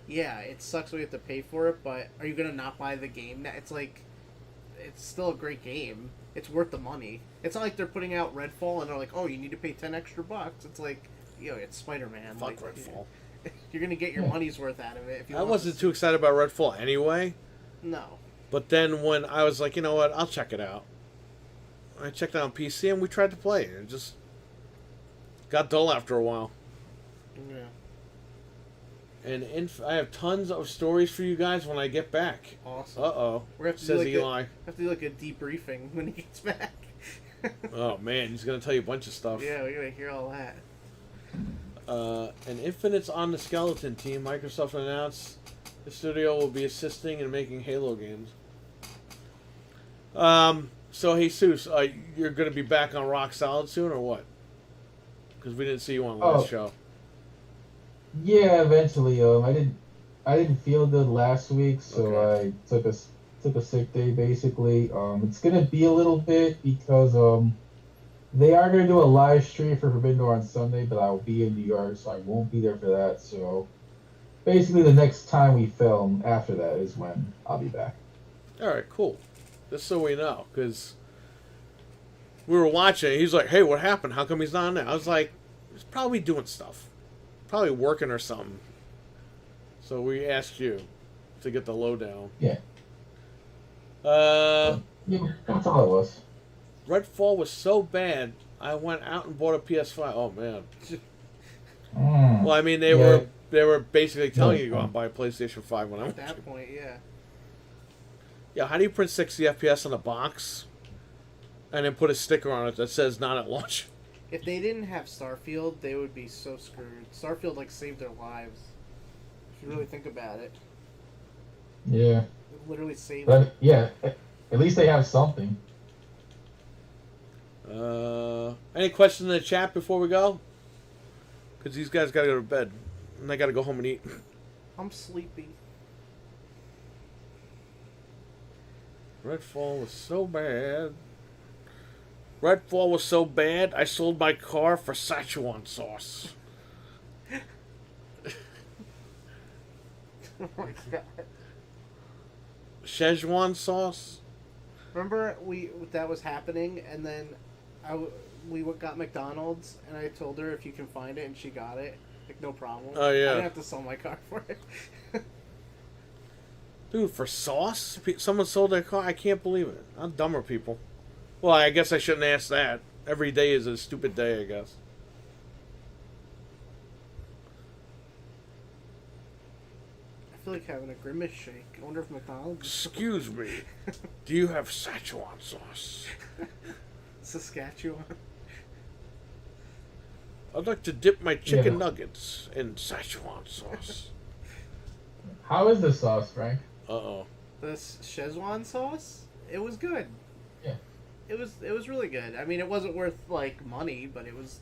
yeah, it sucks we have to pay for it, but are you going to not buy the game now? It's like, it's still a great game. It's worth the money. It's not like they're putting out Redfall and they're like, oh, you need to pay 10 extra bucks. It's like, it's Spider-Man. Fuck like, Redfall. You're going to get your money's worth out of it. If you I want wasn't too excited about Redfall anyway. No. But then when I was like, you know what, I'll check it out. I checked it out on PC and we tried to play it. It just got dull after a while. Yeah. And I have tons of stories for you guys when I get back. Awesome. Uh-oh, We're gonna have to says do like Eli. have to do like a debriefing when he gets back. Oh, man, he's going to tell you a bunch of stuff. Yeah, we're gonna hear all that. And Infinite's on the skeleton team. Microsoft announced the studio will be assisting in making Halo games. So, Jesus, you're going to be back on Rock Solid soon, or what? Because we didn't see you on the last show. Yeah, eventually. I didn't feel good last week, so Okay. I took a sick day basically. It's gonna be a little bit because they are gonna do a live stream for Forbidden Door on Sunday, but I will be in New York, so I won't be there for that. So basically, the next time we film after that is when I'll be back. All right, cool. Just so we know, because we were watching. He's like, "Hey, what happened? How come he's not on there?" I was like, "He's probably doing stuff, probably working or something." So we asked you to get the lowdown. Yeah. Uh, Yeah, that's all it was. Redfall was so bad, I went out and bought a PS5. Oh man. Well, I mean, they were basically telling you to go out and buy a PlayStation 5 when I At went. that point, yeah. Yeah, how do you print 60 FPS on a box and then put a sticker on it that says not at launch? If they didn't have Starfield, they would be so screwed. Starfield like saved their lives. If you really think about it. Yeah. It literally saved But it. yeah, at least they have something. Any questions in the chat before we go? Because these guys got to go to bed. And I got to go home and eat. I'm sleepy. Redfall was so bad. Redfall was so bad, I sold my car for Szechuan sauce. Oh my god. Szechuan sauce? Remember that was happening, and then we got McDonald's, and I told her if you can find it, and she got it. Like, no problem. Oh, yeah. I didn't have to sell my car for it. Dude, for sauce? Someone sold their car? I can't believe it. I'm dumber people. Well, I guess I shouldn't ask that. Every day is a stupid day, I guess. I feel like having a grimace shake. I wonder if McDonald's... Excuse me. Do you have Szechuan sauce? Saskatchewan. I'd like to dip my chicken Yeah. nuggets in Szechuan sauce. How is the sauce, Frank? Uh-oh. This Szechuan sauce, it was good. Yeah. It was really good. I mean, it wasn't worth like money, but it was.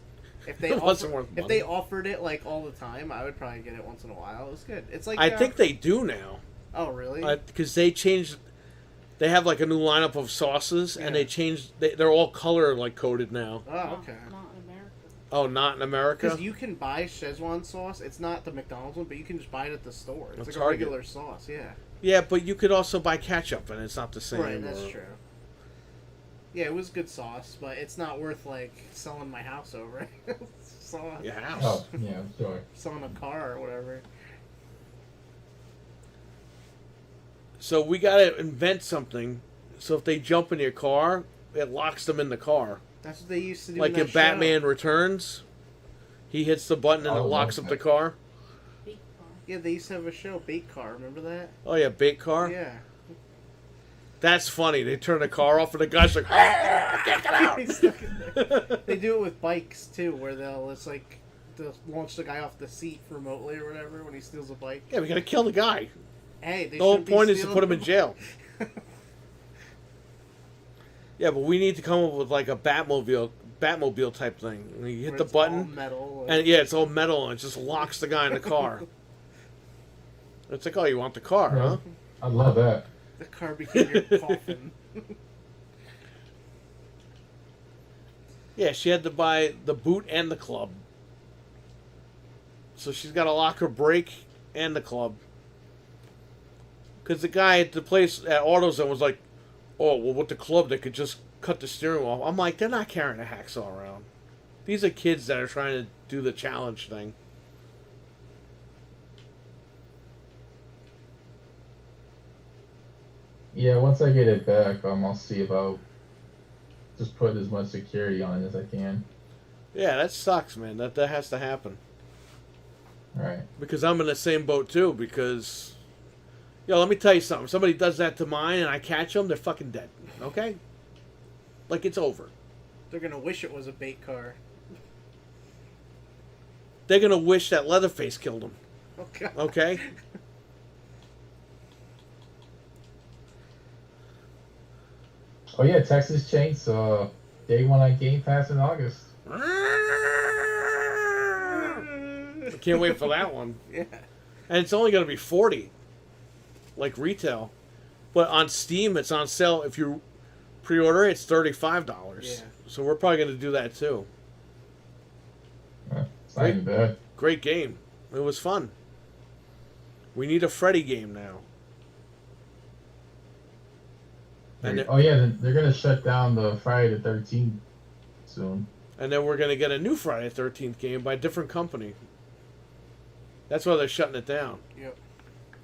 If they It wasn't worth if money. they offered it like all the time, I would probably get it once in a while. It was good. It's like I think they do now. Oh really? Because they changed... They have like a new lineup of sauces, and they changed... They're all color like coded now. Oh okay. Not in America. Oh, not in America? Because you can buy Szechuan sauce. It's not the McDonald's one, but you can just buy it at the store. It's like Target. a regular sauce. Yeah. Yeah, but you could also buy ketchup, and it's not the same. Right. That's or- true. Yeah, it was good sauce, but it's not worth like selling my house over it. Sauce. Your house. Oh, yeah, sure. Selling a car or whatever. So we gotta invent something. So if they jump in your car, it locks them in the car. That's what they used to do. Like in in that Batman show. Returns, he hits the button and it Oh, locks okay. up the car. Big car. Yeah, they used to have a show, Bait Car. Remember that? Oh yeah, bait car. Yeah. That's funny. They turn the car off and the guy's like, "Ah, I can't get out." He's stuck in there. They do it with bikes too, where they'll launch the guy off the seat remotely or whatever when he steals a bike. Yeah, we gotta kill the guy. Hey, they The whole shouldn't be point is to stealing put him in them. jail. Yeah, but we need to come up with like a Batmobile type thing. And you hit Where the it's all button, metal. and yeah, it's all metal, and it just locks the guy in the car. It's like, oh, you want the car, huh? I love that. The car became your coffin. Yeah, she had to buy the boot and the club. So she's got to lock her brake and the club. Because the guy at the place at AutoZone was like, oh, well, with the club, they could just cut the steering wheel off. I'm like, they're not carrying a hacksaw around. These are kids that are trying to do the challenge thing. Yeah, once I get it back, I'll see if I'll just put as much security on it as I can. Yeah, that sucks, man. That has to happen. Alright. Because I'm in the same boat, too. Because, yo, let me tell you something. Somebody does that to mine and I catch them, they're fucking dead. Okay? Like, it's over. They're gonna wish it was a bait car. They're going to wish that Leatherface killed them. Okay. Okay? Oh yeah, Texas Chainsaw Day 1 on Game Pass in August. I can't wait for that one. Yeah. And it's only going to be $40, like retail. But on Steam, it's on sale. If you pre-order, it's $35. Yeah. So we're probably going to do that too. It's not even bad. Great game. It was fun. We need a Freddy game now. And Oh yeah, they're gonna shut down the Friday the 13th soon. And then we're going to get a new Friday the 13th game by a different company. That's why they're shutting it down. Yep.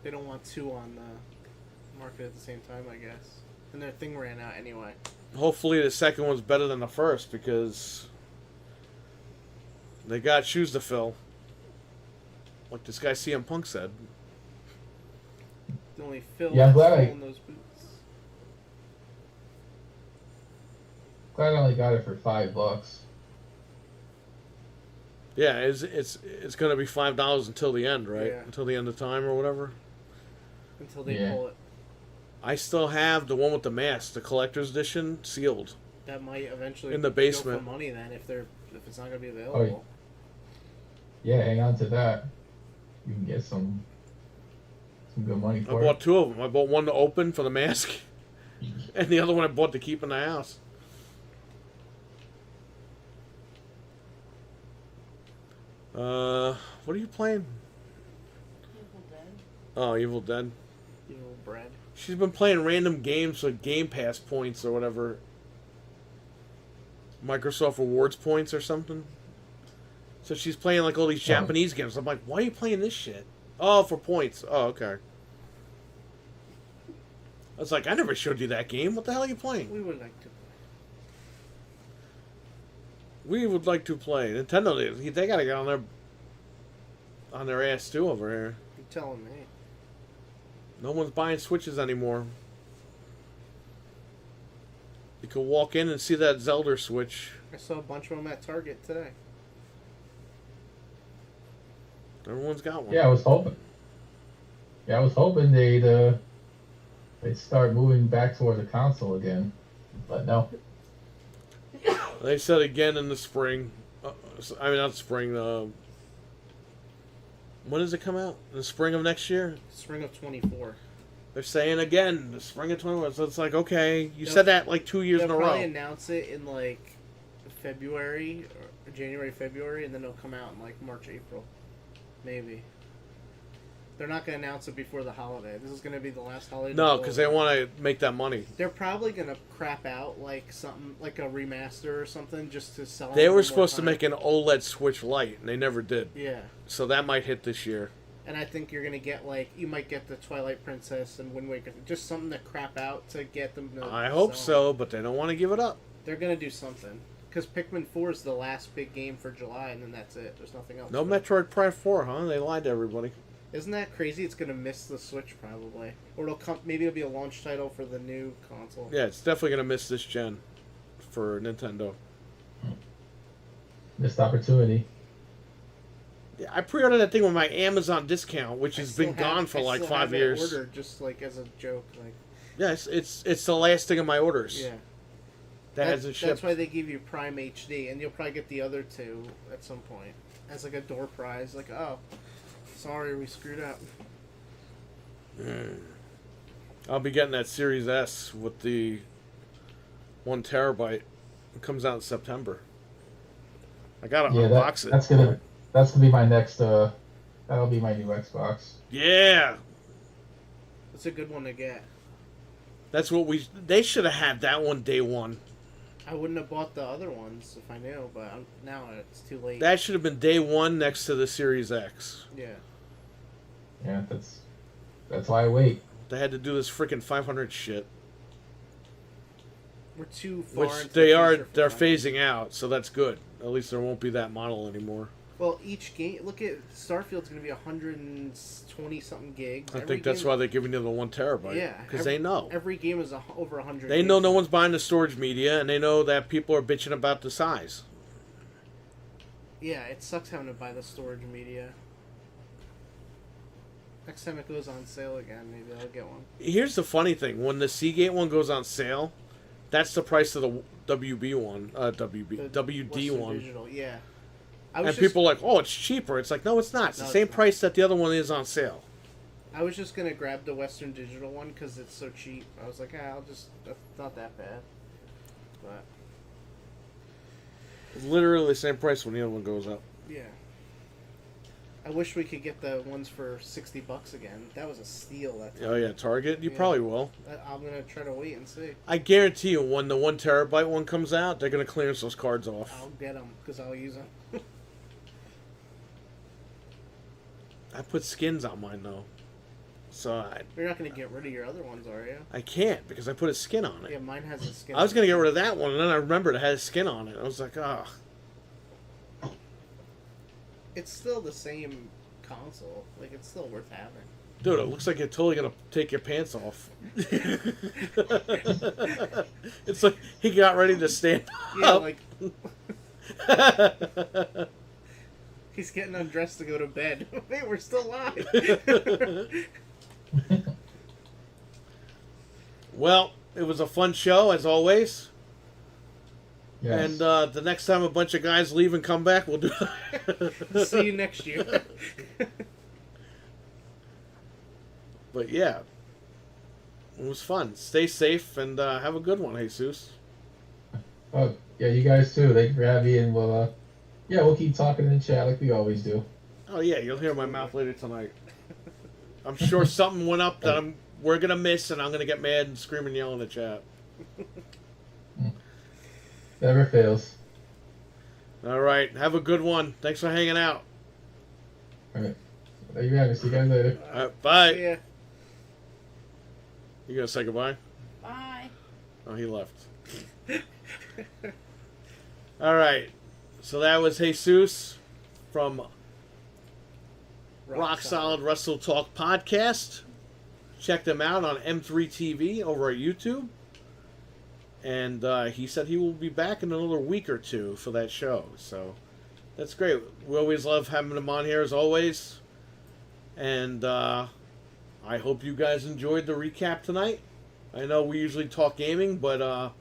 They don't want two on the market at the same time, I guess. And their thing ran out anyway. Hopefully the second one's better than the first because they got shoes to fill. Like this guy CM Punk said. The only Phil Yeah, I'm that's glad I- filling those boots. Glad I only got it for $5. Yeah, it's going to be $5 until the end, right? Yeah. Until the end of time or whatever. until they Yeah. pull it. I still have the one with the mask, the collector's edition, sealed. That might eventually In the go basement. for money then if it's not gonna be Oh, available. Yeah, hang on to that. You can get some good money I for bought it. 2 of them. I bought one to open for the mask, and the other one I bought to keep in the house. What are you playing? Evil Dead. Oh, Evil Dead. Evil bread. She's been playing random games with Game Pass points or whatever. Microsoft Rewards points or something. So she's playing like all these Japanese games. I'm like, why are you playing this shit? Oh, for points. Oh, okay. I was like, I never showed you that game. What the hell are you playing? We would like to. We would like to play. Nintendo, they gotta get on their ass too over here. You're telling me. No one's buying Switches anymore. You could walk in and see that Zelda Switch. I saw a bunch of them at Target today. Everyone's got one. Yeah, I was hoping. Yeah, I was hoping they'd start moving back towards a console again, but no. They said again in the spring. I mean, not spring. When does it come out? In the spring of next year? Spring of 24. They're saying again, the spring of 21. So it's like, okay, you said that like 2 years in a They'll probably row. announce it in like February, or January, February, and then it'll come out in like March, April. Maybe. They're not going to announce it before the holiday. This is going to be the last holiday. No, because they want to make that money. They're probably going to crap out like something, like a remaster or something, just to sell. They them were more supposed to time. make an OLED Switch Lite, and they never did. Yeah. So that might hit this year. And I think you're going to get like, you might get the Twilight Princess and Wind Waker, just something to crap out to get them to I hope sell. so, but they don't want to give it up. They're going to do something. Because Pikmin 4 is the last big game for July, and then that's it. There's nothing else. No Metroid Prime 4, huh? They lied to everybody. Isn't that crazy? It's gonna miss the Switch probably, or it'll come. Maybe it'll be a launch title for the new console. Yeah, it's definitely going to miss this gen for Nintendo. Missed opportunity. Yeah, I pre-ordered that thing with my Amazon discount, which I has still been have- gone for I like still 5 have it years. Ordered just like as a joke, like Yeah, it's the last thing of my orders. yeah. That hasn't shipped. That's why they give you Prime HD, and you'll probably get the other two at some point as like a door prize. Like, oh, sorry, we screwed up. I'll be getting that Series S with the 1 terabyte. It comes out in September. I gotta Yeah, unbox it. that's gonna be my next. That'll be my new Xbox. Yeah, It's a good one to get. that's what they should have had that one day one. I wouldn't have bought the other ones if I knew, but now it's too late. That should have been day one next to the Series X. Yeah. Yeah, that's why I wait. They had to do this freaking 500 shit, We're too far which into they the are. future for They're that. phasing out, so that's good. At least there won't be that model anymore. Well, each game. Look at Starfield's going to be 120 something gigs. I think that's why they're giving you the 1 terabyte. Yeah, because they know. every game is over 100. They know no one's buying the storage media, and they know that people are bitching about the size. Yeah, it sucks having to buy the storage media. Next time it goes on sale again, maybe I'll get one. Here's the funny thing: when the Seagate one goes on sale, that's the price of the WB one, The WD Western one. Digital, yeah. And people are like, "Oh, it's cheaper." It's like, no, it's not. It's No, the it's same not. price that the other one is on sale. I was just gonna grab the Western Digital one because it's so cheap. I was like, that's not that bad. But It's literally the same price when the other one goes up. yeah, I wish we could get the ones for $60 again. That was a steal. That time. Oh yeah, Target. You Yeah. probably will. I'm gonna try to wait and see. I guarantee you, when the 1 terabyte one comes out, they're gonna clearance those cards off. I'll get them because I'll use them. I put skins on mine though, so You're not gonna get rid of your other ones, are you? I can't because I put a skin on it. Yeah, mine has a skin. I was gonna get rid of that one, and then I remembered it had a skin on it. I was like, ah. It's still the same console. Like, it's still worth having. Dude, it looks like you're totally gonna take your pants off. It's like he got ready to stand Yeah, up. like he's getting undressed to go to bed. Wait, we're still live. Well, it was a fun show as always. Yes. And the next time a bunch of guys leave and come back, we'll do. See you next year. But yeah, it was fun. Stay safe and have a good one, Jesus. Oh, yeah, you guys too. Thank you for having me, and we'll keep talking in the chat like we always do. Oh yeah, you'll hear my mouth later tonight. I'm sure something went up that we're gonna miss, and I'm gonna get mad and scream and yell in the chat. Never fails. All right, have a good one. Thanks for hanging out. All right. There you have it. See you guys later. All right, bye. Yeah. You gonna say goodbye? Bye. Oh, he left. All right, so that was Jesus from Rock Solid Wrestle Talk Podcast. Check them out on M3TV over at YouTube. And he said he will be back in another week or two for that show. So that's great. We always love having him on here as always. And I hope you guys enjoyed the recap tonight. I know we usually talk gaming, but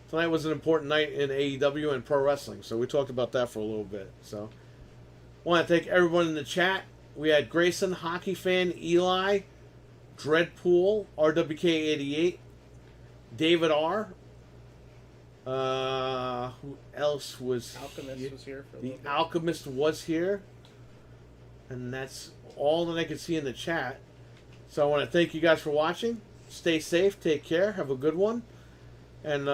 tonight was an important night in AEW and pro wrestling. So we talked about that for a little bit. So I want to thank everyone in the chat. We had Grayson, Hockey Fan, Eli, Dreadpool, RWK88, David R. Who else was Alchemist here? was here for a The little bit. Alchemist was here. And that's all that I can see in the chat. So I want to thank you guys for watching. Stay safe. Take care. Have a good one. And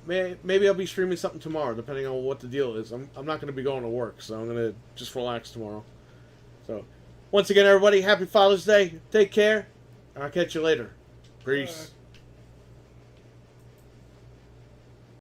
maybe I'll be streaming something tomorrow, depending on what the deal is. I'm not going to be going to work, so I'm going to just relax tomorrow. So, once again, everybody, happy Father's Day. Take care. I'll catch you later. Peace.